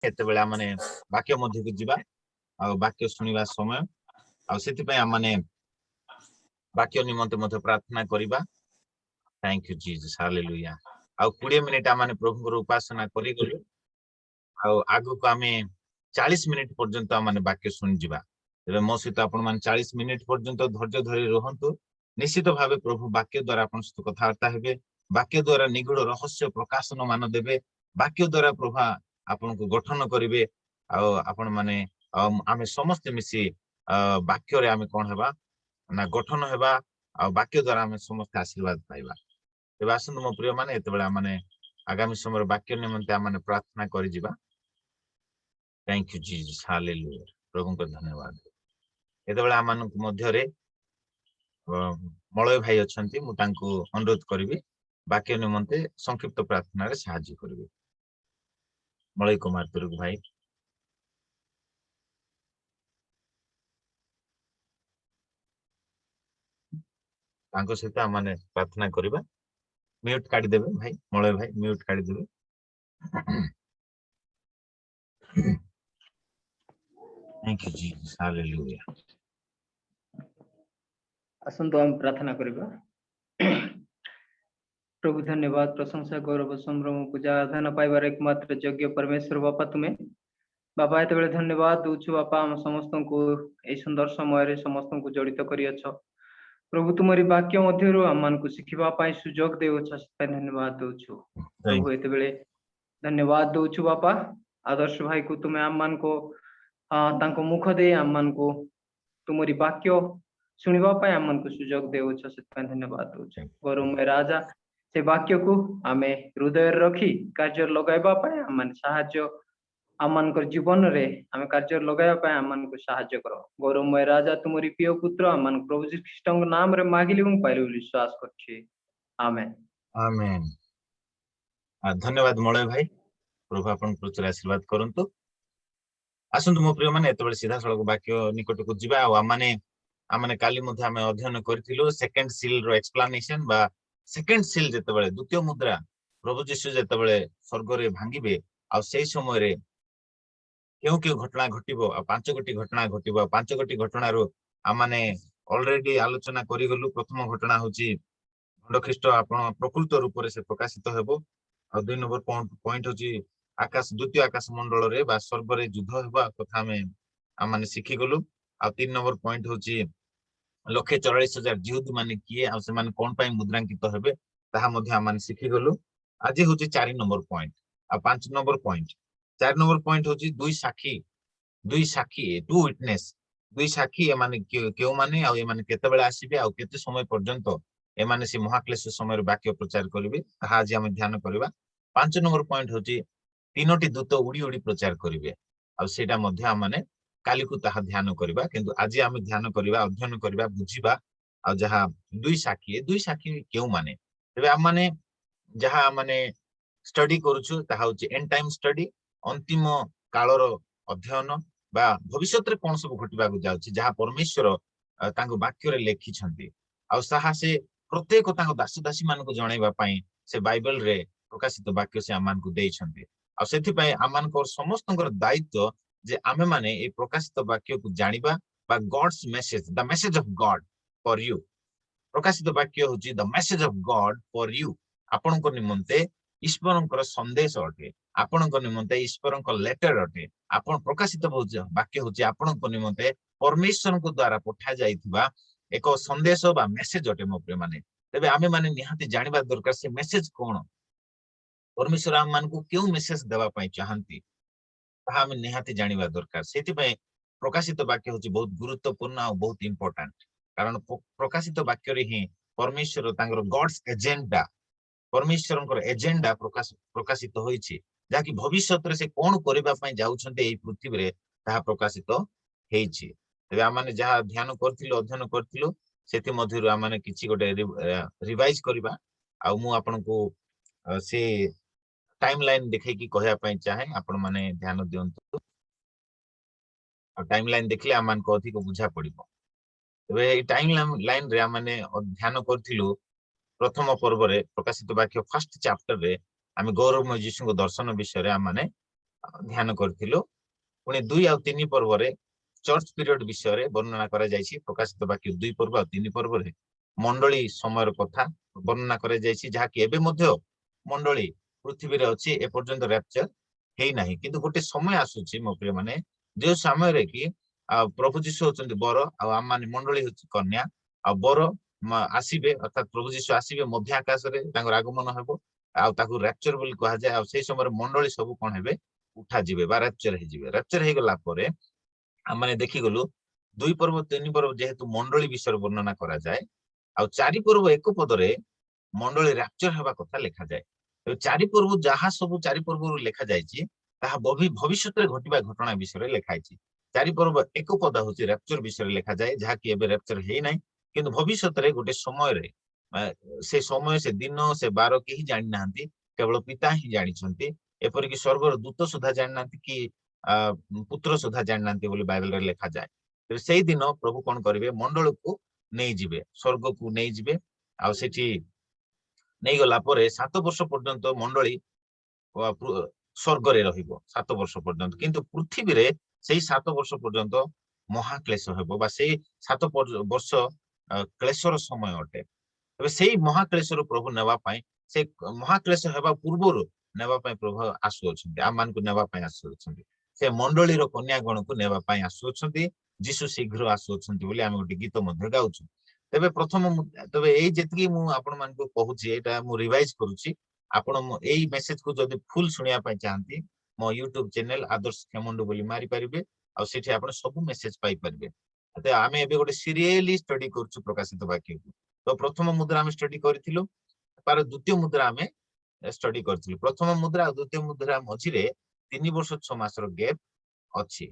କେତେବେଳେ ଆମେ ବାକ୍ୟ ମଧ୍ୟକୁ ଯିବା ଆଉ ବାକ୍ୟ ଶୁଣିବା ସମୟ ଆଉ ସେଥିପାଇଁ ଆମେ ବାକ୍ୟ ନିମନ୍ତେ ମଧ୍ୟ ପ୍ରାର୍ଥନା କରିବା। Thank you Jesus hallelujah. ଆଉ 20 ମିନିଟ ଆମେ ପ୍ରଭୁଙ୍କର ଉପାସନା କରିଗଲୁ ଆଉ ଆଗକୁ ଆମେ 40 ମିନିଟ ପର୍ଯ୍ୟନ୍ତ ଆମେ ବାକ୍ୟ ଶୁଣିଯିବା। ତେବେ ମୋ ସହିତ ଆପଣ ମାନେ 40 ମିନିଟ ପର୍ଯ୍ୟନ୍ତ ଧୈର୍ଯ୍ୟ ଧରି ରୁହନ୍ତୁ। ନିଶ୍ଚିତ ଭାବେ ପ୍ରଭୁ ବାକ୍ୟ ଦ୍ୱାରା ଆପଣଙ୍କ ସହିତ କଥାବାର୍ତ୍ତା ହେବେ, ବାକ୍ୟ ଦ୍ୱାରା ନିଗୁଡ ରହସ୍ୟ ପ୍ରକାଶନ ମାନ ଦେବେ, ବାକ୍ୟ ଦ୍ୱାରା ପ୍ରଭୁ ଆପଣଙ୍କୁ ଗଠନ କରିବେ ଆଉ ଆପଣ ମାନେ ଆମେ ସମସ୍ତେ ମିଶି ବାକ୍ୟରେ ଆମେ କଣ ହେବା ନା ଗଠନ ହେବା ଆଉ ବାକ୍ୟ ଦ୍ୱାରା ଆମେ ସମସ୍ତେ ଆଶୀର୍ବାଦ ପାଇବା। ତେବେ ଆସନ୍ତୁ ମୋ ପ୍ରିୟ ମାନେ ଏତେବେଳେ ଆମେ ଆଗାମୀ ସମୟରେ ବାକ୍ୟ ନିମନ୍ତେ ଆମେ ପ୍ରାର୍ଥନା କରିଯିବା। Thank you Jesus hallelujah. प्रभु को धन्यवाद। एतबेले आमानक मध्यरे मलय भाई अछंती मु तांको अनुरोध करिवि बाक्य निमंते संक्षिप्त प्रार्थना रे सहाय्य करिवि। मलय कुमार तुरुक भाई तांको सहित आमाने प्रार्थना करिबा। म्यूट काटी देबे भाई, मलय भाई म्यूट काटी देबे। Thank you Jesus hallelujah. आसंतु हम प्रार्थना करिबा। प्रभु धन्यवाद, प्रशंसा, गौरव, संभ्रम, पूजा, आराधना पाइबार एकमात्र योग्य परमेश्वर बापा तुम्हें बाबा एत बेले धन्यवाद दूछु बापा हम समस्त को ए सुंदर समय समस्त को जड़ित करियछ। प्रभु तुम्हारी वाक्य मध्यरु आमान को शिखिबा पाई सुजोग देउछ, धन्यवाद दूछु प्रभु। एत बेले धन्यवाद दूछु बापा आदर्श भाई को तुम्हें आमान को तांको मुख दे आमान को तुम्हारी वाक्य शुणिबा पाई आमान को सुजोग देउछ, धन्यवाद दूछु गौरवमय राजा। से वाक्य को आमे हृदय रखी कार्य लगाइबा पाई आमान साहाय्य आमान कर जीवन रे आमे कार्य लगाइबा पाई आमान को साहाय्य करो गौरवमय राजा। तुम्हारी प्रिय पुत्र आमान प्रभु जी ख्रीष्ट नाम रे मागिली हूं पाइलु विश्वास करछि, आमेन आमेन। धन्यवाद मलय भाई, प्रभु आपन प्रचुर आशीर्वाद करंतु। आसंतु मो प्रिय माने एतबेले सीधा सड़क वाक्य निकट को जिबा आ आमाने काली मध्ये आमे अध्ययन करथिलु सेकंड सील रो एक्सप्लेनेशन बा सेकंड सील जेतेबेले द्वितीय मुद्रा प्रभु यीशु जेतेबेले स्वर्ग रे भांगिबे आ सेही समय रे केउ केउ घटना घटिबो आ 5 गोटी घटना घटिबो। 5 गोटी घटना रो आमाने ऑलरेडी आलोचना करि गलु। प्रथम घटना होची भंड ख्रीष्ट आपण प्रकृत रूप रे से प्रकाशित हेबो आ 2 नंबर पॉइंट होची आकाश द्वितीय आकाश मंडल रे बा स्वर्ग रे युद्ध हेबा कथा आमाने सिखि गलु। आ 3 नंबर पॉइंट होची 1,44,000 जिहुद माने किए आ से माने कोन पई मुद्रांकित हेबे ताहा मध्ये आमाने सिखि गलु। आज होची 4 नंबर पॉइंट आ 5 नंबर पॉइंट। 4 नंबर पॉइंट होची दुई साखी टू विटनेस दुई साखी एमाने केउ माने आ एमाने केते बेला आसीबे आ केते समय पर्यंत एमाने से महाक्लेश समय वाक्य प्रचार करिवे ताहा आज हम ध्यान करबा। 5 नंबर पॉइंट होची तीनोटी दूत उड़ी उड़ी प्रचार करिवे आ सेटा मध्ये आमाने काली को ताहा ध्यान करबा। किंतु आज हम ध्यान करबा अध्ययन करबा बुझिबा आ जहा दुई साखी केउ माने। तबे हम माने जहा माने स्टडी करूछु ताहा होची एंड टाइम स्टडी अंतिम कालर अध्ययन बा भविष्यत रे कोन सब घटिबा को जाउची जहा परमेश्वर तांको वाक्य रे लेखि छंती आ साहा से प्रत्येक तांको दास दासी मान को जणाइबा पई से बाइबल रे प्रकाशित वाक्य से आमान को देइ छंती आ सेथि पई आमान को समस्तंकर दायित्व जे आमे माने ए प्रकाशित वाक्य को जानिबा बा God's message the message of God for you. प्रकाशित वाक्य होची the message of God for you आपण को निमंते ईश्वरंकर संदेश अटे, आपण को निमंते ईश्वरंकर लेटर अटे। आपण प्रकाशित वाक्य होची आपण को निमंते परमेश्वर को द्वारा पठा जाइथिबा एक संदेश बा मेसेज अटे मो प्रिय माने। तबे आमे माने निहाती जानिबा दरकार से मेसेज कोन परमेश्वर आम मान को क्यों मेसेज देवा पई चाहंती ताहा हम निहाती जानिबा दरकार। सेति पई प्रकाशित वाक्य होची बहुत गुरुत्वपूर्ण आ बहुत इंपोर्टेंट कारण प्रकाशित वाक्य रे ही परमेश्वर तांगर गॉड्स एजेंडा परमेश्वरंकर एजेंडा प्रकाशित होईछि जाकि भविष्यत रे से कोन करबा पई जाउछन्ते एई पृथ्वी रे ताहा प्रकाशित हेइछि। तबे आमाने जहा ध्यान करथिलु अध्ययन करथिलु सेति मध्यरु आमाने किछि गोटे रिवाइज करबा आ मु आपनको से टाइमलाइन देखै कि कहया पई चाहे आपण माने ध्यान दियंतु आ टाइमलाइन देखले आमान को अधिक बुझा पड़िबो। तबे ए टाइमलाइन रे आमाने ध्यान करथिलु प्रथम पर्व रे प्रकाशित वाक्य फर्स्ट चैप्टर रे आमे गौरवमय यीशु को दर्शन विषय रे आमाने ध्यान करथिलु पुणी 2 और 3 पर्व रे चर्च पीरियड विषय वर्णना करा जायछि प्रकाशित वाक्य 2 पर्व और 3 पर्व रे मंडली समय कथा वर्णना करा जायछि जहा कि एबे मध्य मंडली पृथ्वी रे अछि ए पर्यंत रैप्चर हेई नाही किंतु गोटे समय आसुछि मो प्रिय माने जे समय रे कि प्रभु जीशु होचंती बर आ आम माने मंडली होछि कन्या आ बर आसीबे अर्थात प्रभु जीशु आसीबे मध्य आकाश रे तांगर आगमन हेबो आ ताकू रैप्चर बोली कहा जाय आ सेही समय मंडली सब कोन हेबे उठा जिबे बा रैप्चर हे गला परे हम माने देखि गलु 2 पर्व 3 पर्व जेहेतु मंडली विषय वर्णना करा जाय आ 4 पर्व एक पदरे मंडली रैप्चर हेबा कथा लिखा जाय तो 4 पर्व जहा सब 4 पर्व लिखा जायछि ताहा भविष्यत रे घटिबा घटना विषय लिखाइछि 4 पर्व एक पद होछि रैप्चर विषय लिखा जाय जहा कि एबे रैप्चर हेई नै किंतु भविष्यत रे गोटे समय रे से समय से दिन से बार के ही जानि नांती केवल पिता ही जानि छंती एपरि कि स्वर्गर दूत सुधा जानि नांती कि पुत्र सुधा जानि नांती बोली बाइबल रे लिखा जाय तो सेही दिन प्रभु कोन करिवे मंडल को नै जिवे स्वर्ग को नै जिवे आ सेठी नै गला परे 7 वर्ष पर्यंत मंडली स्वर्ग रे रहिबो 7 वर्ष पर्यंत किंतु पृथ्वी रे सेही 7 वर्ष पर्यंत महाक्लेश हेबो बा सेही 7 वर्ष क्लेशर समय अटे तबे सेही महाक्लेशर प्रभु नेबा पई से महाक्लेश हेबा पूर्वरु नेबा पई प्रभु आसु अछंती आ मान को नेबा पई आसु अछंती से मंडली रो कन्या गण को नेबा पई आसु अछंती जीसु शीघ्र आसु अछंती बोली हम गोटे गीत मध्ये गाउछु तबे प्रथम तबे एई जेतकी मु आपण मान को कहूची एटा मु रिवाइज करूची आपण एई मेसेज को जदी फुल सुनिया पई चाहंती मो YouTube चैनल आदर्श खेमंडु बोली मारी परिबे आ सेठी आपण सब मेसेज पाई परिबे ते आमे एबे गोटे सीरियली स्टडी करछु प्रकाशित वाक्य को तो प्रथम मुद्रा हम स्टडी करथिलु पर द्वितीय मुद्रा हमें स्टडी करथिलु प्रथम मुद्रा द्वितीय मुद्रा मझिरे 3 वर्ष 6 मास रो गैप अछि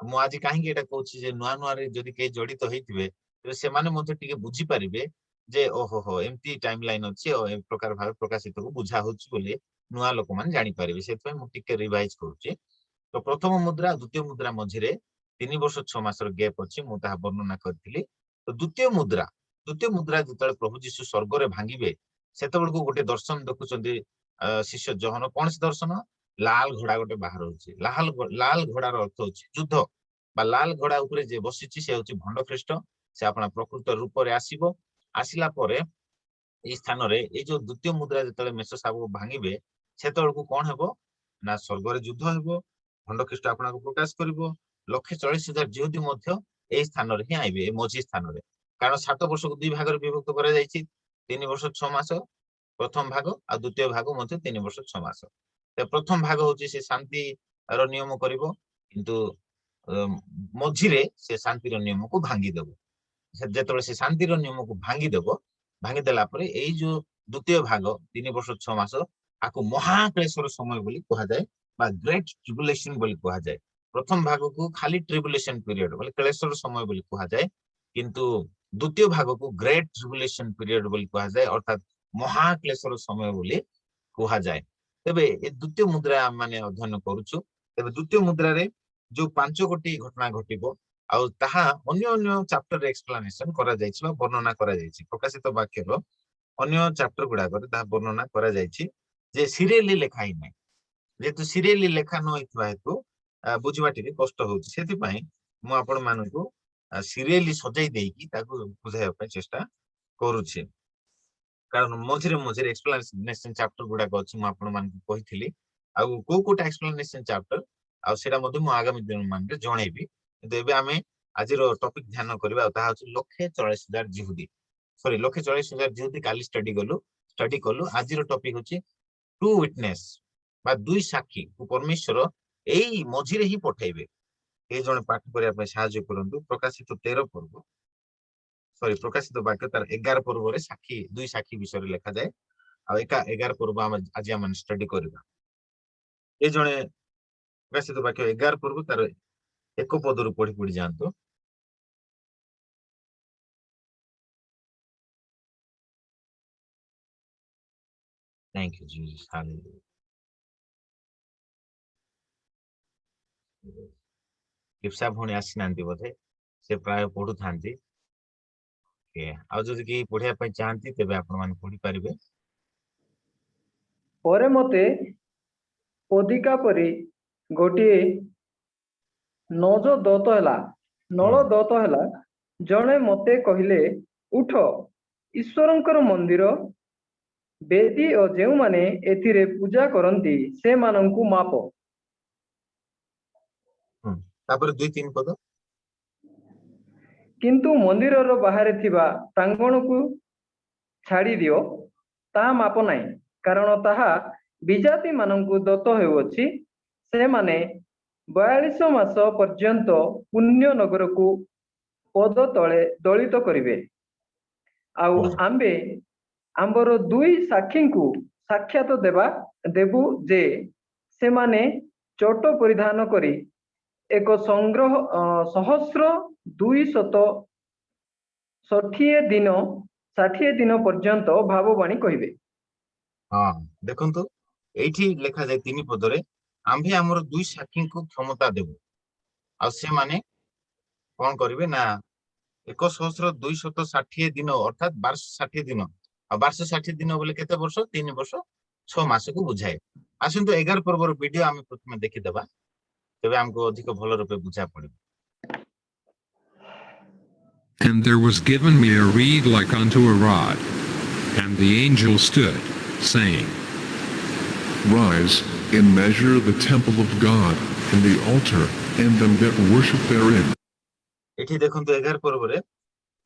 मु आज काहे एटा कहूची जे नुआ नुआ रे जदी के जडित होइथिबे तो से माने मध्ये टिके बुझी परिबे जे ओहो हो एम्ति टाइमलाइन अछि ओ ए प्रकार भाव प्रकाशित को बुझा होछि बोली नुआ लोक मान जानि परिबे सेतपय मु टिके रिवाइज करूची तो प्रथम मुद्रा द्वितीय मुद्रा मझिरे 3 वर्ष 6 मास रो गैप अछि मु ता वर्णना करथिली तो द्वितीय मुद्रा जतले प्रभु जीशु स्वर्ग रे भांगिबे सेतबेल को गोटे दर्शन देखुचंदी शिष्य जोहन कोन से दर्शन लाल घोड़ा गोटे बाहर होछि लाल घोड़ा रो अर्थ होछि युद्ध बा लाल घोड़ा ऊपर जे बसिछि से होछि भंड ख्रीष्ट से आपना प्रकृत रूप रे आसीबो आसिला परे ए स्थान रे ए जो द्वितीय मुद्रा जतले मेष साबु भांगिबे सेतबेल को कोन हेबो ना स्वर्ग रे युद्ध हेबो भंड ख्रीष्ट आपना को प्रकाश करिवो 1,40,000 जिहुदी मध्य ए स्थान रे ही आइबे ए मझी स्थान रे कारण 7 वर्ष को 2 भाग रे विभक्त करा जायछि 3 वर्ष 6 मास प्रथम भाग आ द्वितीय भाग मध्य 3 वर्ष 6 मास ते प्रथम भाग होछि से शांति रो नियम करिवो किंतु मझिरे से शांति रो नियम को भांगी देबो जेतबे से शांति रो नियम को भांगी देला परे एई जो द्वितीय भाग 3 वर्ष 6 मास आको महाक्लेशर समय बोली कहा जाय बा ग्रेट ट्रिबुलेशन बोली कहा जाय प्रथम भाग को खाली ट्रिबुलेशन पीरियड बोली क्लेशर समय बोली कहा जाय किंतु द्वितीय भाग को ग्रेट ट्रिबुलेशन पीरियड बोली कहा जाय अर्थात महाक्लेशर समय बोली कहा जाय तबे ए द्वितीय मुद्रा माने अध्ययन करूछु तबे द्वितीय मुद्रा रे जो 5 गोटी घटना घटिबो आ ताहा अन्य अन्य चैप्टर रे एक्सप्लेनेशन करा जायछि बा वर्णना करा जायछि प्रकाशित वाक्य रो अन्य चैप्टर गुडा करे ता वर्णना करा जायछि जे सीरियली लेखाई नै जेतु सीरियली लेखा न होइतबा हेतु बुझिबा टिके कष्ट होछि सेति पई मु आपण मानकु सीरियली सजाई देकी ताकू बुझाइबा पई चेष्टा करूछि कारण मझिरे एक्सप्लेनेशन चैप्टर गुडा अछि मु आपण मानकु कहिथिली आ कोटा एक्सप्लेनेशन चैप्टर आ सेटा मध्ये मु आगामी दिन मान रे जणेबी किंतु एबे आमे आजिरो टॉपिक ध्यान करबा ता अछि 1,40,000 जिहुदी सॉरी 1,40,000 जिहुदी काली स्टडी कलु आजिरो टॉपिक अछि टू विटनेस बा दुई साक्षी को परमेश्वर एई मझिरे ही पठाइबे ए जणे पाठ करिया पे सहाय्य करंतु प्रकाशित 13 पर्व सॉरी प्रकाशित वाक्य तार 11 पर्व रे साक्षी दुई साक्षी विषय रे लिखा जाय आ एका 11 पर्व हम आज हम स्टडी करबा ए जणे प्रकाशित वाक्य 11 पर्व तार एक पद रु पढ़ी जानतो थैंक यू जीसस हालेलुया किप्सा भणी आसीनांती बोधे से प्राय पढ़ु थांती के आ जदि कि पढ़िया पई चाहंती तबे आपण मान पढ़ी परिबे ପରେ ମତେ ଅଧିକା ପରି ଗୋଟିଏ ନଜ ଦତ ହେଲା ନଳ ଦତ ହେଲା ଜଣେ ମତେ କହିଲେ ଉଠ ଈଶ୍ୱରଙ୍କର ମନ୍ଦିର ବେଦୀ ଓ ଯେଉଁମାନେ ଏଥିରେ ପୂଜା କରନ୍ତି ସେମାନଙ୍କୁ ମାପ। ତାପରେ 2-3 ପଦ। କିନ୍ତୁ ମନ୍ଦିରର ବାହାରେ ଥିବା ପ୍ରାଙ୍ଗଣକୁ ଛାଡ଼ି ଦିଅ, ତାହା ମାପ ନାହିଁ, କାରଣ ତାହା ବିଜାତି ମାନଙ୍କୁ ଦତ୍ତ ହେଉଅଛି। ସେମାନେ 42 ମାସ ପର୍ଯ୍ୟନ୍ତ ପୁଣ୍ୟ ନଗରକୁ ପଦ ତଳେ ଦଳିତ କରିବେ। ଆଉ ଆମ୍ଭେ ଆମ୍ଭର 2 ସାକ୍ଷୀଙ୍କୁ ସାକ୍ଷାତ ଦେବୁ ଯେ ସେମାନେ ଚୋଟ ପରିଧାନ କରି 1,260 ଦିନ ପର୍ଯ୍ୟନ୍ତ ଭାବବାଣୀ କହିବେ। ହଁ ଦେଖନ୍ତୁ ଏଇଠି ଲେଖାଯାଏ 3 ପଦରେ ଆମ୍ଭେ ଆମର 2 ସାକ୍ଷୀଙ୍କୁ କ୍ଷମତା ଦେବୁ ଆଉ ସେମାନେ କଣ କରିବେ ନା 1,260 ଦିନ ଅର୍ଥାତ 1260 ଦିନ ଆଉ 1260 ଦିନ ବୋଲେ କେତେ ବର୍ଷ 3 ବର୍ଷ 6 ମାସକୁ ବୁଝାଏ। ଆସନ୍ତୁ 11 ପର୍ବର ଭିଡିଓ ଆମେ ପ୍ରଥମେ ଦେଖିଦେବା, ତେବେ ଆମକୁ ଅଧିକ ଭଲ ରୂପେ ବୁଝା ପଡିବ। And there was given me a reed like unto a rod, and the angel stood, saying, Rise, and measure the temple of God, and the altar, and them that worship therein. ଏଠି ଦେଖନ୍ତୁ 11 ପର୍ବରେ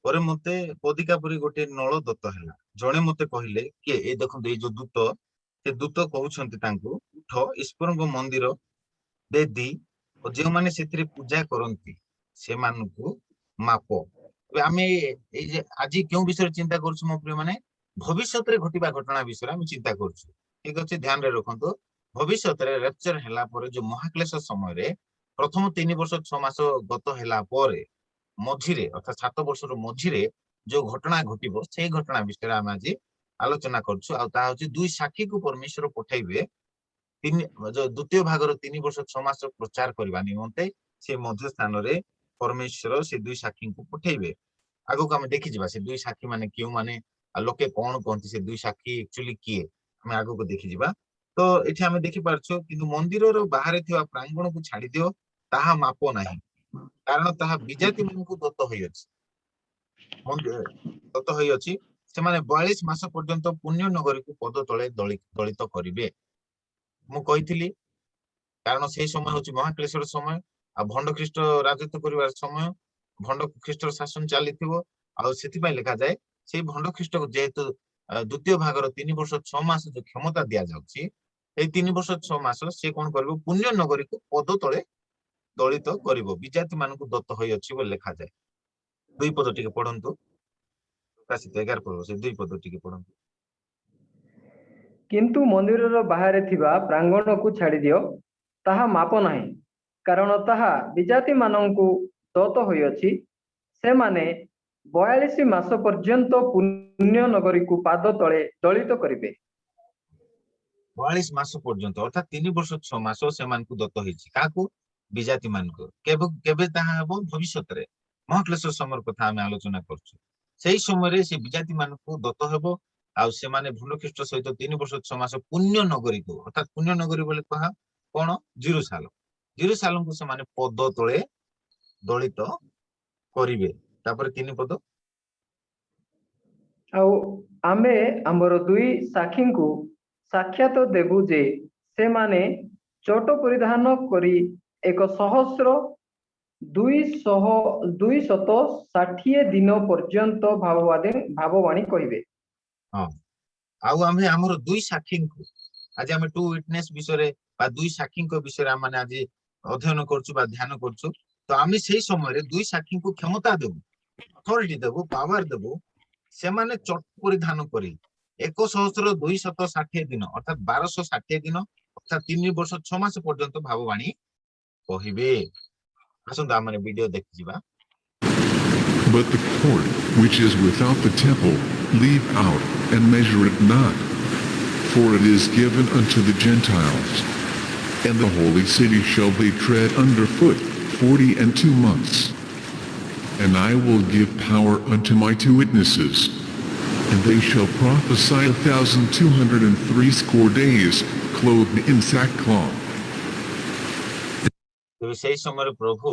ପରେ ମତେ ପଦିକା ପରି ଗୋଟେ ନଳ ଦତ୍ତ ହେଲା। ଜଣେ ମତେ କହିଲେ କି ଏ ଦେଖନ୍ତୁ ଏଇ ଯୋଉ ଦୂତ, ସେ ଦୂତ କହୁଛନ୍ତି ତାଙ୍କୁ ଉଠ ଈଶ୍ୱରଙ୍କ ମନ୍ଦିର ବେଦୀ ଓ ଯେଉଁମାନେ ସେଥିରେ ପୂଜା କରନ୍ତି ସେମାନଙ୍କୁ ମାପ। ଆମେ ଏଇ ଯେ ଆଜି କେଉଁ ବିଷୟରେ ଚିନ୍ତା କରୁଛୁ ମୋ ପ୍ରିୟ ମାନେ, ଭବିଷ୍ୟତରେ ଘଟିବା ଘଟଣା ବିଷୟରେ ଆମେ ଚିନ୍ତା କରୁଛୁ। ଠିକ ଅଛି, ଧ୍ୟାନରେ ରଖନ୍ତୁ। ଭବିଷ୍ୟତରେ ରେପଚର ହେଲା ପରେ ଯୋଉ ମହାକ୍ଲେଶ ସମୟରେ ପ୍ରଥମ 3 ବର୍ଷ 6 ମାସ ଗତ ହେଲା ପରେ ମଝିରେ ଅର୍ଥାତ 7 ବର୍ଷର ମଝିରେ ଯୋଉ ଘଟଣା ଘଟିବ ସେଇ ଘଟଣା ବିଷୟରେ ଆମେ ଆଜି ଆଲୋଚନା କରୁଛୁ। ଆଉ ତାହା ହଉଛି 2 ସାକ୍ଷୀକୁ ପରମେଶ୍ୱର ପଠାଇବେ ଦ୍ୱିତୀୟ ଭାଗର 3 ବର୍ଷ 6 ମାସ ପ୍ରଚାର କରିବା ନିମନ୍ତେ ସେ ମଧ୍ୟ ସ୍ଥାନରେ ପରମେଶ୍ୱର ସେ 2 ସାକ୍ଷୀଙ୍କୁ ପଠେଇବେ। ଆଗକୁ ଆମେ ଦେଖିଯିବା ସେ 2 ସାକ୍ଷୀ ମାନେ କେଉଁମାନେ ଆଉ ଲୋକେ କଣ କହନ୍ତି ସେ 2 ସାକ୍ଷୀ ଆକ୍ଚୁଆଲି କିଏ, ଆମେ ଆଗକୁ ଦେଖିଯିବା। ତ ଏଠି ଆମେ ଦେଖିପାରୁଛୁ କିନ୍ତୁ ମନ୍ଦିରର ବାହାରେ ଥିବା ପ୍ରାଙ୍ଗଣକୁ ଛାଡି ଦିଅ, ତାହା ମାପ ନାହିଁ, କାରଣ ତାହା ବିଜାତି ମାନଙ୍କୁ ଦତ୍ତ ହୋଇଅଛି। ଦତ୍ତ ହୋଇଅଛି, ସେମାନେ 42 ମାସ ପର୍ଯ୍ୟନ୍ତ ପୁଣ୍ୟ ନଗରୀକୁ ପଦ ତଳେ ଦଳିତ କରିବେ। ମୁଁ କହିଥିଲି କାରଣ ସେଇ ସମୟ ହଉଛି ମହାକ୍ଲେଶର ସମୟ ଆଉ ଭଣ୍ଡ ଖ୍ରୀଷ୍ଟ ରାଜତ୍ୱ କରିବାର ସମୟ, ଭଣ୍ଡ ଖ୍ରୀଷ୍ଟର ଶାସନ ଚାଲିଥିବ। ଆଉ ସେଥିପାଇଁ ଲେଖାଯାଏ ସେଇ ଭଣ୍ଡ ଖ୍ରୀଷ୍ଟକୁ ଯେହେତୁ ଦ୍ୱିତୀୟ ଭାଗର 3 ବର୍ଷ 6 ମାସ ଯୋଉ କ୍ଷମତା ଦିଆଯାଉଛି, ଏଇ 3 ବର୍ଷ 6 ମାସ ସେ କଣ କରିବ ପୁଣ୍ୟ ନଗରୀକୁ ପଦ ତଳେ ଦଳିତ କରିବ, ବିଜାତି ମାନଙ୍କୁ ଦତ୍ତ ହୋଇଅଛି ବୋଲି ଲେଖାଯାଏ। 2 ପଦ ଟିକେ ପଢନ୍ତୁ, ପ୍ରକାଶିତ 11 ପର୍ବ ସେ 2 ପଦ ଟିକେ ପଢନ୍ତୁ। କିନ୍ତୁ ମନ୍ଦିରର ବାହାରେ ଥିବା ପ୍ରାଙ୍ଗଣକୁ ଛାଡ଼ି ଦିଅ, ତାହା ମାପ ନାହିଁ, କାରଣ ତାହା ବିଜାତି ମାନଙ୍କୁ ଦତ୍ତ ହୋଇଅଛି। ସେମାନେ 42 ମାସ ପର୍ଯ୍ୟନ୍ତ ପୁଣ୍ୟ ନଗରୀକୁ ପାଦ ତଳେ ଦଳିତ କରିବେ। 42 ମାସ ପର୍ଯ୍ୟନ୍ତ ଅର୍ଥାତ 3 ବର୍ଷ 6 ମାସ ସେମାନଙ୍କୁ ଦତ୍ତ ହେଇଛି। କାହାକୁ? ବିଜାତି ମାନଙ୍କୁ। କେବେ ତାହା ହେବ? ଭବିଷ୍ୟତରେ ମହାକ୍ଲେଶ ସମୟର କଥା ଆମେ ଆଲୋଚନା କରୁଛୁ। ସେଇ ସମୟରେ ସେ ବିଜାତି ମାନଙ୍କୁ ଦତ୍ତ ହେବ ଆଉ ସେମାନେ ଭଣ୍ଡ ଖ୍ରୀଷ୍ଟ ସହିତ 3 ବର୍ଷ 6 ମାସ ପୁଣ୍ୟ ନଗରୀକୁ ଅର୍ଥାତ ପୁଣ୍ୟ ନଗରୀ ବୋଲି କୁହା କଣ? ଜିରୁସାଲମକୁ ସେମାନେ ପଦ ତଳେ ଦଳିତ କରିବେ। ତାପରେ 3 ପଦ, ଆଉ ଆମେ ଆମର 2 ସାକ୍ଷୀଙ୍କୁ ସାକ୍ଷାତ ଦେବୁ ଯେ ସେମାନେ ଚୋଟ ପରିଧାନ କରି 1,260 ଦିନ ପର୍ଯ୍ୟନ୍ତ ଭାବବାଣୀ କହିବେ। ହଁ ଆଉ ଆମେ ଆମର 2 ସାକ୍ଷୀଙ୍କୁ ଆଜି ଆମେ 2 ୱିଟନେସ୍ ବିଷୟରେ ବା 2 ସାକ୍ଷୀଙ୍କ ବିଷୟରେ ଆମେ ଆଜି ଅଧ୍ୟୟନ କରୁଛୁ ବା ଧ୍ୟାନ କରୁଛୁ। ତ ଆମେ ସେଇ ସମୟରେ 2 ସାକ୍ଷୀଙ୍କୁ କ୍ଷମତା ଦେବୁ, ଅଥରିଟି ଦେବୁ, ପାୱାର ଦେବୁ। ସେମାନେ ଚୋଟ ପରିଧାନ କରି 1,260 ଦିନ ଅର୍ଥାତ 1260 ଦିନ ଅର୍ଥାତ 3 ବର୍ଷ 6 ମାସ ପର୍ଯ୍ୟନ୍ତ ଭାବବାଣୀ କହିବେ। ଆସନ୍ତୁ ଆମେ video ଦେଖିଯିବା। But the court which is without the temple leave out, and measure it not, for it is given unto the Gentiles. And the holy city shall they tread under foot 42 months. And I will give power unto my 2 witnesses, and they shall prophesy 1,260 days, clothed in sackcloth. ତେବେ ସେଇ ସମୟରେ ପ୍ରଭୁ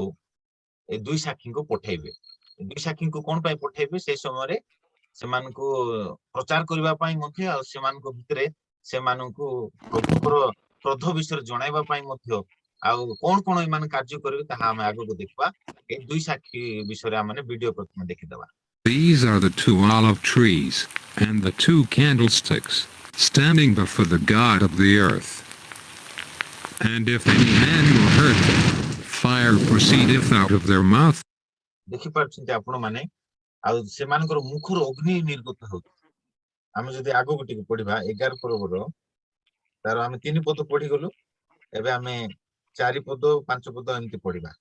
ଏ ଦୁଇ ସାକ୍ଷୀଙ୍କୁ ପଠେଇବେ। ଦୁଇ ସାକ୍ଷୀଙ୍କୁ କଣ ପାଇଁ ପଠେଇବେ? ସେଇ ସମୟରେ ସେମାନଙ୍କୁ ପ୍ରଚାର କରିବା ପାଇଁ ମଧ୍ୟ, ଆଉ ସେମାନଙ୍କ ଭିତରେ ସେମାନଙ୍କୁ ପ୍ରଭୁଙ୍କର କ୍ରୋଧ ବିଷୟରେ ଜଣାଇବା ପାଇଁ ମଧ୍ୟ, ଆଉ କଣ କଣ ଏମାନେ କାର୍ଯ୍ୟ କରିବେ ତାହା ଆମେ ଆଗକୁ ଦେଖିବା। এই ଦୁଇ ସାକ୍ଷୀ ବିଷୟରେ ଆମେ ଭିଡିଓ ପ୍ରଥମେ ଦେଖିଦେବା। These are the 2 olive trees, and the 2 candlesticks, standing before the God of the earth. And if any man will hurt them, fire proceedeth out of their mouth. ଦେଖିପାରୁଛନ୍ତି ଆପଣ ମାନେ, ଆଉ ସେମାନଙ୍କର ମୁଖରୁ ଅଗ୍ନି ନିର୍ଗତ ହେଉଛି। ଆମେ ଯଦି ଆଗକୁ ଟିକେ ପଢିବା 11 ପର୍ବର, ତାର ଆମେ 3 ପଦ ପଢିଗଲୁ, ଏବେ ଆମେ 4 ପଦ 5 ପଦ ଏମିତି ପଢିବା।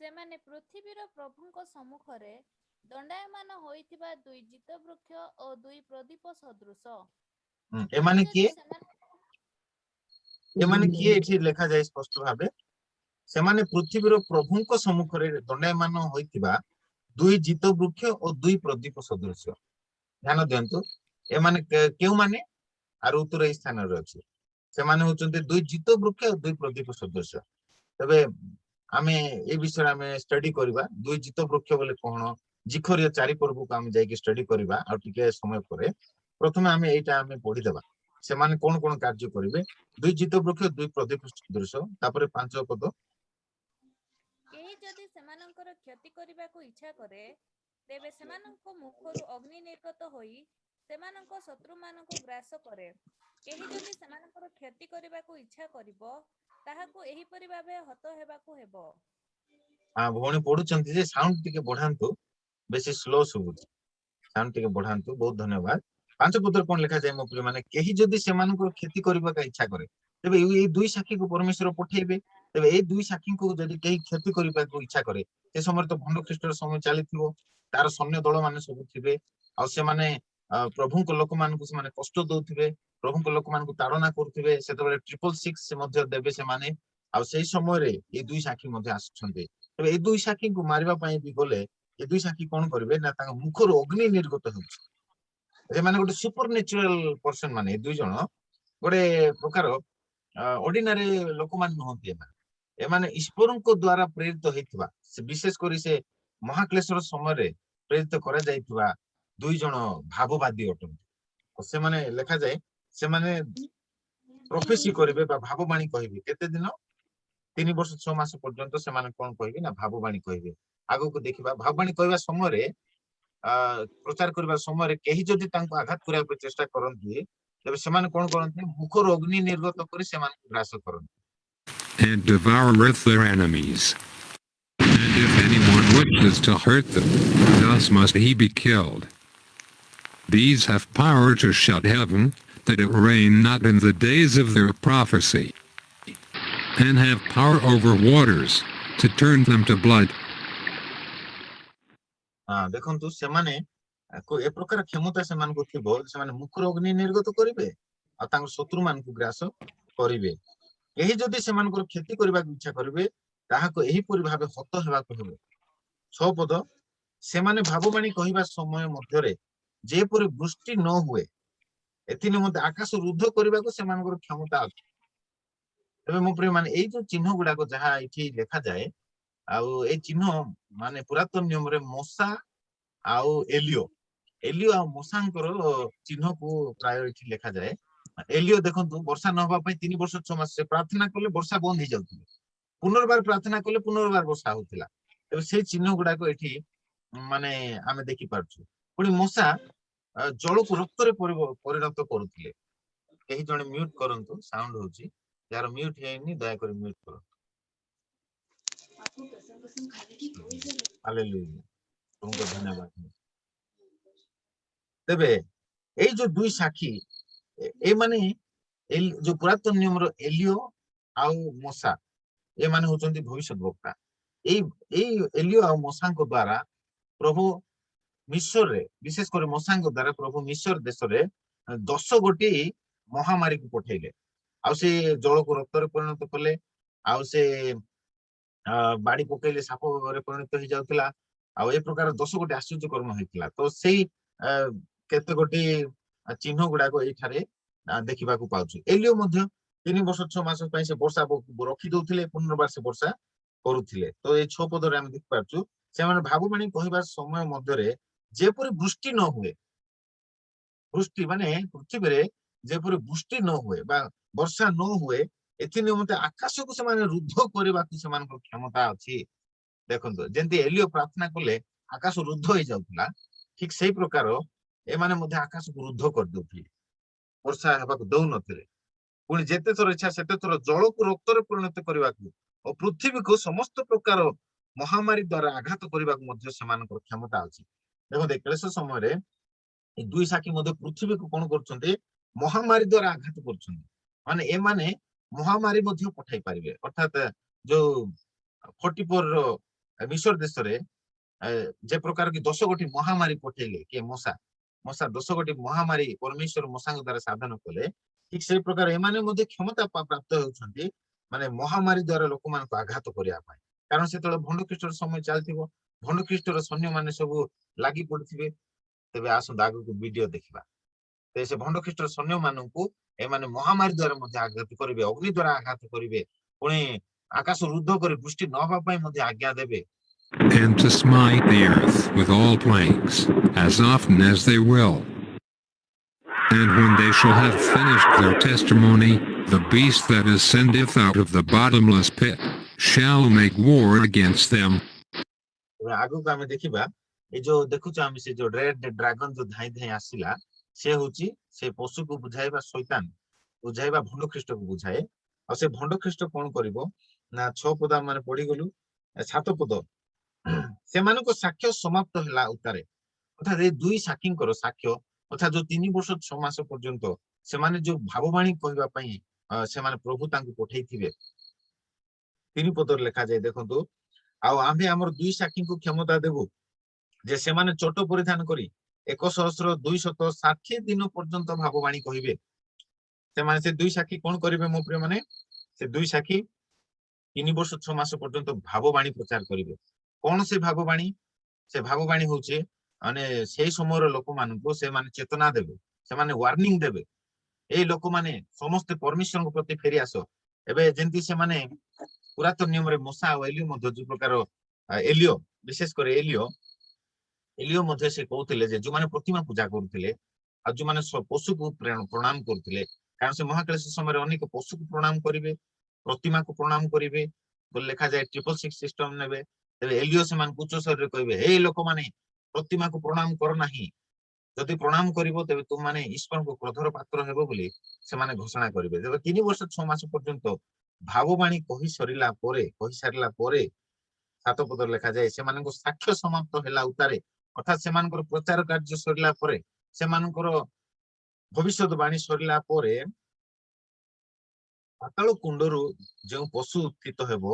ସେମାନେ ପୃଥିବୀର ପ୍ରଭୁଙ୍କ ସମ୍ମୁଖରେ ଦଣ୍ଡାୟମାନ ହୋଇଥିବା 2 ଜିତବୃକ୍ଷ ଓ 2 ପ୍ରଦୀପ ସଦୃଶ। ଏମାନେ ଯଦି କିଏ? ସେମାନେ- ଏମାନେ କିଏ ଏଠି ଲେଖାଯାଏ ସ୍ପଷ୍ଟ ଭାବେ? ସେମାନେ ପୃଥିବୀର ପ୍ରଭୁଙ୍କ ସମ୍ମୁଖରେ ଦଣ୍ଡାୟମାନ ହୋଇଥିବା 2 ଜିତବୃକ୍ଷ ଓ 2 ପ୍ରଦୀପ ସଦୃଶ। ଧ୍ୟାନ ଦିଅନ୍ତୁ, ଏମାନେ କେଉଁମାନେ? ଆର ଉତ୍ତର ଏଇ ସ୍ଥାନରେ ଅଛି। ସେମାନେ ହଉଛନ୍ତି 2 ଜିତବୃକ୍ଷ ଓ 2 ପ୍ରଦୀପ ସଦୃଶ। ତେବେ ଆମେ ଏ ବିଷୟରେ ଆମେ ଷ୍ଟଡି କରିବା। 2 ଜିତବୃକ୍ଷ ବୋଲେ କଣ? ଜିଖରିୟ 4 ପର୍ବକୁ ଆମେ ଯାଇକି ଷ୍ଟଡି କରିବା ଆଉ ଟିକେ ସମୟ ପରେ। ପ୍ରଥମେ ଆମେ ଏଇଟା ଆମେ ପଢିଦେବା, ସେମାନେ କଣ କଣ କାର୍ଯ୍ୟ କରିବେ। 2 ଜିତବୃକ୍ଷ 2 ପ୍ରଦୀପ ସଦୃଶ। ତାପରେ 5 ପଦ, କେହି ଯଦି ସେମାନଙ୍କର କ୍ଷତି କରିବାକୁ ଇଚ୍ଛା କରେ, ତେବେ ସେମାନଙ୍କ ମୁଖରୁ ଅଗ୍ନି ନିର୍ଗତ ହୋଇ ସେମାନଙ୍କ ଶତ୍ରୁମାନଙ୍କୁ ଗ୍ରାସ କରେ। କେହି ଯଦି ସେମାନଙ୍କର କ୍ଷତି କରିବାକୁ ଇଚ୍ଛା କରିବ, ତାହାକୁ ଏହିପରି ଭାବେ ହତ ହେବାକୁ ହେବ। ଭଉଣୀ ପଢୁଛନ୍ତି ଯେ ସାଉଣ୍ଡ ଟିକେ ବଢାନ୍ତୁ, ବେଶୀ ସ୍ଲୋ ଶୁଭୁଛି। ସାଉଣ୍ଡ ଟିକେ ବଢାନ୍ତୁ, ବହୁତ ଧନ୍ୟବାଦ। 5 ପଦରେ କଣ ଲେଖାଯାଏ ମୋ ପ୍ରିୟ ମାନେ? କେହି ଯଦି ସେମାନଙ୍କର କ୍ଷତି କରିବାକୁ ଇଚ୍ଛା କରେ, ତେବେ ଏଇ 2 ସାକ୍ଷୀକୁ ପରମେଶ୍ୱର ପଠେଇବେ। ତେବେ ଏଇ 2 ସାକ୍ଷୀଙ୍କୁ ଯଦି କେହି କ୍ଷତି କରିବାକୁ ଇଚ୍ଛା କରେ, ସେ ସମୟରେ ତ ଭଣ୍ଡ ଖ୍ରୀଷ୍ଟର ସମୟ ଚାଲିଥିବ, ତାର ସୈନ୍ୟ ଦଳ ମାନେ ସବୁ ଥିବେ, ଆଉ ସେମାନେ ପ୍ରଭୁଙ୍କ ଲୋକମାନଙ୍କୁ ସେମାନେ କଷ୍ଟ ଦଉଥିବେ, ପ୍ରଭୁଙ୍କ ଲୋକମାନଙ୍କୁ ତାଡନା କରୁଥିବେ। ସେତେବେଳେ 666 ମଧ୍ୟ ଦେବେ ସେମାନେ। ଆଉ ସେଇ ସମୟରେ ଏଇ 2 ସାକ୍ଷୀ ମଧ୍ୟ ଆସୁଛନ୍ତି। ତେବେ ଏଇ 2 ସାକ୍ଷୀଙ୍କୁ ମାରିବା ପାଇଁ ବି ଗଲେ, ଏ 2 ସାକ୍ଷୀ କଣ କରିବେ ନା ତାଙ୍କ ମୁଖରୁ ଅଗ୍ନି ନିର୍ଗତ ହେଉଛି। ଏମାନେ ଗୋଟେ ସୁପର ନ୍ୟାଚୁରାଲ ପର୍ସନ, ମାନେ 2 ଜଣ ଗୋଟେ ପ୍ରକାର ଅର୍ଡିନାରୀ ଲୋକମାନେ ନୁହନ୍ତି। ଏମାନେ ଈଶ୍ୱରଙ୍କ ଦ୍ଵାରା ପ୍ରେରିତ ହେଇଥିବା, ସେ ବିଶେଷ କରି ସେ ମହାକ୍ଲେଶର ସମୟରେ ପ୍ରେରିତ କରାଯାଇଥିବା 2 ଜଣ ଭାବବାଦୀ ଅଟନ୍ତି। ସେମାନେ ଲେଖାଯାଏ, ସେମାନେ ପ୍ରଫେସି କରିବେ ବା ଭାବବାଣୀ କହିବେ। କେତେ ଦିନ? 3 ବର୍ଷ 6 ମାସ ପର୍ଯ୍ୟନ୍ତ ସେମାନେ କଣ କହିବେ ନା ଭାବବାଣୀ କହିବେ। ଆଗକୁ ଦେଖିବା, ଭାବବାଣୀ କହିବା ସମୟରେ ପ୍ରଚାର କରିବା ସମୟରେ କେହି ଯଦି ତାଙ୍କୁ ଆଘାତ କରିବାକୁ ଚେଷ୍ଟା କରନ୍ତି, ତେବେ ସେମାନେ କଣ କରନ୍ତି? ମୁଖରୁ ଅଗ୍ନି ନିର୍ଗତ କରି ସେମାନଙ୍କୁ ଗ୍ରାସ କରନ୍ତି। And devoureth their enemies. And if anyone wishes to hurt them, thus must he be killed. These have power to shut heaven, that it rain not in the days of their prophecy, and have power over waters, to turn them to blood. ଦେଖନ୍ତୁ, ସେମାନେ ଏ ପ୍ରକାର କ୍ଷମତା ସେମାନଙ୍କୁ ଥିବ, ସେମାନେ ମୁଖରୁ ଅଗ୍ନି ନିର୍ଗତ କରିବେ ଆଉ ତାଙ୍କ ଶତ୍ରୁ ମାନଙ୍କୁ ଗ୍ରାସ କରିବେ। କେହି ଯଦି ସେମାନଙ୍କର କ୍ଷତି କରିବାକୁ ଇଚ୍ଛା କରିବେ, ତାହାକୁ ଏହିପରି ଭାବେ ହତ ହେବାକୁ ହେବ। 6 ପଦ, ସେମାନେ ଭାବବାଣୀ କହିବା ସମୟ ମଧ୍ୟରେ ଯେପରି ବୃଷ୍ଟି ନ ହୁଏ, ଏଥି ନିମନ୍ତେ ଆକାଶ ରୁଦ୍ଧ କରିବାକୁ ସେମାନଙ୍କର କ୍ଷମତା ଅଛି। ତେବେ ମୋ ପ୍ରିୟ ମାନେ, ଏଇ ଯୋଉ ଚିହ୍ନ ଗୁଡାକ ଯାହା ଏଠି ଲେଖାଯାଏ, ଆଉ ଏଇ ଚିହ୍ନ ମାନେ ପୁରାତନ ନିୟମରେ ମଶା ଆଉ ଏଲିଓ ଆଉ ମଶାଙ୍କର ଚିହ୍ନକୁ ପ୍ରାୟ ଏଠି ଲେଖାଯାଏ। ଏଲିଓ ଦେଖନ୍ତୁ, ବର୍ଷା ନ ହବା ପାଇଁ 3 ବର୍ଷ 6 ମାସ ସେ ପ୍ରାର୍ଥନା କଲେ ବର୍ଷା ବନ୍ଦ ହେଇଯାଉଥିଲା, ପୁନର୍ବାର ପ୍ରାର୍ଥନା କଲେ ପୁନର୍ବାର ବର୍ଷା ହଉଥିଲା। ତେବେ ସେଇ ଚିହ୍ନ ଗୁଡାକ ଏଠି ମାନେ ଆମେ ଦେଖିପାରୁଛୁ। ପୁଣି ମଶା ଜଳକୁ ରକ୍ତରେ ପରିଣତ କରୁଥିଲେ। କେହି ଜଣେ ମ୍ୟୁଟ କରନ୍ତୁ, ସାଉଣ୍ଡ ହଉଛି। ଯାହାର ମ୍ୟୁଟ ହେଇନି ଦୟାକରି ମ୍ୟୁଟ କରନ୍ତୁ। ହାଲେଲୁୟା, ତୁମକୁ ଧନ୍ୟବାଦ। ତେବେ ଏଇ ଯୋଉ 2 ସାକ୍ଷୀ, ଏମାନେ ଯୋଉ ପୁରାତନ ନିୟମର ଏଲିଓ ଆଉ ମଶା, ଏମାନେ ହଉଛନ୍ତି ଭବିଷ୍ୟତ ବକ୍ତା। ଏଇ ଏଲିଓ ଆଉ ମଶାଙ୍କ ଦ୍ଵାରା ପ୍ରଭୁ ମିଶ୍ରରେ, ବିଶେଷ କରି ମଶାଙ୍କ ଦ୍ଵାରା ପ୍ରଭୁ ମିଶ୍ର ଦେଶରେ 10 ଗୋଟି ମହାମାରୀକୁ ପଠେଇଲେ। ଆଉ ସେ ଜଳକୁ ରକ୍ତରେ ପରିଣତ କଲେ, ଆଉ ସେ ବାଡି ପକେଇଲେ ସାପରେ ପରିଣତ ହେଇଯାଉଥିଲା। ଆଉ ଏ ପ୍ରକାର 10 ଗୋଟି ଆଶ୍ଚର୍ଯ୍ୟ କର୍ମ ହେଇଥିଲା। ତ ସେଇ କେତେ ଗୋଟି ଚିହ୍ନ ଗୁଡାକ ଏଇଠାରେ ଦେଖିବାକୁ ପାଉଛୁ। ଏଲିଓ ମଧ୍ୟ 3 ବର୍ଷ 6 ମାସ ପାଇଁ ସେ ବର୍ଷା ରଖି ଦଉଥିଲେ ପୁନର୍ବାର ସେ ବର୍ଷା କରୁଥିଲେ। ତ ଏଇ 6 ପଦରେ ଆମେ ଦେଖିପାରୁଛୁ ସେମାନେ ଭାବୁବାଣୀ କହିବା ସମୟ ମଧ୍ୟରେ ଯେପରି ବୃଷ୍ଟି ନ ହୁଏ, ବୃଷ୍ଟି ମାନେ ପୃଥିବୀରେ ଯେପରି ବୃଷ୍ଟି ନ ହୁଏ ବା ବର୍ଷା ନ ହୁଏ, ଏଥି ନିମନ୍ତେ ଆକାଶକୁ ସେମାନେ ରୁଦ୍ଧ କରିବାକୁ ସେମାନଙ୍କର କ୍ଷମତା ଅଛି। ଦେଖନ୍ତୁ ଯେମିତି ଏଲିଓ ପ୍ରାର୍ଥନା କଲେ ଆକାଶ ରୁଦ୍ଧ ହେଇଯାଉଥିଲା, ଠିକ ସେଇ ପ୍ରକାର ଏମାନେ ମଧ୍ୟ ଆକାଶକୁ ରୁଦ୍ଧ କରିଦଉଥିଲେ, ବର୍ଷା ହେବାକୁ ଦଉନଥିଲେ। ପୁଣି ଯେତେ ଥର ଇଚ୍ଛା ସେତେ ଥର ଜଳକୁ ରକ୍ତରେ ପରିଣତ କରିବାକୁ ଓ ପୃଥିବୀକୁ ସମସ୍ତ ପ୍ରକାର ମହାମାରୀ ଦ୍ଵାରା ଆଘାତ କରିବାକୁ ମଧ୍ୟ ସେମାନଙ୍କର କ୍ଷମତା ଅଛି। ଦେଖନ୍ତୁ ଏ କ୍ଲେଶ ସମୟରେ ଏ ଦୁଇ ସାକ୍ଷୀ ମଧ୍ୟ ପୃଥିବୀକୁ କଣ କରୁଛନ୍ତି, ମହାମାରୀ ଦ୍ଵାରା ଆଘାତ କରୁଛନ୍ତି। ମାନେ ଏମାନେ ମହାମାରୀ ମଧ୍ୟ ପଠାଇ ପାରିବେ, ଅର୍ଥାତ ଯୋଉ 44 ମିଶର ଦେଶରେ ଯେ ପ୍ରକାର କି 10 ଗୋଟି ମହାମାରୀ ପଠେଇଲେ କିଏ ମଶା 10 ଗୋଟି ମହାମାରୀ ପରମେଶ୍ୱର ମଶାଙ୍କ ଦ୍ଵାରା ସାଧନ କଲେ, ଠିକ ସେଇ ପ୍ରକାର ଏମାନେ ମଧ୍ୟ କ୍ଷମତା ପ୍ରାପ୍ତ ହେଉଛନ୍ତି ମାନେ ମହାମାରୀ ଦ୍ଵାରା ଲୋକମାନଙ୍କୁ ଆଘାତ କରିବା ପାଇଁ। କାରଣ ସେତେବେଳେ ଭଣ୍ଡ ଖ୍ରୀଷ୍ଟର ସମୟ ଚାଲିଥିବ, ଭଣ୍ଡ ଖ୍ରୀଷ୍ଟର ସୈନ୍ୟ ମାନେ ସବୁ ଲାଗି ପଡିଥିବେ। ତେବେ ଆସନ୍ତୁ ଆଗକୁ ଭିଡିଓ ଦେଖିବା। ସେ ଭଣ୍ଡ ଖ୍ରୀଷ୍ଟର ସୈନ୍ୟ ମାନଙ୍କୁ ଏମାନେ ମହାମାରୀ ଦ୍ଵାରା ମଧ୍ୟ ଆଘାତ କରିବେ, ଅଗ୍ନି ଦ୍ଵାରା ଆଘାତ କରିବେ, ପୁଣି ଆକାଶ ରୁଦ୍ଧ କରି ବୃଷ୍ଟି ନ ହେବା ପାଇଁ ମଧ୍ୟ ଆଜ୍ଞା ଦେବେ। and to smite the earth with all plagues, as often as they will. And when they shall have finished their testimony, the beast that ascendeth out of the bottomless pit shall make war against them. ଆଗକୁ ଆମେ ଦେଖିବା, ଏଇ ଯୋଉ ଦେଖୁଛୁ ଆମେ ସେ ଯୋଉ red dragon ଯୋଉ ଧାଇଁ ଧାଇଁ ଆସିଲା, ସେ ହଉଛି ସେ ପଶୁକୁ ବୁଝାଇବା ଶୈତାନ, ବୁଝାଇବା ଭଣ୍ଡ ଖ୍ରୀଷ୍ଟକୁ ବୁଝାଏ। ଆଉ ସେ ଭଣ୍ଡ ଖ୍ରୀଷ୍ଟ କଣ କରିବ ନା 6 ପଦ ମାନେ ପଢିଗଲୁ, 7 ପଦ ସେମାନଙ୍କ ସାକ୍ଷ୍ୟ ସମାପ୍ତ ହେଲା ଉତ୍ତାରେ, ଅର୍ଥାତ ଏଇ ଦୁଇ ସାକ୍ଷୀଙ୍କର ସାକ୍ଷ୍ୟ, ଅର୍ଥାତ ଯୋଉ 3 ବର୍ଷ 6 ମାସ ପର୍ଯ୍ୟନ୍ତ ସେମାନେ ଯୋଉ ଭାବବାଣୀ କହିବା ପାଇଁ ସେମାନେ ପ୍ରଭୁ ତାଙ୍କୁ ପଠେଇଥିବେ। 3 ପଦରେ ଲେଖାଯାଏ, ଦେଖନ୍ତୁ ଆଉ ଆମ୍ଭେ ଆମର ଦୁଇ ସାକ୍ଷୀଙ୍କୁ କ୍ଷମତା ଦେବୁ ଯେ ସେମାନେ ଚୋଟ ପରିଧାନ କରି 1260 ଦିନ ପର୍ଯ୍ୟନ୍ତ ଭାବବାଣୀ କହିବେ। ସେମାନେ ସେ ଦୁଇ ସାକ୍ଷୀ କଣ କରିବେ ମୋ ପ୍ରିୟ ମାନେ, ସେ ଦୁଇ ସାକ୍ଷୀ 3 ବର୍ଷ 6 ମାସ ପର୍ଯ୍ୟନ୍ତ ଭାବବାଣୀ ପ୍ରଚାର କରିବେ। କଣ ସେ ଭାବବାଣୀ? ସେ ଭାବବାଣୀ ହଉଛି ମାନେ ସେଇ ସମୟର ଲୋକମାନଙ୍କୁ ସେମାନେ ଚେତନା ଦେବେ, ସେମାନେ ୱାର୍ଣ୍ଣିଂ ଦେବେ, ଏଇ ଲୋକମାନେ ସମସ୍ତେ ପରମେଶ୍ୱରଙ୍କ ପ୍ରତି ଫେରି ଆସ। ଏବେ ଯେମିତି ସେମାନେ ପୁରାତନ ନିୟମରେ ମୂଷା ଆଉ ଏଲିଓ ମଧ୍ୟ ଯୋଉ ପ୍ରକାର ଏଲିଓ, ବିଶେଷ କରି ଏଲିଓ ମଧ୍ୟ ସେ କହୁଥିଲେ ଯେ ଯୋଉମାନେ ପ୍ରତିମା ପୂଜା କରୁଥିଲେ ଆଉ ଯୋଉମାନେ ପଶୁକୁ ପ୍ରଣାମ କରୁଥିଲେ, କାରଣ ସେ ମହାକ୍ଲେଶ ସମୟରେ ଅନେକ ପଶୁକୁ ପ୍ରଣାମ କରିବେ, ପ୍ରତିମାକୁ ପ୍ରଣାମ କରିବେ ବୋଲି ଲେଖାଯାଏ, 666 ସିଷ୍ଟମ ନେବେ। ତେବେ ଏଲିଓ ସେମାନଙ୍କୁ ଉଚ୍ଚ ସ୍ୱରରେ କହିବେ, ହେ ଲୋକମାନେ ପ୍ରତିମାକୁ ପ୍ରଣାମ କର ନାହିଁ, ଯଦି ପ୍ରଣାମ କରିବ ତେବେ ତୁମମାନେ ଈଶ୍ୱରଙ୍କ କ୍ରୋଧର ପାତ୍ର ହେବ ବୋଲି ସେମାନେ ଘୋଷଣା କରିବେ। ତେବେ 3 ବର୍ଷ 6 ମାସ ପର୍ଯ୍ୟନ୍ତ ଭାବବାଣୀ କହିସାରିଲା ପରେ 7 ପଦରେ ଲେଖାଯାଏ, ସେମାନଙ୍କ ସାକ୍ଷ୍ୟ ସମାପ୍ତ ହେଲା ଉତ୍ତାରେ, ଅର୍ଥାତ ସେମାନଙ୍କର ପ୍ରଚାର କାର୍ଯ୍ୟ ସରିଲା ପରେ, ସେମାନଙ୍କର ଭବିଷ୍ୟତ ବାଣୀ ସରିଲା ପରେ ପାତାଳ କୁଣ୍ଡରୁ ଯେଉଁ ପଶୁ ଉତ୍ଥିତ ହେବ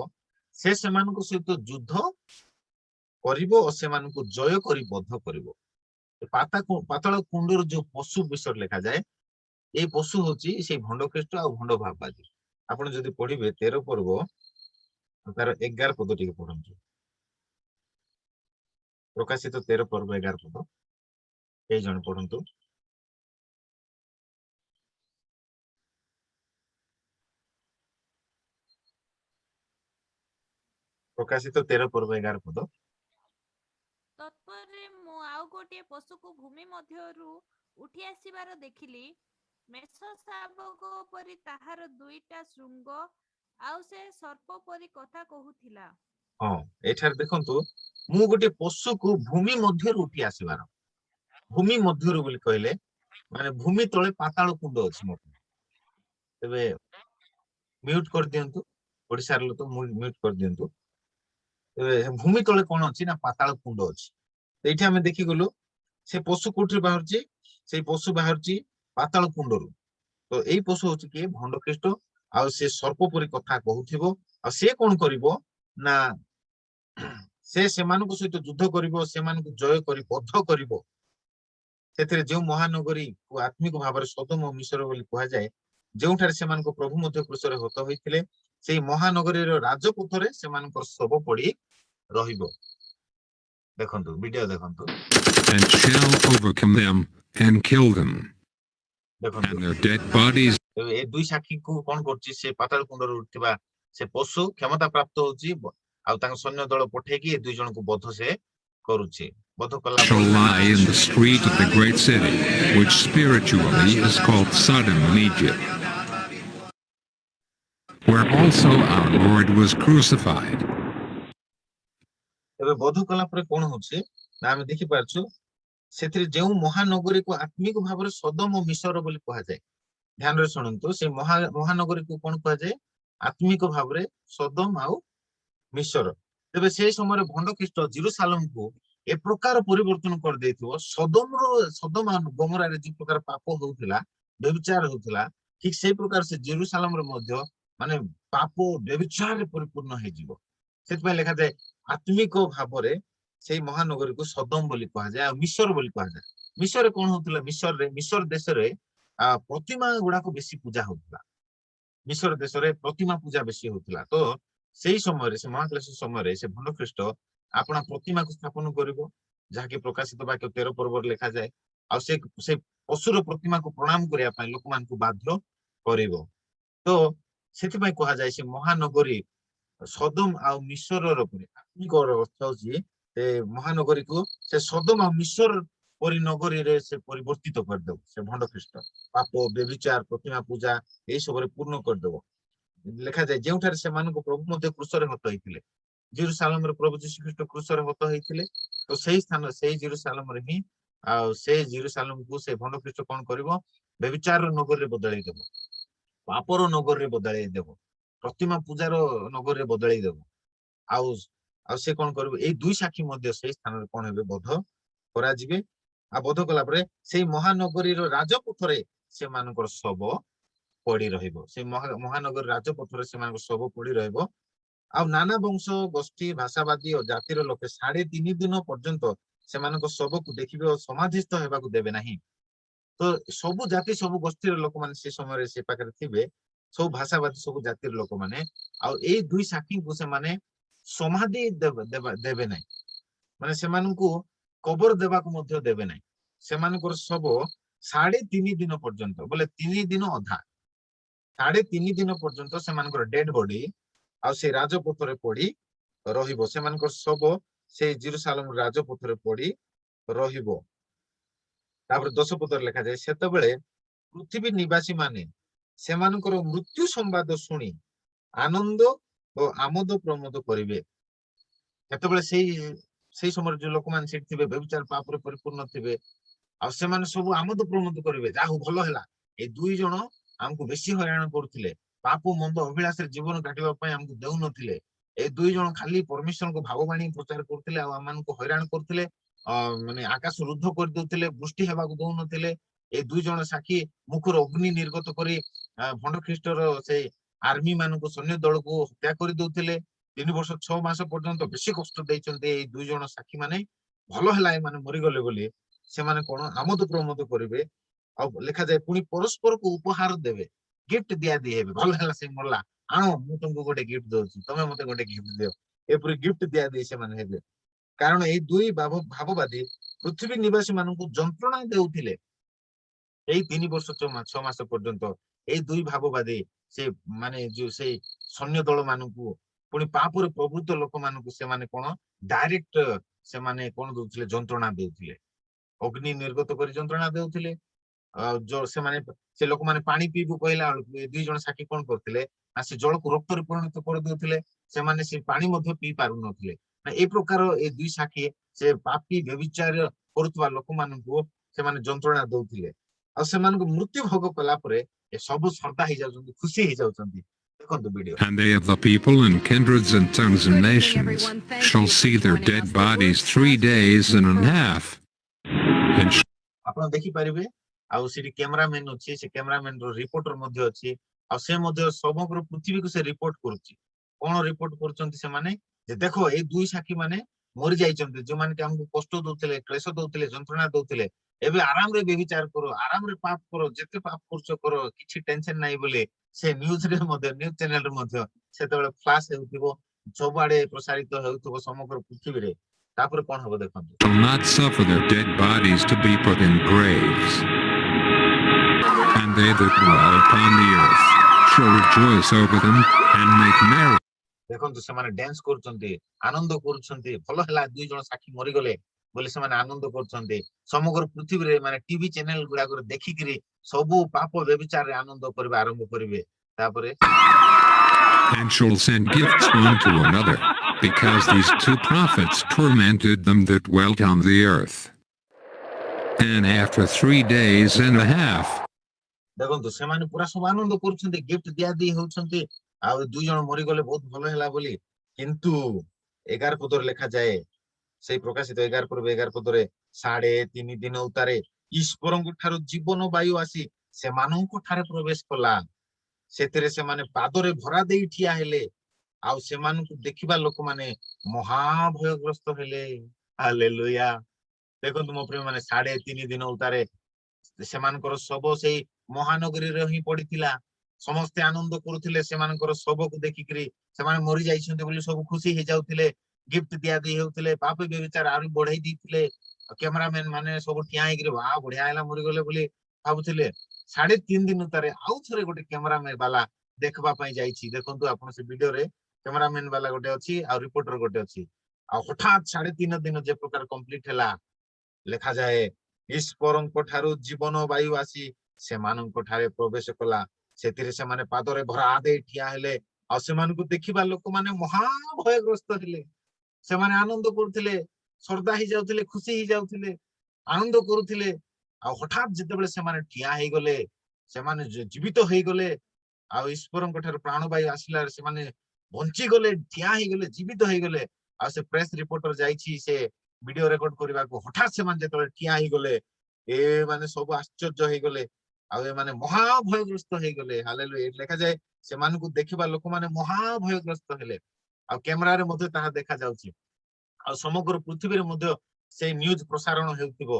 ସେ ସେମାନଙ୍କ ସହିତ ଯୁଦ୍ଧ କରିବ ଓ ସେମାନଙ୍କୁ ଜୟ କରି ବଦ୍ଧ କରିବ। ପାତାଳ କୁଣ୍ଡରୁ ଯୋଉ ପଶୁ ବିଷୟରେ ଲେଖାଯାଏ, ଏଇ ପଶୁ ହଉଛି ସେଇ ଭଣ୍ଡ ଖ୍ରୀଷ୍ଟ ଆଉ ଭଣ୍ଡ ଭାବବାଦୀ। ଆପଣ ଯଦି ପଢିବେ 13 ପର୍ବ ତାର 11 ପଦ ଟିକେ ପଢନ୍ତୁ, ପ୍ରକାଶିତ 13 ପର୍ବ 11 ପଦ, କେଇ ଜଣ ପଢନ୍ତୁ। ପ୍ରକାଶିତ 13 ପର୍ବ 11 ପଦ। ତତ୍ପରେ ମୁଁ ଆଉ ଗୋଟିଏ ପଶୁକୁ ଭୂମି ମଧ୍ୟରୁ ଉଠି ଆସିବାର ଦେଖିଲି, ମେଷ ଶାବକ ପରି ତାହାର 2ଟା ଶୃଙ୍ଗ, ଆଉ ସେ ସର୍ପ ପରି କଥା କହୁଥିଲା। ହଁ, ଏଠାରେ ଦେଖନ୍ତୁ ମୁଁ ଗୋଟେ ପଶୁକୁ ଭୂମି ମଧ୍ୟରୁ ଉଠି ଆସିବାର, ଭୂମି ମଧ୍ୟରୁ ବୋଲି କହିଲେ ମାନେ ଭୂମି ତଳେ ପାତାଳ କୁଣ୍ଡ ଅଛି ମୋ। ତେବେ ମ୍ୟୁଟ କରିଦିଅନ୍ତୁ, ଓଡିଶାର ଲୋକ ମ୍ୟୁଟ କରିଦିଅନ୍ତୁ। ତେବେ ଭୂମି ତଳେ କଣ ଅଛି ନା ପାତାଳ କୁଣ୍ଡ ଅଛି। ଏଇଠି ଆମେ ଦେଖିଗଲୁ ସେ ପଶୁ କୋଉଠି ବାହାରୁଛି, ସେଇ ପଶୁ ବାହାରୁଛି ପାତାଳ କୁଣ୍ଡରୁ। ତ ଏଇ ପଶୁ ହଉଛି କିଏ, ଭଣ୍ଡ ଖ୍ରୀଷ୍ଟ। ଆଉ ସେ ସର୍ପ ପରି କଥା କହୁଥିବ, ଆଉ ସେ କଣ କରିବ ନା ସେ ସେମାନଙ୍କ ସହିତ ଯୁଦ୍ଧ କରିବ, ସେମାନଙ୍କୁ ଜୟ କରି ବଦ୍ଧ କରିବ। ସେଥିରେ ଯେଉଁ ମହାନଗରୀକୁ ଆତ୍ମିକ ଭାବରେ ସୋଦମ ଓ ମିଶର ବୋଲି କୁହାଯାଏ, ଯେଉଁଠାରେ ସେମାନଙ୍କ ପ୍ରଭୁ ମଧ୍ୟ କ୍ରୁଶରେ ହତ ହୋଇଥିଲେ, ସେଇ ମହାନଗରୀର ରାଜପଥରେ ସେମାନଙ୍କର ଶବ ପଡି ରହିବ। ଦେଖନ୍ତୁ ଭିଡିଓ ଦେଖନ୍ତୁ। And shall overcome them, and kill them. ଦେଖନ୍ତୁ And their dead bodies ତେବେ ଏ ଦୁଇ ସାକ୍ଷୀଙ୍କୁ କଣ କରୁଛି ସେ ପାତାଳ କୁଣ୍ଡରୁ ଉଠିଥିବା ସେ ପଶୁ କ୍ଷମତା ପ୍ରାପ୍ତ ହଉଛି ଆଉ ତାଙ୍କ ସୈନ୍ୟ ଦଳ ପଠେଇକି ଏ ଦୁଇ ଜଣଙ୍କୁ ବଧ ସେ କରୁଛି ବଧ କଲା shall lie in the street of the great city, which spiritually is called Sodom in Egypt, where also our Lord was crucified. ଏବେ ବଧ କଲା ପରେ କଣ ହଉଛି ନା ଆମେ ଦେଖିପାରୁଛୁ ସେଥିରେ ଯେଉଁ ମହାନଗରୀକୁ ଆତ୍ମିକ ଭାବରେ ସୋଦମ ଓ ମିଶର ବୋଲି କୁହାଯାଏ ଧ୍ୟାନରେ ଶୁଣନ୍ତୁ ସେ ମହାନଗରୀକୁ କଣ କୁହାଯାଏ ଆତ୍ମିକ ଭାବରେ ସୋଦମ ଆଉ ମିଶର ତେବେ ସେଇ ସମୟରେ ଭଣ୍ଡ ଖ୍ରୀଷ୍ଟ ଜେରୁସାଲେମକୁ ଏ ପ୍ରକାର ପରିବର୍ତ୍ତନ କରିଦେଇଥିବ ସୋଦମ ଆଉ ଗମରାରେ ଯେ ପ୍ରକାର ପାପ ହଉଥିଲା ବ୍ୟଭିଚାର ହଉଥିଲା ଠିକ ସେଇ ପ୍ରକାର ସେ ଜେରୁସାଲେମରେ ମଧ୍ୟ ମାନେ ପାପ ବ୍ୟଭିଚାରରେ ପରିପୂର୍ଣ୍ଣ ହେଇଯିବ ସେଥିପାଇଁ ଲେଖାଯାଏ ଆତ୍ମିକ ଭାବରେ ସେଇ ମହାନଗରୀକୁ ସୋଦମ ବୋଲି କୁହାଯାଏ ଆଉ ମିଶର ବୋଲି କୁହାଯାଏ ମିଶରରେ କଣ ହଉଥିଲା ମିଶର ଦେଶରେ ପ୍ରତିମା ଗୁଡାକ ବେଶୀ ପୂଜା ହଉଥିଲା ମିଶର ଦେଶରେ ପ୍ରତିମା ପୂଜା ବେଶୀ ହଉଥିଲା ତ ସେଇ ସମୟରେ ସେ ମହାକ୍ଲେଶ ସମୟରେ ସେ ଭଣ୍ଡ ଖ୍ରୀଷ୍ଟ ଆପଣା ପ୍ରତିମାକୁ ସ୍ଥାପନ କରିବ ଯାହାକି ପ୍ରକାଶିତ ବାକ୍ୟ 13 ପର୍ବରେ ଲେଖାଯାଏ ଆଉ ସେ ପଶୁର ପ୍ରତିମାକୁ ପ୍ରଣାମ କରିବା ପାଇଁ ଲୋକମାନଙ୍କୁ ବାଧ୍ୟ କରିବ ତ ସେଥିପାଇଁ କୁହାଯାଏ ସେ ମହାନଗରୀ ସୋଦମ ଆଉ ମିଶରର ଆତ୍ମିକ ଅର୍ଥ ହଉଛି ସେ ମହାନଗରୀକୁ ସେ ସୋଦମ ଆଉ ମିଶର ପରି ନଗରୀରେ ସେ ପରିବର୍ତ୍ତିତ କରିଦେବ ସେ ଭଣ୍ଡ ଖ୍ରୀଷ୍ଟ ପାପ ବ୍ୟଭିଚାର ପ୍ରତିମା ପୂଜା ଏଇ ସବୁରେ ପୂର୍ଣ୍ଣ କରିଦେବ ଲେଖାଯାଏ ଯେଉଁଠାରେ ସେମାନଙ୍କ ପ୍ରଭୁ ମଧ୍ୟ କ୍ରୁଶରେ ହତ ହେଇଥିଲେ ଜେରୁସାଲେମରେ ପ୍ରଭୁ ଯୀଶୁଖ୍ରୀଷ୍ଟ କ୍ରୁଶରେ ହତ ହେଇଥିଲେ ତ ସେଇ ସ୍ଥାନ ସେଇ ଜେରୁସାଲେମରେ ହିଁ ଆଉ ସେଇ ଜେରୁସାଲେମକୁ ସେ ଭଣ୍ଡ ଖ୍ରୀଷ୍ଟ କଣ କରିବ ବ୍ୟଭିଚାରର ନଗରରେ ବଦଳେଇ ଦେବ ପାପର ନଗରରେ ବଦଳେଇ ଦେବ ପ୍ରତିମା ପୂଜାର ନଗରରେ ବଦଳେଇ ଦେବ ଆଉ ସେ କଣ କରିବ ଏଇ ଦୁଇ ସାକ୍ଷୀ ମଧ୍ୟ ସେଇ ସ୍ଥାନରେ କଣ ହେବେ ବଧ କରାଯିବେ ଆଉ ବଧ କଲା ପରେ ସେଇ ମହାନଗରୀର ରାଜପଥରେ ସେମାନଙ୍କର ଶବ ପଡି ରହିବ ସେଇ ମହାନଗରୀ ରାଜପଥରେ ସେମାନଙ୍କର ଶବ ପଡି ରହିବ ଆଉ ନାନା ବଂଶ ଗୋଷ୍ଠୀ ଭାଷାବାଦୀ ଓ ଜାତିର ଲୋକେ 3.5 ଦିନ ପର୍ଯ୍ୟନ୍ତ ସେମାନଙ୍କ ଶବକୁ ଦେଖିବେ ଓ ସମାଧିସ୍ଥ ହେବାକୁ ଦେବେ ନାହିଁ ତ ସବୁ ଜାତି ସବୁ ଗୋଷ୍ଠୀର ଲୋକମାନେ ସେ ସମୟରେ ସେ ପାଖରେ ଥିବେ ସବୁ ଭାଷାବାଦୀ ସବୁ ଜାତିର ଲୋକମାନେ ଆଉ ଏଇ ଦୁଇ ସାକ୍ଷୀଙ୍କୁ ସେମାନେ ସମାଧି ଦେବେ ନାହିଁ ମାନେ ସେମାନଙ୍କୁ କବର ଦେବାକୁ ମଧ୍ୟ ଦେବେ ନାହିଁ ସେମାନଙ୍କର ଶବ 3.5 ଦିନ ପର୍ଯ୍ୟନ୍ତ ବୋଲେ 3 ଦିନ ଅଧା 3.5 ଦିନ ପର୍ଯ୍ୟନ୍ତ ସେମାନଙ୍କର ଡେଡ ବଡି ଆଉ ସେ ରାଜପଥରେ ପଡି ରହିବ ସେମାନଙ୍କର ଶବ ସେଇ ଜେରୁସାଲେମ ରାଜପଥରେ ପଡି ରହିବ ତାପରେ 10 ପଦରେ ଲେଖାଯାଏ ସେତେବେଳେ ପୃଥିବୀ ନିବାସୀ ମାନେ ସେମାନଙ୍କର ମୃତ୍ୟୁ ସମ୍ବାଦ ଶୁଣି ଆନନ୍ଦ ଓ ଆମୋଦ ପ୍ରମୋଦ କରିବେ ସେତେବେଳେ ସେଇ ସମୟରେ ଯୋଉ ଲୋକମାନେ ସେଠି ଥିବେ ବ୍ୟଭିଚାର ପାପରେ ପରିପୂର୍ଣ୍ଣ ଥିବେ ଆଉ ସେମାନେ ସବୁ ଆମୋଦ ପ୍ରମୋଦ କରିବେ ଯାହା ହଉ ଭଲ ହେଲା ଏଇ ଦୁଇ ଜଣ ଆମକୁ ବେଶୀ ହଇରାଣ କରୁଥିଲେ ପାପ ମନ୍ଦ ଅଭିଳାଷରେ ଜୀବନ କାଟିବା ପାଇଁ ଆମକୁ ଦେଉନଥିଲେ ଏଇ ଦୁଇ ଜଣ ଖାଲି ପରମେଶ୍ୱରଙ୍କୁ ଭାବବାଣୀ ପ୍ରଚାର କରୁଥିଲେ ଆଉ ଆମମାନଙ୍କୁ ହଇରାଣ କରୁଥିଲେ ମାନେ ଆକାଶ ରୁଦ୍ଧ କରିଦଉଥିଲେ ବୃଷ୍ଟି ହେବାକୁ ଦଉନଥିଲେ ଏଇ ଦୁଇ ଜଣ ସାକ୍ଷୀ ମୁଖରୁ ଅଗ୍ନି ନିର୍ଗତ କରି ଭଣ୍ଡ ଖ୍ରୀଷ୍ଟର ସେଇ ଆର୍ମି ମାନଙ୍କୁ ସୈନ୍ୟ ଦଳକୁ ହତ୍ୟା କରି ଦଉଥିଲେ 3 ବର୍ଷ 6 ମାସ ପର୍ଯ୍ୟନ୍ତ ବେଶୀ କଷ୍ଟ ଦେଇଛନ୍ତି ଏଇ ଦୁଇ ଜଣ ସାକ୍ଷୀ ମାନେ ଭଲ ହେଲା ଏମାନେ ମରିଗଲେ ବୋଲି ସେମାନେ କଣ ଆମୋଦ ପ୍ରମୋଦ କରିବେ ଆଉ ଲେଖାଯାଏ ପୁଣି ପରସ୍ପରକୁ ଉପହାର ଦେବେ ଗିଫ୍ଟ ଦିଆଦି ହେବେ ଭଲ ହେଲା ସେ ମରଲା ଆଣ ମୁଁ ତମକୁ ଗୋଟେ ଗିଫ୍ଟ ଦଉଛି ତମେ ମତେ ଗୋଟେ ଗିଫ୍ଟ ଦିଅ ଏପରି ଗିଫ୍ଟ ଦିଆଦି ସେମାନେ ହେବେ କାରଣ ଏଇ ଦୁଇ ଭାବବାଦୀ ପୃଥିବୀ ନିବାସୀ ମାନଙ୍କୁ ଯନ୍ତ୍ରଣା ଦେଉଥିଲେ ଏଇ 3 ବର୍ଷ 6 ମାସ ପର୍ଯ୍ୟନ୍ତ ଏଇ ଦୁଇ ଭାବବାଦୀ ସେ ମାନେ ଯୋଉ ସେଇ ସୈନ୍ୟ ଦଳ ମାନଙ୍କୁ ପୁଣି ପାପରେ ପ୍ରଭୁତ୍ୱ ଲୋକମାନଙ୍କୁ ସେମାନେ କଣ ଡାଇରେକ୍ଟ ସେମାନେ କଣ ଦଉଥିଲେ ଯନ୍ତ୍ରଣା ଦେଉଥିଲେ ଅଗ୍ନି ନିର୍ଗତ କରି ଯନ୍ତ୍ରଣା ଦେଉଥିଲେ ସେମାନେ ସେ ଲୋକମାନେ ପାଣି ପିଇବୁ କହିଲା ବେଳକୁ ଏ ଦୁଇ ଜଣ ସାକ୍ଷୀ କଣ କରୁଥିଲେ ନା ସେ ଜଳକୁ ରକ୍ତରେ ପରିଣତ କରିଦଉଥିଲେ ସେମାନେ ସେ ପାଣି ମଧ୍ୟ ପିଇ ପାରୁନଥିଲେ ଏଇ ପ୍ରକାର ଏ ଦୁଇ ସାକ୍ଷୀ ସେ ପାପୀ ବ୍ୟଭିଚାର କରୁଥିବା ଲୋକମାନଙ୍କୁ ସେମାନେ ଯନ୍ତ୍ରଣା ଦଉଥିଲେ ଆଉ ସେମାନଙ୍କୁ ମୃତ୍ୟୁ ଭୋଗ କଲା ପରେ ଏ ସବୁ ଶ୍ରଦ୍ଧା ହେଇଯାଉଛନ୍ତି ଖୁସି ହେଇଯାଉଛନ୍ତି ଦେଖନ୍ତୁ video And they of the people and kindreds and tongues and nations shall see their dead bodies 3 days and a half. And ଆପଣ ଦେଖିପାରିବେ ଆଉ ସେଠି କ୍ୟାମେରାମ୍ୟାନ ଅଛି ସେ କ୍ୟାମେରାମ୍ୟାନ ର ରିପୋର୍ଟର ମଧ୍ୟ ଅଛି ଆଉ ସେ ମଧ୍ୟ ସମଗ୍ର ପୃଥିବୀକୁ ସେ ରିପୋର୍ଟ କରୁଛି କଣ ରିପୋର୍ଟ କରୁଛନ୍ତି ସେମାନେ ଯେ ଦେଖ ଏଇ ଦୁଇ ସାକ୍ଷୀ ମାନେ ମରି ଯାଇଛନ୍ତି ଯୋଉମାନେ କି ଆମକୁ କଷ୍ଟ ଦଉଥିଲେ କ୍ଲେଶ ଦଉଥିଲେ ଯନ୍ତ୍ରଣା ଦଉଥିଲେ ଏବେ ଆରାମରେ ବ୍ୟଭିଚାର କର ଆରାମରେ ପାପ କର ଯେତେ ପାପ କରୁଛ କର କିଛି ଟେନସନ ନାହିଁ ବୋଲି ସେ ନ୍ୟୁଜରେ ମଧ୍ୟ ନ୍ୟୁଜ ଚ୍ୟାନେଲରେ ମଧ୍ୟ ସେତେବେଳେ ଫ୍ଲାଶ ହେଉଥିବ ସବୁଆଡେ ପ୍ରସାରିତ ହେଉଥିବ ସମଗ୍ର ପୃଥିବୀରେ ତାପରେ କଣ ହବ ଦେଖନ୍ତୁ shall not suffer their dead bodies to be put in graves. and they that dwell upon the earth shall rejoice over them, and make merry. ଦେଖନ୍ତୁ ସେମାନେ ଡ୍ୟାନ୍ସ କରୁଛନ୍ତି, ଆନନ୍ଦ କରୁଛନ୍ତି, ଭଲ ହେଲା 2 ଜଣ ସାକ୍ଷୀ ମରିଗଲେ ବୋଲି ସେମାନେ ଆନନ୍ଦ କରୁଛନ୍ତି। ସମଗ୍ର ପୃଥିବୀରେ ମାନେ ଟିଭି ଚ୍ୟାନେଲ ଗୁଡାକରେ ଦେଖିକିରି ସବୁ ପାପ ବ୍ୟଭିଚାରରେ ଆନନ୍ଦ କରିବା ଆରମ୍ଭ କରିବେ। ତାପରେ And shall send gifts one to another, because these 2 prophets tormented them that dwelt on the earth. And after 3 days and a half, ଦେଖନ୍ତୁ ସେମାନେ ପୁରା ସବୁ ଆନନ୍ଦ କରୁଛନ୍ତି, ଗିଫ୍ଟ ଦିଆଦି ହଉଛନ୍ତି, ଆଉ 2 ଜଣ ମରିଗଲେ ବହୁତ ଭଲ ହେଲା ବୋଲି। କିନ୍ତୁ 11 ପଦରେ ଲେଖାଯାଏ, ସେଇ ପ୍ରକାଶିତ 11 ପର୍ବ 11 ପଦରେ 3.5 ଦିନ ଉତ୍ତାରେ ଈଶ୍ୱରଙ୍କ ଠାରୁ ଜୀବନ ବାୟୁ ଆସି ସେମାନଙ୍କ ଠାରେ ପ୍ରବେଶ କଲା। ସେଥିରେ ସେମାନେ ପାଦରେ ଭରା ଦେଇ ଠିଆ ହେଲେ, ଆଉ ସେମାନଙ୍କୁ ଦେଖିବା ଲୋକମାନେ ମହାଭୟଗ୍ରସ୍ତ ହେଲେ। ହାଲେଲୁୟା। ଦେଖନ୍ତୁ ମୋ ପ୍ରିୟ ମାନେ 3.5 ଦିନ ଉତ୍ତାରେ ସେମାନଙ୍କର ଶବ ସେଇ ମହାନଗରୀରେ ହିଁ ପଡିଥିଲା। ସମସ୍ତେ ଆନନ୍ଦ କରୁଥିଲେ ସେମାନଙ୍କର ଶବକୁ ଦେଖିକିରି, ସେମାନେ ମରି ଯାଇଛନ୍ତି ବୋଲି ସବୁ ଖୁସି ହେଇଯାଉଥିଲେ, ଗିଫ୍ଟ ଦିଆଦି ହେଉଥିଲେ, ପାପ ବ୍ୟଭିଚାର ଆହୁରି ବଢେଇ ଦେଇଥିଲେ। କ୍ୟାମେରାମ୍ୟାନ ମାନେ ସବୁ ଠିଆ ହେଇକିରି ବା ବଢିଆ ହେଲା ମରିଗଲେ ବୋଲି ଭାବୁଥିଲେ। 3.5 ଦିନ ଉତ୍ତାରେ ଆଉ ଥରେ ଗୋଟେ କ୍ୟାମେରାମ୍ୟାନ ବାଲା ଦେଖିବା ପାଇଁ ଯାଇଛି। ଦେଖନ୍ତୁ ଆପଣ ସେ ଭିଡିଓରେ କ୍ୟାମେରାମ୍ୟାନ ବାଲା ଗୋଟେ ଅଛି ଆଉ ରିପୋର୍ଟର ଗୋଟେ ଅଛି। ଆଉ ହଠାତ୍ 3.5 ଦିନ ଯେ ପ୍ରକାର କମ୍ପ୍ଲିଟ ହେଲା, ଲେଖାଯାଏ ଈଶ୍ୱରଙ୍କ ଠାରୁ ଜୀବନ ବାୟୁ ଆସି ସେମାନଙ୍କ ଠାରେ ପ୍ରବେଶ କଲା। ସେଥିରେ ସେମାନେ ପାଦରେ ଭରା ଦେଇ ଠିଆ ହେଲେ, ଆଉ ସେମାନଙ୍କୁ ଦେଖିବା ଲୋକମାନେ ମହାଭୟଗ୍ରସ୍ତ ହେଲେ। ସେମାନେ ଆନନ୍ଦ କରୁଥିଲେ, ଶ୍ରଦ୍ଧା ହେଇଯାଉଥିଲେ, ଖୁସି ହେଇଯାଉଥିଲେ, ଆନନ୍ଦ କରୁଥିଲେ। ଆଉ ହଠାତ୍ ଯେତେବେଳେ ସେମାନେ ଠିଆ ହେଇଗଲେ, ସେମାନେ ଜୀବିତ ହେଇଗଲେ, ଆଉ ଈଶ୍ୱରଙ୍କ ଠାରୁ ପ୍ରାଣବାୟୁ ଆସିଲା, ସେମାନେ ବଞ୍ଚିଗଲେ, ଠିଆ ହେଇଗଲେ, ଜୀବିତ ହେଇଗଲେ। ଆଉ ସେ ପ୍ରେସ ରିପୋର୍ଟର ଯାଇଛି ସେ ଭିଡିଓ ରେକର୍ଡ କରିବାକୁ। ହଠାତ୍ ସେମାନେ ଯେତେବେଳେ ଠିଆ ହେଇଗଲେ, ଏ ମାନେ ସବୁ ଆଶ୍ଚର୍ଯ୍ୟ ହେଇଗଲେ, ଆଉ ଏମାନେ ମହାଭୟଗ୍ରସ୍ତ ହେଇଗଲେ। ହାଲେଲୁୟା। ଏଠି ଲେଖାଯାଏ ସେମାନଙ୍କୁ ଦେଖିବା ଲୋକମାନେ ମହାଭୟଗ୍ରସ୍ତ ହେଲେ, ଆଉ କ୍ୟାମେରାରେ ମଧ୍ୟ ତାହା ଦେଖାଯାଉଛି, ଆଉ ସମଗ୍ର ପୃଥିବୀରେ ମଧ୍ୟ ସେଇ ନ୍ୟୁଜ ପ୍ରସାରଣ ହେଉଥିବ।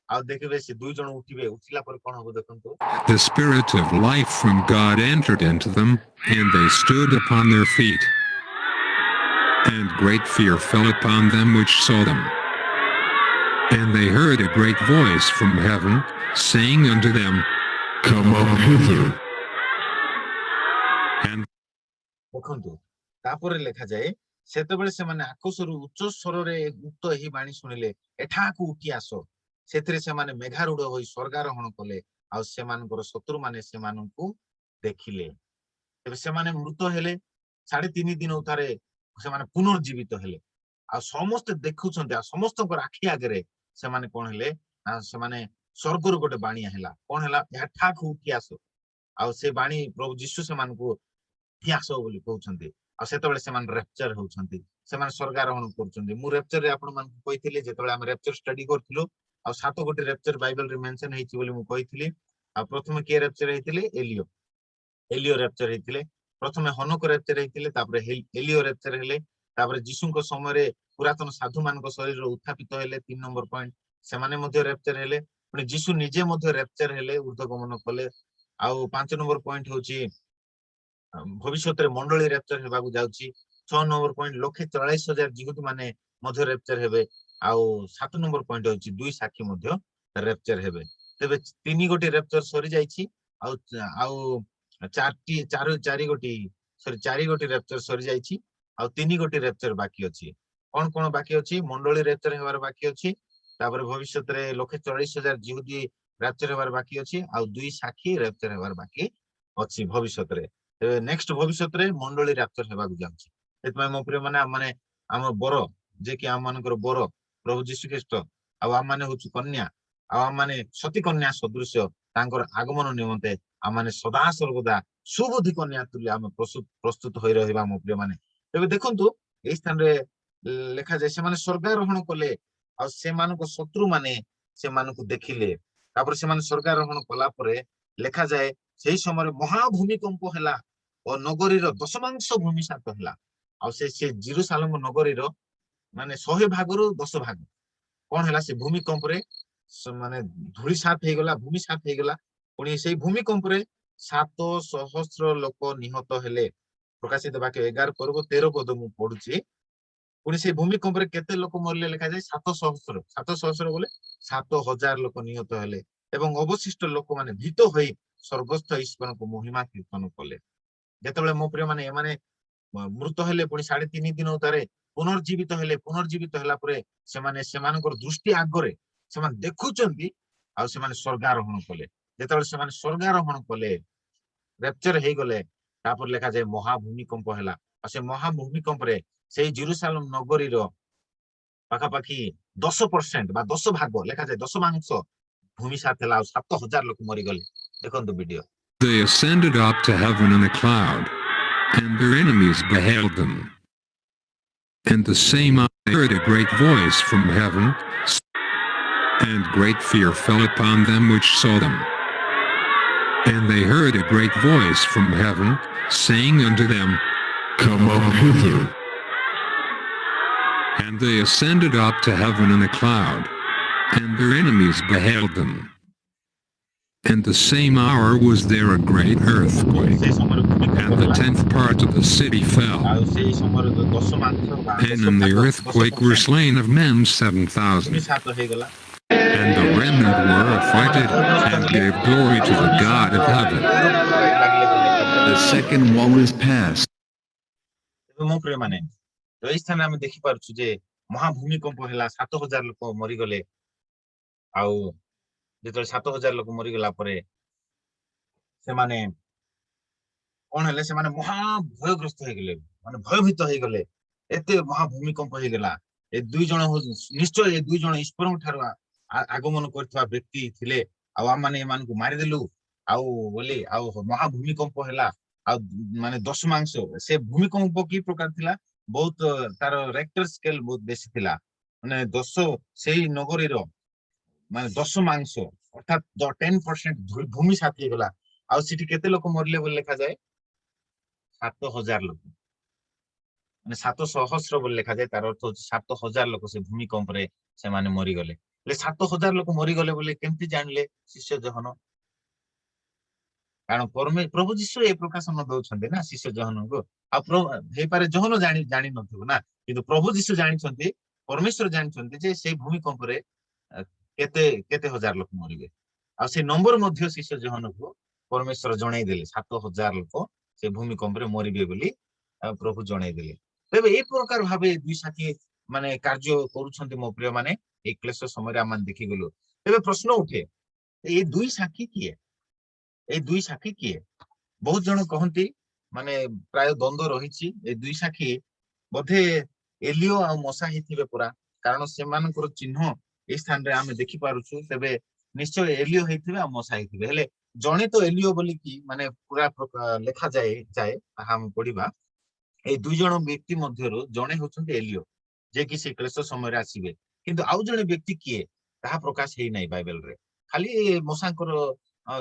ଆଉ ଦେଖିବେ ସେ 2 ଜଣ ଉଠିବେ, ଉଠିଲା ପରେ କଣ ହବ ଦେଖନ୍ତୁ। the Spirit of life from God entered into them, and they stood upon their feet. And great fear fell upon them which saw them. And they heard a great voice from heaven, saying unto them, Come up hither. and ଦେଖନ୍ତୁ ତାପରେ ଲେଖାଯାଏ ସେତେବେଳେ ସେମାନେ ଆକାଶରୁ ଉଚ୍ଚ ସ୍ୱରରେ ଉକ୍ତ ଏହି ବାଣୀ ଶୁଣିଲେ, ଏଠାକୁ ଉଠି ଆସ। ସେଥିରେ ସେମାନେ ମେଘାରୂଢ ହୋଇ ସ୍ୱର୍ଗାରୋହଣ କଲେ, ଆଉ ସେମାନଙ୍କର ଶତ୍ରୁମାନେ ସେମାନଙ୍କୁ ଦେଖିଲେ। ତେବେ ସେମାନେ ମୃତ ହେଲେ, 3.5 ଦିନ ଉତ୍ତାରେ ସେମାନେ ପୁନର୍ଜୀବିତ ହେଲେ, ଆଉ ସମସ୍ତେ ଦେଖୁଛନ୍ତି, ଆଉ ସମସ୍ତଙ୍କର ଆଖି ଆଗରେ ସେମାନେ କଣ ହେଲେ ନା, ସେମାନେ ସ୍ୱର୍ଗରୁ ଗୋଟେ ବାଣୀ ହେଲା। କଣ ହେଲା? ଏଠାକୁ ଉଠି ଆସ। ଆଉ ସେ ବାଣୀ ପ୍ରଭୁ ଯୀଶୁ ସେମାନଙ୍କୁ ଉଠି ଆସ ବୋଲି କହୁଛନ୍ତି। ଆଉ ସେତେବେଳେ ସେମାନେ ରେପଚର ହଉଛନ୍ତି, ସେମାନେ ସ୍ୱର୍ଗାରୋହଣ କରୁଛନ୍ତି। ମୁଁ ରେପଚରରେ ଆପଣମାନଙ୍କୁ କହିଥିଲି, ଯେତେବେଳେ ଆମେ ରେପଚର ଷ୍ଟଡି କରିଥିଲୁ, ଆଉ 7 ଗୋଟି ରେପଚର ବାଇବଲରେ ମେନସନ ହେଇଛି ବୋଲି ମୁଁ କହିଥିଲି। ଆଉ ପ୍ରଥମେ କିଏ ରେପଚର ହେଇଥିଲେ? ଏଲିଓ ରେପଚର ହେଇଥିଲେ। ପ୍ରଥମେ ହନୋକ ରେପଚର ହେଇଥିଲେ, ତାପରେ ଏଲିଓ ରେପଚର ହେଲେ। ତାପରେ ଯୀଶୁଙ୍କ ସମୟରେ ପୁରାତନ ସାଧୁ ମାନଙ୍କ ଶରୀର ଉତ୍ଥାପିତ ହେଲେ, 3 ନମ୍ବର ପଏଣ୍ଟ, ସେମାନେ ମଧ୍ୟ ରେପଚର ହେଲେ। ପୁଣି ଯୀଶୁ ନିଜେ ମଧ୍ୟ ରେପଚର ହେଲେ, ଊର୍ଦ୍ଧ୍ୱଗମନ କଲେ। ଆଉ 5 ନମ୍ବର ପଏଣ୍ଟ ହଉଛି ଭବିଷ୍ୟତରେ ମଣ୍ଡଳୀ ରେପଚର ହେବାକୁ ଯାଉଛି। 6 ନମ୍ବର ପଏଣ୍ଟ 1,40,000 ଜିହୁଦୀ ମାନେ ମଧ୍ୟ ରେପଚର ହେବେ। ଆଉ 7 ନମ୍ବର ପଏଣ୍ଟ ହଉଛି 2 ସାକ୍ଷୀ ମଧ୍ୟ ରେପଚର ହେବେ। ତେବେ 3 ଗୋଟି ରେପଚର ସରିଯାଇଛି, ଆଉ ଆଉ 4 ଗୋଟି ରେପଚର ସରିଯାଇଛି, ଆଉ 3 ଗୋଟି ରେପଚର ବାକି ଅଛି। କଣ କଣ ବାକି ଅଛି? ମଣ୍ଡଳୀ ରେପଚର ହେବାର ବାକି ଅଛି, ତାପରେ ଭବିଷ୍ୟତରେ 1,40,000 ଜିହୁଦୀ ରେପଚର ହେବାର ବାକି ଅଛି, ଆଉ 2 ସାକ୍ଷୀ ରେପଚର ହେବାର ବାକି ଅଛି ଭବିଷ୍ୟତରେ। ନେକ୍ସଟ ଭବିଷ୍ୟତରେ ମଣ୍ଡଳୀ ରେପଚର ହେବାକୁ ଯାଉଛି। ସେଥିପାଇଁ ମୋ ପ୍ରିୟ ମାନେ ଆମ ବର, ଯେ କି ଆମ ମାନଙ୍କର ବର ପ୍ରଭୁ ଯୀଶୁ ଖ୍ରୀଷ୍ଟ, ଆଉ ଆମମାନେ ହଉଛୁ କନ୍ୟା, ଆଉ ଆମମାନେ ସତୀ କନ୍ୟା ସଦୃଶ୍ୟ ତାଙ୍କର ଆଗମନ ନିମନ୍ତେ ଆମମାନେ ସଦା ସର୍ବଦା ସୁବୁଦ୍ଧି କନ୍ୟା ତୁଲ୍ୟ ଆମେ ପ୍ରସ୍ତୁତ ହୋଇ ରହିବା ମୋ ପ୍ରିୟ ମାନେ। ତେବେ ଦେଖନ୍ତୁ ଏଇ ସ୍ଥାନରେ ଲେଖାଯାଏ ସେମାନେ ସ୍ୱର୍ଗାରୋହଣ କଲେ, ଆଉ ସେମାନଙ୍କ ଶତ୍ରୁ ମାନେ ସେମାନଙ୍କୁ ଦେଖିଲେ। ତାପରେ ସେମାନେ ସ୍ୱର୍ଗାରୋହଣ କଲା ପରେ ଲେଖାଯାଏ ସେଇ ସମୟରେ ମହାଭୂମିକମ୍ପ ହେଲା, ଓ ନଗରୀର 10ମାଂଶ ଭୂମିସାତ ହେଲା। ଆଉ ସେ ଜେରୁସାଲେମ ନଗରୀର ମାନେ 100 ଭାଗରୁ 10 ଭାଗ କଣ ହେଲା? ସେ ଭୂମିକମ୍ପରେ ମାନେ ଧୂଳିସାତ ହେଇଗଲା, ଭୂମିସାତ ହେଇଗଲା। ପୁଣି ସେଇ ଭୂମିକମ୍ପରେ 700,000 ଲୋକ ନିହତ ହେଲେ। ପ୍ରକାଶିତ ବାକ୍ୟ 11 ପର୍ବ 13 ପଦ ମୁଁ ପଢୁଛି। ପୁଣି ସେଇ ଭୂମିକମ୍ପରେ କେତେ ଲୋକ ମରିଲେ ଲେଖାଯାଏ? 700,000 ବୋଲେ 7,000 ଲୋକ ନିହତ ହେଲେ। ଏବଂ ଅବଶିଷ୍ଟ ଲୋକମାନେ ଭୀତ ହୋଇ ସ୍ୱର୍ଗସ୍ଥ ଈଶ୍ୱରଙ୍କୁ ମହିମା କୀର୍ତ୍ତନ କଲେ। ଯେତେବେଳେ ମୋ ପ୍ରିୟ ମାନେ ଏମାନେ ମୃତ ହେଲେ ପୁଣି 3.5 ଦିନ ତାରେ ପୁନର୍ଜୀବିତ ହେଲା ପରେ ସେମାନେ ସେମାନଙ୍କର ଦୃଷ୍ଟି ଆଗରେ ସେମାନେ ଦେଖୁଛନ୍ତି ଆଉ ସେମାନେ ସ୍ୱର୍ଗାରୋହଣ କଲେ। ଯେତେବେଳେ ସେମାନେ ସ୍ୱର୍ଗାରୋହଣ କଲେ ରେପ୍ଚର ହେଇଗଲେ ତାପରେ ଲେଖାଯାଏ ମହାଭୂମିକମ୍ପ ହେଲା। ଆଉ ସେ ମହାଭୂମିକମ୍ପରେ ସେଇ ଜେରୁସାଲେମ ନଗରୀର ପାଖାପାଖି 10% ବା 10 ଭାଗ ଲେଖାଯାଏ 10 ଭୂମି ସାଥ ହେଲା ଆଉ 7,000 ଲୋକ ମରିଗଲେ। ଦେଖନ୍ତୁ video. They ascended up to heaven in a cloud, and their enemies beheld them. And the same hour heard a great voice from heaven, and great fear fell upon them which saw them. And they heard a great voice from heaven, saying unto them, Come up hither. And they ascended up to heaven in a cloud, and their enemies beheld them. And the same hour was there a great earthquake, ସେଇ ସମୟରେ ଭୂମିକମ୍ପ and the ହେଲା 10th part of the city fell. ଆଉ ସେଇ ସମୟରେ 10 ବା And 10 in the ଭାଗ, earthquake were 10% slain of men ଭୂମି 7,000. ସାତ ହେଇଗଲା। And the remnant were affrighted, and gave glory to the God of heaven. The second woe is past. ମୋ ପ୍ରିୟ ମାନେ ଏଇ ସ୍ଥାନରେ ଆମେ ଦେଖିପାରୁଛୁ ଯେ ମହାଭୂମିକମ୍ପ ହେଲା 7,000 ଲୋକ ମରିଗଲେ। ଆଉ ଯେତେବେଳେ 7,000 ଲୋକ ମରିଗଲା ପରେ ସେମାନେ କଣ ହେଲେ ସେମାନେ ମହା ଭୟଗ୍ରସ୍ତ ହେଇଗଲେ, ମାନେ ଭୟଭୀତ ହେଇଗଲେ। ଏତେ ମହାଭୂମିକମ୍ପ ହେଇଗଲା। ଏ ଦୁଇ ଜଣ ନିଶ୍ଚୟ ଈଶ୍ୱରଙ୍କ ଠାରୁ ଆଗମନ କରିଥିବା ବ୍ୟକ୍ତି ଥିଲେ ଆଉ ଆମମାନେ ଏମାନଙ୍କୁ ମାରିଦେଲୁ ଆଉ ବୋଲି ଆଉ ମହାଭୂମିକମ୍ପ ହେଲା। ଆଉ ମାନେ 10 ସେ ଭୂମିକମ୍ପ କି ପ୍ରକାର ଥିଲା, ବହୁତ ତାର ରେକ୍ଟର ସ୍କେଲ ବହୁତ ବେଶୀ ଥିଲା। ମାନେ 10 ସେଇ ନଗରୀର ମାନେ 10 ଅର୍ଥାତ୍ 10% ଭୂମି ସାଥି ହେଇଗଲା। ଆଉ ସେଠି କେତେ ଲୋକ ମରିଲେ ବୋଲି ଲେଖାଯାଏ? 7,000 ଲୋକ, ମାନେ 7,000 ବୋଲି ଲେଖାଯାଏ। ତାର ଅର୍ଥ ହଉଛି 7,000 ଲୋକ ସେ ଭୂମିକମ୍ପରେ ସେମାନେ ମରିଗଲେ। ହେଲେ 7,000 ଲୋକ ମରିଗଲେ ବୋଲି କେମିତି ଜାଣିଲେ ଶିଷ୍ୟ ଯୋହନ? କାରଣ ପ୍ରଭୁ ଯୀଶୁ ଏ ପ୍ରକାଶନ ଦଉଛନ୍ତି ନା ଶିଷ୍ୟ ଯୋହନଙ୍କୁ। ଆଉ ହେଇପାରେ ଯୋହନ ଜାଣିନଥିବ ନା, କିନ୍ତୁ ପ୍ରଭୁ ଯୀଶୁ ଜାଣିଛନ୍ତି, ପରମେଶ୍ୱର ଜାଣିଛନ୍ତି ଯେ ସେଇ ଭୂମିକମ୍ପରେ କେତେ କେତେ ହଜାର ଲୋକ ମରିବେ। ଆଉ ସେ ନମ୍ବର ମଧ୍ୟ ଶିଷ୍ୟ ଯୋହନକୁ ପରମେଶ୍ୱର ଜଣେଇଦେଲେ, 7,000 ଲୋକ ସେ ଭୂମିକମ୍ପରେ ମରିବେ ବୋଲି ପ୍ରଭୁ ଜଣେଇଦେଲେ। ତେବେ ଏ ପ୍ରକାର ଭାବେ ଦୁଇ ସାଥୀ ମାନେ କାର୍ଯ୍ୟ କରୁଛନ୍ତି ମୋ ପ୍ରିୟ ମାନେ। ଏଇ କ୍ଲେଶ ସମୟରେ ଆମେ ଦେଖିଗଲୁ। ତେବେ ପ୍ରଶ୍ନ ଉଠେ, ଏଇ ଦୁଇ ସାକ୍ଷୀ କିଏ? ଏଇ ଦୁଇ ସାକ୍ଷୀ କିଏ? ବହୁତ ଜଣ କହନ୍ତି, ମାନେ ପ୍ରାୟ ଦ୍ୱନ୍ଦ୍ୱ ରହିଛି, ଏ ଦୁଇ ସାକ୍ଷୀ ବୋଧେ ଏଲିଓ ଆଉ ମଶା ହେଇଥିବେ ପରା। କାରଣ ସେମାନଙ୍କର ଚିହ୍ନ ଏଇ ସ୍ଥାନରେ ଆମେ ଦେଖିପାରୁଛୁ। ତେବେ ନିଶ୍ଚୟ ଏଲିଓ ହେଇଥିବେ ଆଉ ମଶା ହେଇଥିବେ। ହେଲେ ଜଣେ ତ ଏଲିଓ ବୋଲିକି ମାନେ ପୁରା ଲେଖାଯାଏ ତାହା ଆମେ ପଢିବା। ଏଇ ଦୁଇ ଜଣ ବ୍ୟକ୍ତି ମଧ୍ୟରୁ ଜଣେ ହଉଛନ୍ତି ଏଲିଓ, ଯିଏକି ସେ କ୍ଲେଶ ସମୟରେ ଆସିବେ। କିନ୍ତୁ ଆଉ ଜଣେ ବ୍ୟକ୍ତି କିଏ ତାହା ପ୍ରକାଶ ହେଇନାହିଁ ବାଇବେଲରେ। ଖାଲି ମଶାଙ୍କର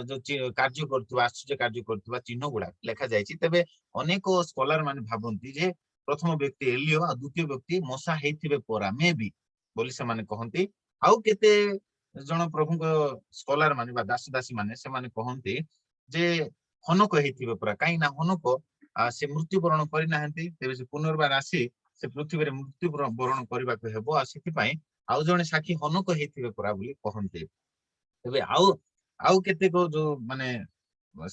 ଯୋଉ କାର୍ଯ୍ୟ କରୁଥିବା, ଆଶ୍ଚର୍ଯ୍ୟ କାର୍ଯ୍ୟ କରୁଥିବା ଚିହ୍ନ ଗୁଡା ଲେଖାଯାଇଛି। ତେବେ ଅନେକ ସ୍କଲାର ମାନେ ଭାବନ୍ତି ଯେ ପ୍ରଥମ ବ୍ୟକ୍ତି ଏଲିଓ ଆଉ ଦ୍ୱିତୀୟ ବ୍ୟକ୍ତି ମଶା ହେଇଥିବେ ପରା, ମେ ବି ବୋଲି ସେମାନେ କହନ୍ତି। ଆଉ କେତେ ଜଣ ପ୍ରଭୁଙ୍କ ସ୍କଲାର ମାନେ ବା ଦାସୀ ମାନେ ସେମାନେ କହନ୍ତି ଯେ ହନକ ହେଇଥିବେ ପରା। କାହିଁକି ନା ହନକ ସେ ମୃତ୍ୟୁବରଣ କରିନାହାନ୍ତି, ତେବେ ସେ ପୁନର୍ବାର ଆସି ସେ ପୃଥିବୀରେ ମୃତ୍ୟୁବରଣ କରିବାକୁ ହେବ। ଆଉ ସେଥିପାଇଁ ଆଉ ଜଣେ ସାକ୍ଷୀ ହନକ ହେଇଥିବେ ପରା ବୋଲି କହନ୍ତି। ତେବେ ଆଉ କେତେକ ଯୋଉ ମାନେ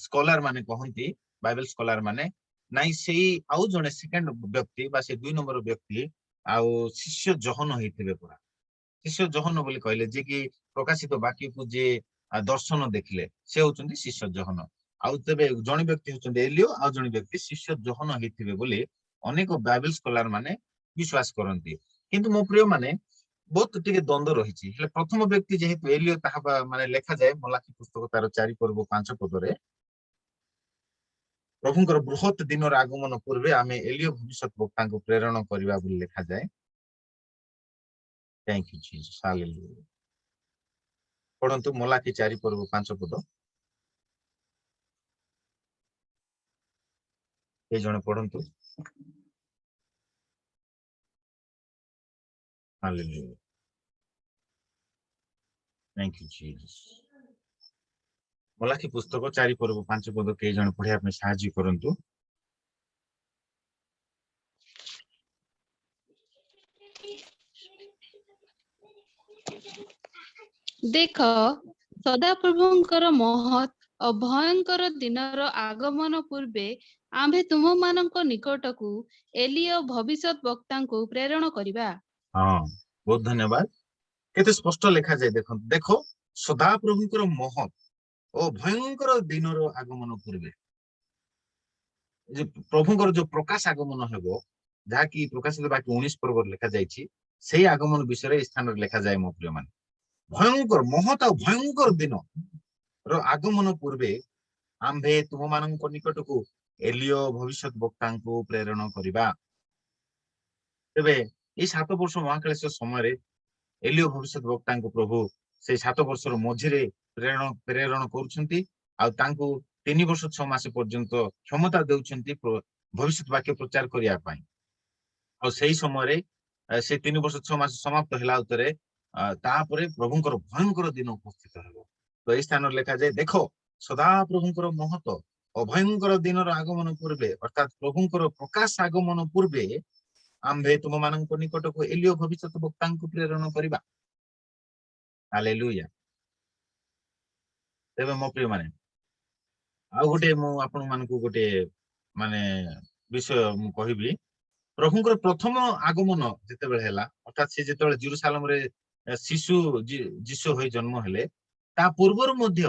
ସ୍କଲାର ମାନେ କହନ୍ତି, ବାଇବେଲ ସ୍କଲାର ମାନେ, ନାଇଁ ସେଇ ଆଉ ଜଣେ ସେକେଣ୍ଡ ବ୍ୟକ୍ତି ବା ସେ 2 ନମ୍ବର ବ୍ୟକ୍ତି ଆଉ ଶିଷ୍ୟ ଯୋହନ ହେଇଥିବେ ପରା। ଶିଷ୍ୟ ଯୋହନ ବୋଲି କହିଲେ ଯିଏକି ପ୍ରକାଶିତ ବାକ୍ୟକୁ ଯିଏ ଦର୍ଶନ ଦେଖିଲେ, ସେ ହଉଛନ୍ତି ଶିଷ୍ୟ ଯୋହନ। ଆଉ ତେବେ ଜଣେ ବ୍ୟକ୍ତି ହଉଛନ୍ତି ଏଲିଓ, ଆଉ ଜଣେ ବ୍ୟକ୍ତି ଶିଷ୍ୟ ଯୋହନ ହେଇଥିବେ ବୋଲି ଅନେକ ବାଇବେଲ ସ୍କଲାର ମାନେ ବିଶ୍ୱାସ କରନ୍ତି। କିନ୍ତୁ ମୋ ପ୍ରିୟ ମାନେ ବହୁତ ଟିକେ ଦ୍ୱନ୍ଦ୍ୱ ରହିଛି। ହେଲେ ପ୍ରଥମ ବ୍ୟକ୍ତି ଯେହେତୁ ଏଲିଓ, ତାହା ମାନେ ଲେଖାଯାଏ ମଲାଖୀ ପୁସ୍ତକ ତାର 4 ପର୍ବ 5 ପଦରେ, ପ୍ରଭୁଙ୍କର ବୃହତ ଦିନର ଆଗମନ ପୂର୍ବେ ଆମେ ଏଲିଓ ଭବିଷ୍ୟତ ବକ୍ତାଙ୍କୁ ପ୍ରେରଣ କରିବା ବୋଲି ଲେଖାଯାଏ। Thank you Jesus, hallelujah. ପଢନ୍ତୁ ମଲାଖୀ 4 ପର୍ବ 5 ପଦ। ଏ ଜଣେ ପଢନ୍ତୁ। Hallelujah, thank you Jesus. ମଲାଖୀ ପୁସ୍ତକ 4 ପର୍ବ 5 ପଦ କେହି ଜଣେ ପଢିବା ପାଇଁ ସାହାଯ୍ୟ କରନ୍ତୁ। ଦେଖ, ସଦାପ୍ରଭୁଙ୍କର ମହତ୍ ଓ ଭୟଙ୍କର ଦିନର ଆଗମନ ପୂର୍ବେ ଆମ୍ଭେ ତୁମମାନଙ୍କ ନିକଟକୁ ଏଲିୟ ଭବିଷ୍ୟତ ବକ୍ତାଙ୍କୁ ପ୍ରେରଣ କରିବା। ହଁ, ବହୁତ ଧନ୍ୟବାଦ। କେତେ ସ୍ପଷ୍ଟ ଲେଖାଯାଏ ଦେଖନ୍ତୁ। ଦେଖ, ସଦାପ୍ରଭୁଙ୍କର ମହତ୍ ଓ ଭୟଙ୍କର ଦିନର ଆଗମନ ପୂର୍ବେ ଯେ ପ୍ରଭୁଙ୍କର ଯୋଉ ପ୍ରକାଶ ଆଗମନ ହେବ, ଯାହାକି ପ୍ରକାଶିତ ବାକ୍ୟ 19 ପର୍ବରେ ଲେଖାଯାଇଛି, ସେଇ ଆଗମନ ବିଷୟରେ ଏହି ସ୍ଥାନରେ ଲେଖାଯାଏ ମୋ ପ୍ରିୟମାନେ। ଭୟଙ୍କର ମହତ୍ ଆଉ ଭୟଙ୍କର ଦିନ ର ଆଗମନ ପୂର୍ବେ ଆମ୍ଭେ ତୁମମାନଙ୍କ ନିକଟକୁ ଏଲିୟ ଭବିଷ୍ୟତ ବକ୍ତାଙ୍କୁ ପ୍ରେରଣ କରିବା। ତେବେ ଏଇ 7 ବର୍ଷ ମହାକାଳେଶ ସମୟରେ ଏଲିୟ ଭବିଷ୍ୟତ ବକ୍ତାଙ୍କୁ ପ୍ରଭୁ ସେଇ 7 ବର୍ଷର ମଝିରେ ପ୍ରେରଣ କରୁଛନ୍ତି ଆଉ ତାଙ୍କୁ 3 ବର୍ଷ 6 ମାସ ପର୍ଯ୍ୟନ୍ତ କ୍ଷମତା ଦେଉଛନ୍ତି ଭବିଷ୍ୟତ ବାକ୍ୟ ପ୍ରଚାର କରିବା ପାଇଁ। ଆଉ ସେଇ ସମୟରେ ସେ 3 ବର୍ଷ 6 ମାସ ସମାପ୍ତ ହେଲା ଉତ୍ତରେ ତାପରେ ପ୍ରଭୁଙ୍କର ଭୟଙ୍କର ଦିନ ଉପସ୍ଥିତ ହେବ। ତ ଏଇ ସ୍ଥାନରେ ଲେଖାଯାଏ, ଦେଖ ସଦା ପ୍ରଭୁଙ୍କର ମହତ ଓ ଭୟଙ୍କର ଦିନର ଆଗମନ ପୂର୍ବେ, ଅର୍ଥାତ୍ ପ୍ରଭୁଙ୍କର ପ୍ରକାଶ ଆଗମନ ପୂର୍ବେ ଆମ୍ଭେ ତୁମମାନଙ୍କ ନିକଟକୁ ଏଲିୟ ଭବିଷ୍ୟତ ବକ୍ତାଙ୍କୁ ପ୍ରେରଣ କରିବା। ହାଲେଲୁୟା। ତେବେ ମୋ ପ୍ରିୟ ମାନେ, ଆଉ ଗୋଟେ ମୁଁ ଆପଣମାନଙ୍କୁ ଗୋଟେ ମାନେ ବିଷୟ ମୁଁ କହିବି। ପ୍ରଭୁଙ୍କର ପ୍ରଥମ ଆଗମନ ଯେତେବେଳେ ହେଲା, ଅର୍ଥାତ୍ ସେ ଯେତେବେଳେ ଜେରୁସାଲେମରେ ଶିଶୁ ଯୀଶୁ ହୋଇ ଜନ୍ମ ହେଲେ, ତା ପୂର୍ବରୁ ମଧ୍ୟ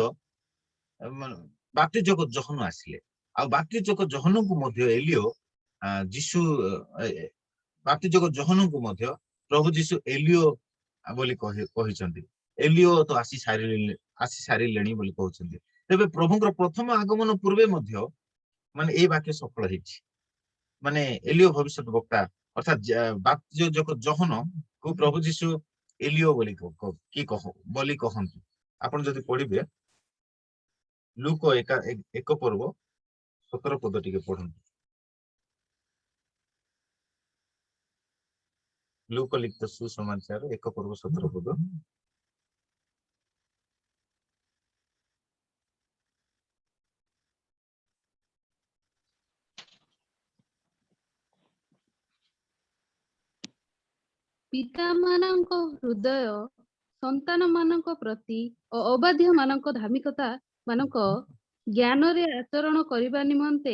ବାପ୍ତିଜକ ଯୋହନ ଆସିଲେ। ଆଉ ବାପ୍ତିଜକ ଯୋହନକୁ ମଧ୍ୟ ଏଲିୟ ଯୀଶୁ ବାପ୍ତିଜକ ଯୋହନକୁ ମଧ୍ୟ ପ୍ରଭୁ ଯୀଶୁ ଏଲିୟ ବୋଲି କହିଛନ୍ତି। ଏଲିୟ ତ ଆସି ସାରିଲେଣି ବୋଲି କହୁଛନ୍ତି। ତେବେ ପ୍ରଭୁଙ୍କର ପ୍ରଥମ ଆଗମନ ପୂର୍ବେ ମଧ୍ୟ ମାନେ ଏଇ ବାକ୍ୟ ସଫଳ ହେଇଛି। ମାନେ ଏଲିୟ ଭବିଷ୍ୟତ ବକ୍ତା ଅର୍ଥାତ୍ ବାପ୍ତିଜକ ଯୋହନ କୁ ପ୍ରଭୁ ଯୀଶୁ ଏଲିୟ ବୋଲି କହନ୍ତି। ଆପଣ ଯଦି ପଢିବେ ଲୁକ 1 ପର୍ବ 17 ପଦ ଟିକେ ପଢନ୍ତୁ। ଲୁକ ଲିଖିତ ସୁସମାଚାର 1 ପର୍ବ 17 ପଦ। ପିତାମାନଙ୍କ ହୃଦୟ ସନ୍ତାନମାନଙ୍କ ପ୍ରତି ଓ ଅବାଧ୍ୟ ମାନଙ୍କ ଧାର୍ମିକତା ମାନଙ୍କ ଜ୍ଞାନରେ ଆଚରଣ କରିବା ନିମନ୍ତେ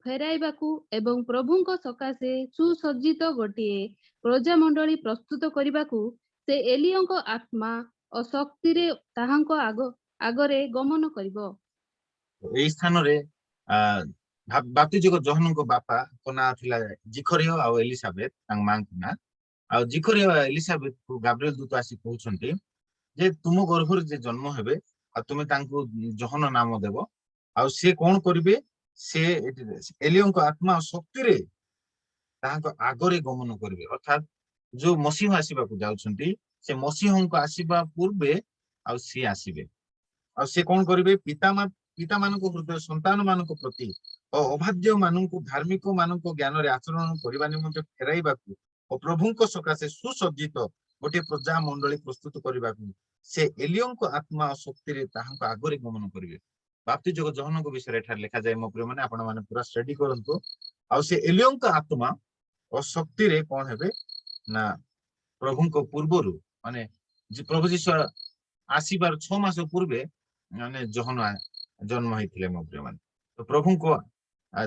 ଫେରାଇବାକୁ ଏବଂ ପ୍ରଭୁଙ୍କ ସକାଶେ ସୁସଜ୍ଜିତ ଗୋଟିଏ ପ୍ରଜାମଣ୍ଡଳୀ ପ୍ରସ୍ତୁତ କରିବାକୁ ସେ ଏଲିୟଙ୍କ ଆତ୍ମା ଓ ଶକ୍ତିରେ ତାହାଙ୍କ ଆଗରେ ଗମନ କରିବ। ଏଇ ସ୍ଥାନରେ ବାପ୍ତିଜକ ଯୋହନଙ୍କ ବାପାଙ୍କ ନାଁ ଥିଲା ଜିଖରିୟ ଆଉ ଏଲିସାବେଥ, ତାଙ୍କ ମାଙ୍କ ନାଁ। ଆଉ ଜିଖରିୟ ଏଲିସାବେଥକୁ ଗାବ୍ରିଏଲ ଦୂତ ଆସି କହୁଛନ୍ତି ଯେ ତୁମ ଗର୍ଭରେ ଯେ ଜନ୍ମ ହେବେ ଆଉ ତୁମେ ତାଙ୍କୁ ଯୋହନ ନାମ ଦେବ। ଆଉ ସେ କଣ କରିବେ? ସେ ଏଲିୟଙ୍କ ଆତ୍ମା ଶକ୍ତିରେ ତାହାଙ୍କ ଆଗରେ ଗମନ କରିବେ। ଅର୍ଥାତ୍ ଯୋଉ ମସିହ ଆସିବାକୁ ଯାଉଛନ୍ତି, ସେ ମସିହଙ୍କ ଆସିବା ପୂର୍ବେ ଆଉ ସିଏ ଆସିବେ। ଆଉ ସେ କଣ କରିବେ? ପିତାମାନଙ୍କ ହୃଦୟ ସନ୍ତାନ ମାନଙ୍କ ପ୍ରତି ଓ ଅବାଧ୍ୟ ମାନଙ୍କୁ ଧାର୍ମିକ ମାନଙ୍କ ଜ୍ଞାନରେ ଆଚରଣ କରିବା ନିମନ୍ତେ ଫେରାଇବାକୁ ଓ ପ୍ରଭୁଙ୍କ ସକାଶେ ସୁସଜ୍ଜିତ ଗୋଟିଏ ପ୍ରଜା ମଣ୍ଡଳୀ ପ୍ରସ୍ତୁତ କରିବାକୁ ସେ ଏଲିୟଙ୍କ ଆତ୍ମା ଓ ଶକ୍ତିରେ ତାହାଙ୍କ ଆଗରେ ଗମନ କରିବେ। ବାପ୍ତିଜକ ଯୋହନଙ୍କ ବିଷୟରେ ଏଠାରେ ଲେଖାଯାଏ ମୋ ପ୍ରିୟ ମାନେ, ଆପଣ ମାନେ ପୁରା ଷ୍ଟଡି କରନ୍ତୁ। ଆଉ ସେ ଏଲିୟଙ୍କ ଆତ୍ମା ଓ ଶକ୍ତିରେ କଣ ହେବେ ନା ପ୍ରଭୁଙ୍କ ପୂର୍ବରୁ, ମାନେ ପ୍ରଭୁ ଯୀଶୁ ଆସିବାର 6 ମାସ ପୂର୍ବେ ମାନେ ଯୋହନ ଜନ୍ମ ହେଇଥିଲେ ମୋ ପ୍ରିୟ ମାନେ। ତ ପ୍ରଭୁଙ୍କ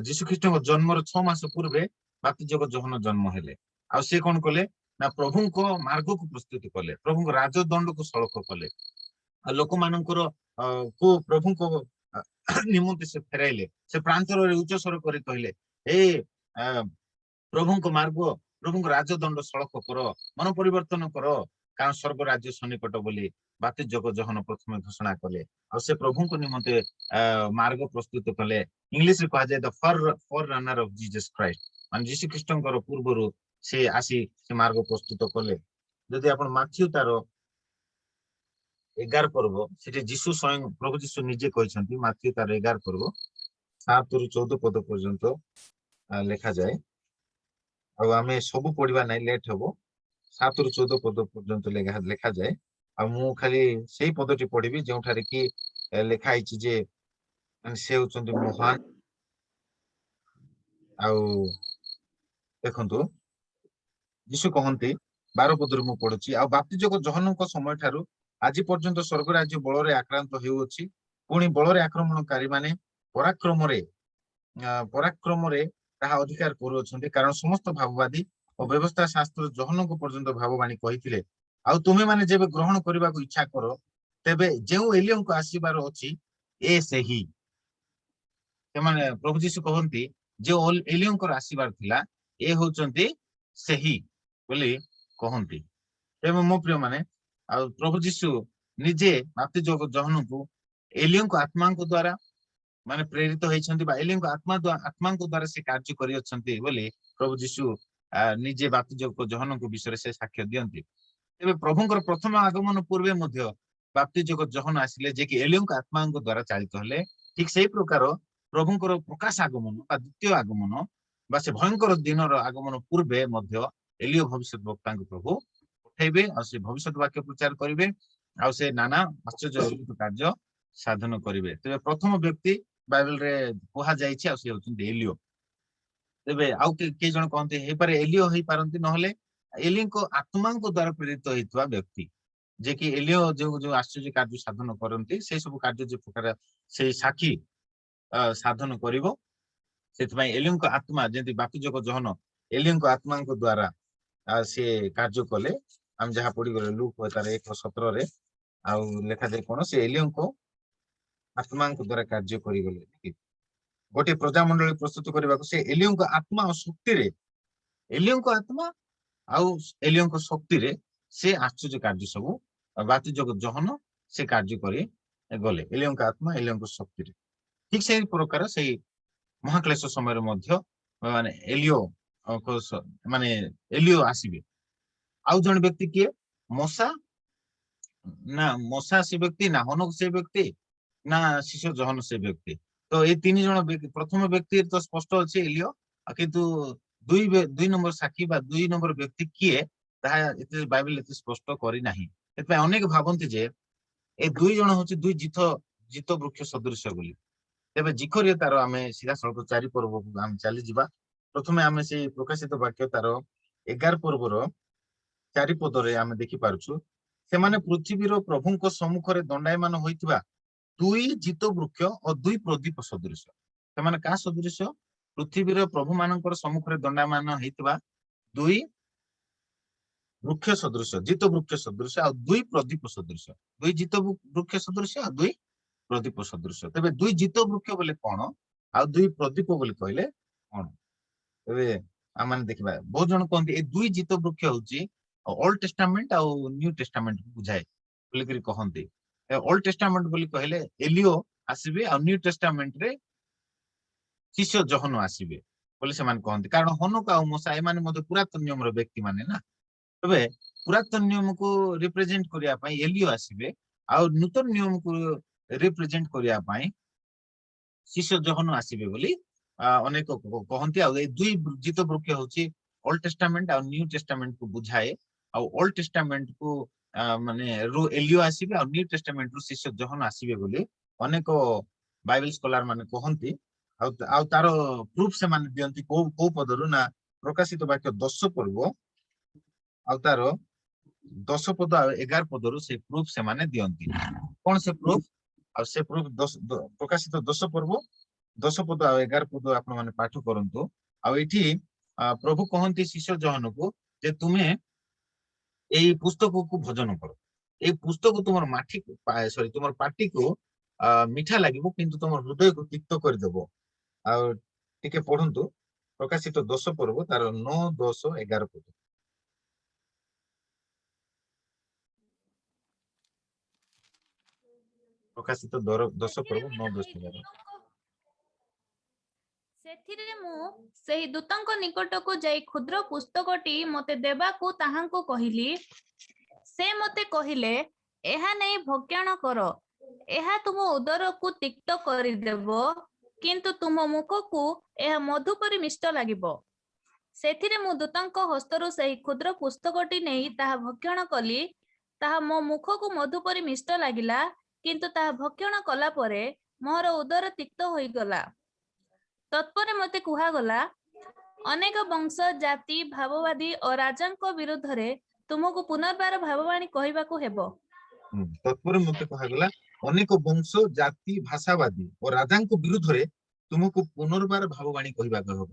ଯୀଶୁ ଖ୍ରୀଷ୍ଟଙ୍କ ଜନ୍ମର 6 ମାସ ପୂର୍ବେ ବାପ୍ତିଜକ ଯୋହନ ଜନ୍ମ ହେଲେ। ଆଉ ସେ କଣ କଲେ ନା ପ୍ରଭୁଙ୍କ ମାର୍ଗକୁ ପ୍ରସ୍ତୁତ କଲେ, ପ୍ରଭୁଙ୍କ ରାଜଦଣ୍ଡକୁ ସଳଖ କଲେ। ଆଉ ଲୋକମାନଙ୍କର ପ୍ରଭୁଙ୍କ ନିମନ୍ତେ ସେ ଫେରାଇଲେ। ସେ ପ୍ରାନ୍ତରରେ ଉଚ୍ଚ ସ୍ୱର କରି କହିଲେ, ପ୍ରଭୁଙ୍କ ମାର୍ଗ, ପ୍ରଭୁଙ୍କ ରାଜଦଣ୍ଡ ସଳଖ କର, ମନ ପରିବର୍ତ୍ତନ କର, କାରଣ ସ୍ୱର୍ଗ ରାଜ୍ୟ ସନ୍ନିକଟ ବୋଲି ବାପ୍ତିଜକ ଯୋହନ ପ୍ରଥମେ ଘୋଷଣା କଲେ। ଆଉ ସେ ପ୍ରଭୁଙ୍କ ନିମନ୍ତେ ମାର୍ଗ ପ୍ରସ୍ତୁତ କଲେ। ଇଂଲିଶରେ କୁହାଯାଏ ଦ ଫର ରନର ଅଫ ଜିସସ୍ କ୍ରାଇଷ୍ଟ, ମାନେ ଯୀଶୁ ଖ୍ରୀଷ୍ଟଙ୍କର ପୂର୍ବରୁ ସେ ଆସି ସେ ମାର୍ଗ ପ୍ରସ୍ତୁତ କଲେ। ଯଦି ଆପଣ ମାଥ୍ୟୁ ତାର 11 ପର୍ବ, ସେଠି ଯୀଶୁ ସ୍ୱୟଂ ପ୍ରଭୁ ଯୀଶୁ ନିଜେ କହିଛନ୍ତି, ମାଥ୍ୟୁ ତାର 11 ପର୍ବ 7 ରୁ 14 ପଦ ପର୍ଯ୍ୟନ୍ତ ଲେଖାଯାଏ। ଆଉ ଆମେ ସବୁ ପଢିବା ନାହିଁ, ଲେଟ୍ ହବ। 7 ରୁ 14 ପଦ ପର୍ଯ୍ୟନ୍ତ ଲେଖାଯାଏ। ଆଉ ମୁଁ ଖାଲି ସେଇ ପଦଟି ପଢିବି ଯେଉଁଠାରେ କି ଲେଖା ହେଇଛି ଯେ ସେ ହଉଛନ୍ତି ମହାନ। ଆଉ ଦେଖନ୍ତୁ ଯୀଶୁ କହନ୍ତି 12 ପଦରୁ ମୁଁ ପଢୁଛି, ଆଉ ବାପ୍ତିଜକ ଯୋହନଙ୍କ ସମୟ ଠାରୁ ଆଜି ପର୍ଯ୍ୟନ୍ତ ସ୍ୱର୍ଗ ରାଜ୍ୟ ବଳରେ ଆକ୍ରାନ୍ତ ହେଉଅଛି। ପୁଣି ବଳରେ ଆକ୍ରମଣକାରୀ ମାନେ ପରାକ୍ରମରେ ତାହା ଅଧିକାର କରୁଅଛନ୍ତି, କାରଣ ସମସ୍ତ ଭାବବାଦୀ ଓ ବ୍ୟବସ୍ଥା ଶାସ୍ତ୍ର ଜହନଙ୍କ ପର୍ଯ୍ୟନ୍ତ ଭାବବାଣୀ କହିଥିଲେ। ଆଉ ତୁମେମାନେ ଯେବେ ଗ୍ରହଣ କରିବାକୁ ଇଚ୍ଛା କର, ତେବେ ଯେଉଁ ଏଲିୟଙ୍କ ଆସିବାର ଅଛି ଏ ସେହି। ସେମାନେ ପ୍ରଭୁ ଯୀଶୁ କହନ୍ତି ଯେଉଁ ଏଲିୟଙ୍କର ଆସିବାର ଥିଲା ଏ ହଉଛନ୍ତି ସେହି ବୋଲି କହନ୍ତି। ତେବେ ମୋ ପ୍ରିୟ ମାନେ, ଆଉ ପ୍ରଭୁ ଯୀଶୁ ନିଜେ ବାପ୍ତିଜ ଜହନଙ୍କୁ ଏଲିୟଙ୍କ ଆତ୍ମାଙ୍କ ଦ୍ଵାରା ମାନେ ପ୍ରେରିତ ହେଇଛନ୍ତି ବା ଏଲିୟଙ୍କ ଆତ୍ମାଙ୍କ ଦ୍ଵାରା ସେ କାର୍ଯ୍ୟ କରିଅଛନ୍ତି ବୋଲି ପ୍ରଭୁ ଯୀଶୁ ନିଜେ ବାପ୍ତିଜ ଜହନଙ୍କ ବିଷୟରେ ସେ ସାକ୍ଷ୍ୟ ଦିଅନ୍ତି। ତେବେ ପ୍ରଭୁଙ୍କର ପ୍ରଥମ ଆଗମନ ପୂର୍ବେ ମଧ୍ୟ ବାପ୍ତିଜକ ଜହନ ଆସିଲେ, ଯେ କି ଏଲିୟଙ୍କ ଆତ୍ମାଙ୍କ ଦ୍ଵାରା ଚାଳିତ ହେଲେ। ଠିକ ସେଇ ପ୍ରକାର ପ୍ରଭୁଙ୍କର ପ୍ରକାଶ ଆଗମନ ବା ଦ୍ୱିତୀୟ ଆଗମନ ବା ସେ ଭୟଙ୍କର ଦିନର ଆଗମନ ପୂର୍ବେ ମଧ୍ୟ ଏଲିୟ ଭବିଷ୍ୟତ ବକ୍ତାଙ୍କୁ ପ୍ରଭୁ ପଠେଇବେ, ଆଉ ସେ ଭବିଷ୍ୟତ ବାକ୍ୟ ପ୍ରଚାର କରିବେ, ଆଉ ସେ ନାନା ଆଶ୍ଚର୍ଯ୍ୟ କାର୍ଯ୍ୟ ସାଧନ କରିବେ। ତେବେ ପ୍ରଥମ ବ୍ୟକ୍ତି ବାଇବେଲରେ କୁହାଯାଇଛି, ଆଉ ସେ ହଉଛନ୍ତି ଏଲିୟ। ତେବେ ଆଉ କେଇ ଜଣ କହନ୍ତି ହେଇପାରେ ଏଲିୟ ହେଇପାରନ୍ତି, ନହେଲେ ଏଲିଙ୍କ ଆତ୍ମାଙ୍କ ଦ୍ଵାରା ପ୍ରେରିତ ହେଇଥିବା ବ୍ୟକ୍ତି, ଯେ କି ଏଲିୟ ଯୋଉ ଆଶ୍ଚର୍ଯ୍ୟ କାର୍ଯ୍ୟ ସାଧନ କରନ୍ତି, ସେଇ ସବୁ କାର୍ଯ୍ୟ ଯେ ପ୍ରକାର ସେଇ ସାକ୍ଷୀ ସାଧନ କରିବ। ସେଥିପାଇଁ ଏଲିୟଙ୍କ ଆତ୍ମା, ଯେମିତି ବାପ୍ତିଜକ ଜହନ ଏଲିୟଙ୍କ ଆତ୍ମାଙ୍କ ଦ୍ଵାରା ସେ କାର୍ଯ୍ୟ କଲେ। ଆମେ ଯାହା ପଢିଗଲେ ଲୁକ ତାର 1:17 ଆଉ ଲେଖାଯାଏ କଣ, ସେ ଏଲିୟଙ୍କ ଆତ୍ମାଙ୍କ ଦ୍ଵାରା କାର୍ଯ୍ୟ କରିଗଲେ। ଗୋଟିଏ ପ୍ରଜାମଣ୍ଡଳୀ ପ୍ରସ୍ତୁତ କରିବାକୁ ସେ ଏଲିୟଙ୍କ ଆତ୍ମା ଓ ଶକ୍ତିରେ, ଏଲିୟଙ୍କ ଆତ୍ମା ଆଉ ଏଲିୟଙ୍କ ଶକ୍ତିରେ ସେ ଆଶ୍ଚର୍ଯ୍ୟ କାର୍ଯ୍ୟ ସବୁ ବାପ୍ତିଜକ ଜହନ ସେ କାର୍ଯ୍ୟ କରି ଗଲେ, ଏଲିୟଙ୍କ ଆତ୍ମା ଏଲିୟଙ୍କ ଶକ୍ତିରେ। ଠିକ ସେଇ ପ୍ରକାର ସେଇ ମହାକ୍ଲେଶ ସମୟରେ ମଧ୍ୟ ମାନେ ଏଲିୟ ଆସିବେ। ଆଉ ଜଣେ ବ୍ୟକ୍ତି କିଏ? ମଶା ସେ ବ୍ୟକ୍ତି, ନା ହନକ ସେ ବ୍ୟକ୍ତି, ନା ଶିଶୁ ଜହନ ସେ ବ୍ୟକ୍ତି। ତ ଏଇ ତିନି ଜଣ ପ୍ରଥମ ବ୍ୟକ୍ତି ତ ସ୍ପଷ୍ଟ ଅଛି ଏଲିୟ, କିନ୍ତୁ ଦୁଇ ନମ୍ବର ସାକ୍ଷୀ ବା ଦୁଇ ନମ୍ବର ବ୍ୟକ୍ତି କିଏ ତାହା ଏତେ ବାଇବେଲ ଏତେ ସ୍ପଷ୍ଟ କରିନାହିଁ। ସେଥିପାଇଁ ଅନେକ ଭାବନ୍ତି ଯେ ଏ ଦୁଇ ଜଣ ହଉଛି ଦୁଇ ଜିତ ବୃକ୍ଷ ସଦୃଶ ବୋଲି। ତେବେ ଜିଖରୀୟତାର ଆମେ ସିଧାସଳଖ 4 ପର୍ବକୁ ଆମେ ଚାଲିଯିବା। ପ୍ରଥମେ ଆମେ ସେଇ ପ୍ରକାଶିତ ବାକ୍ୟ ତାର 11 ପର୍ବର 4 ପଦରେ ଆମେ ଦେଖିପାରୁଛୁ, ସେମାନେ ପୃଥିବୀର ପ୍ରଭୁଙ୍କ ସମ୍ମୁଖରେ ଦଣ୍ଡାୟମାନ ହୋଇଥିବା ଦୁଇ ଜିତ ବୃକ୍ଷ ଓ ଦୁଇ ପ୍ରଦୀପ ସଦୃଶ। ସେମାନେ କାହା ସଦୃଶ? ପୃଥିବୀର ପ୍ରଭୁ ମାନଙ୍କର ସମ୍ମୁଖରେ ଦଣ୍ଡାୟମାନ ହେଇଥିବା ଦୁଇ ବୃକ୍ଷ ସଦୃଶ, ଜିତ ବୃକ୍ଷ ସଦୃଶ ଆଉ ଦୁଇ ପ୍ରଦୀପ ସଦୃଶ। ଦୁଇ ଜିତ ବୃକ୍ଷ ସଦୃଶ ଆଉ ଦୁଇ ପ୍ରଦୀପ ସଦୃଶ। ତେବେ ଦୁଇ ଜିତ ବୃକ୍ଷ ବୋଲି କଣ, ଆଉ ଦୁଇ ପ୍ରଦୀପ ବୋଲି କହିଲେ କଣ? ତେବେ ଆମେ ଦେଖିବା, ବହୁତ ଜଣ କହନ୍ତି ଏ ଦୁଇ ଜିତ ବୃକ୍ଷ ହଉଛି ଓଲ୍ଡ ଟେଷ୍ଟାମେଣ୍ଟ ଆଉ ନ୍ୟୁ ଟେଷ୍ଟାମେଣ୍ଟ ବୁଝାଏ ବୋଲିକରି କହନ୍ତି। ଓଲ୍ଡ ଟେଷ୍ଟାମେଣ୍ଟ ବୋଲି କହିଲେ ଏଲିଓ ଆସିବେ, ଆଉ ନ୍ୟୁ ଟେଷ୍ଟାମେଣ୍ଟରେ ଶିଷ୍ୟ ଜହନ ଆସିବେ ବୋଲି ସେମାନେ କହନ୍ତି। କାରଣ ହନକ ଆଉ ମଶା ଏମାନେ ମଧ୍ୟ ପୁରାତନ ନିୟମର ବ୍ୟକ୍ତି ମାନେ ନା। ତେବେ ପୁରାତନ ନିୟମକୁ ରିପ୍ରେଜେଣ୍ଟ କରିବା ପାଇଁ ଏଲିଓ ଆସିବେ, ଆଉ ନୂତନ ନିୟମକୁ ରିପ୍ରେଜେଣ୍ଟ କରିବା ପାଇଁ ଶିଷ୍ୟ ଜହନ ଆସିବେ ବୋଲି ଅନେକ କହନ୍ତି। ଆଉ ଏଇ ଦୁଇ ଜିତ ବୃକ୍ଷ ହଉଛି ଓଲ୍ଡ ଟେଷ୍ଟାମେଣ୍ଟ ଆଉ ନ୍ୟୁ ଟେଷ୍ଟାମେଣ୍ଟ କୁ ବୁଝାଏ। ଆଉ ଓଲ୍ଡ ଟେଷ୍ଟାମେଣ୍ଟ କୁ ମାନେ ଏଲିଓ ଆସିବେ, ଆଉ ନ୍ୟୁ ଟେଷ୍ଟାମେଣ୍ଟ ରୁ ଶିଷ୍ୟ ଜହନ ଆସିବେ ବୋଲି ଅନେକ ବାଇବେଲ ସ୍କଲାର ମାନେ କହନ୍ତି। ଆଉ ତାର ପ୍ରୁଫ ସେମାନେ ଦିଅନ୍ତି କୋଉ ପଦରୁ ନା ପ୍ରକାଶିତ ବାକ୍ୟ 10 ପର୍ବ ଆଉ ତାର 10 ପଦ ଆଉ 11 ପଦରୁ ସେ ପ୍ରୁଫ ସେମାନେ ଦିଅନ୍ତି। କଣ ସେ ପ୍ରୁଫ? ଆଉ ସେ ପ୍ରୁଫ ପ୍ରକାଶିତ 10 ପର୍ବ 10 ପଦ ଆଉ 11 ପଦ ଆପଣ ମାନେ ପାଠ କରନ୍ତୁ। ଆଉ ଏଠି ପ୍ରଭୁ କହନ୍ତି ଶିଷ୍ୟ ଜହନକୁ ଯେ ତୁମେ ଏଇ ପୁସ୍ତକକୁ ଭଜନ କର। ଏଇ ପୁସ୍ତକ ତୁମର ତୁମର ପାଟିକୁ ମିଠା ଲାଗିବ, କିନ୍ତୁ ତୁମର ହୃଦୟକୁ ତିକ୍ତ କରିଦେବ। ଆଉ ଟିକେ ପଢନ୍ତୁ ପ୍ରକାଶିତ 10 ପର୍ବ ତାର 9, 10, 11 ପଦ। ପ୍ରକାଶିତ 10 ପର୍ବ 9, 10, 11। ସେଥିରେ ମୁଁ ସେହି ଦୂତଙ୍କ ନିକଟକୁ ଯାଇ କ୍ଷୁଦ୍ର ପୁସ୍ତକଟି ମୋତେ ଦେବାକୁ ତାହାଙ୍କୁ କହିଲି। ସେ ମୋତେ କହିଲେ, ଏହା ନେଇ ଭକ୍ଷଣ କର। ଏହା ତୁମ ଉଦରକୁ ତିକ୍ତ କରିଦେବ, କିନ୍ତୁ ତୁମ ମୁଖକୁ ଏହା ମଧୁ ପରି ମିଷ୍ଟ ଲାଗିବ। ସେଥିରେ ମୁଁ ଦୂତଙ୍କ ହସ୍ତରୁ ସେହି କ୍ଷୁଦ୍ର ପୁସ୍ତକଟି ନେଇ ତାହା ଭକ୍ଷଣ କଲି। ତାହା ମୋ ମୁଖକୁ ମଧୁ ପରି ମିଷ୍ଟ ଲାଗିଲା, କିନ୍ତୁ ତାହା ଭକ୍ଷଣ କଲା ପରେ ମୋର ଉଦର ତିକ୍ତ ହୋଇଗଲା। ତତ୍ପରେ ମୋତେ କୁହାଗଲା, ଅନେକ ବଂଶ, ଜାତି, ଭାବବାଦୀ ଓ ରାଜାଙ୍କ ବିରୁଦ୍ଧରେ ତୁମକୁ ପୁନର୍ବାର ଭାବବାଣୀ କହିବାକୁ ହେବ। ତତ୍ପରେ ମତେ କୁହାଗଲା ଅନେକ ବଂଶ ଜାତି ଭାଷାବାଦୀ ଓ ରାଜାଙ୍କ ବିରୁଦ୍ଧରେ ତୁମକୁ ପୁନର୍ବାର ଭାବବାଣୀ କହିବାକୁ ହେବ।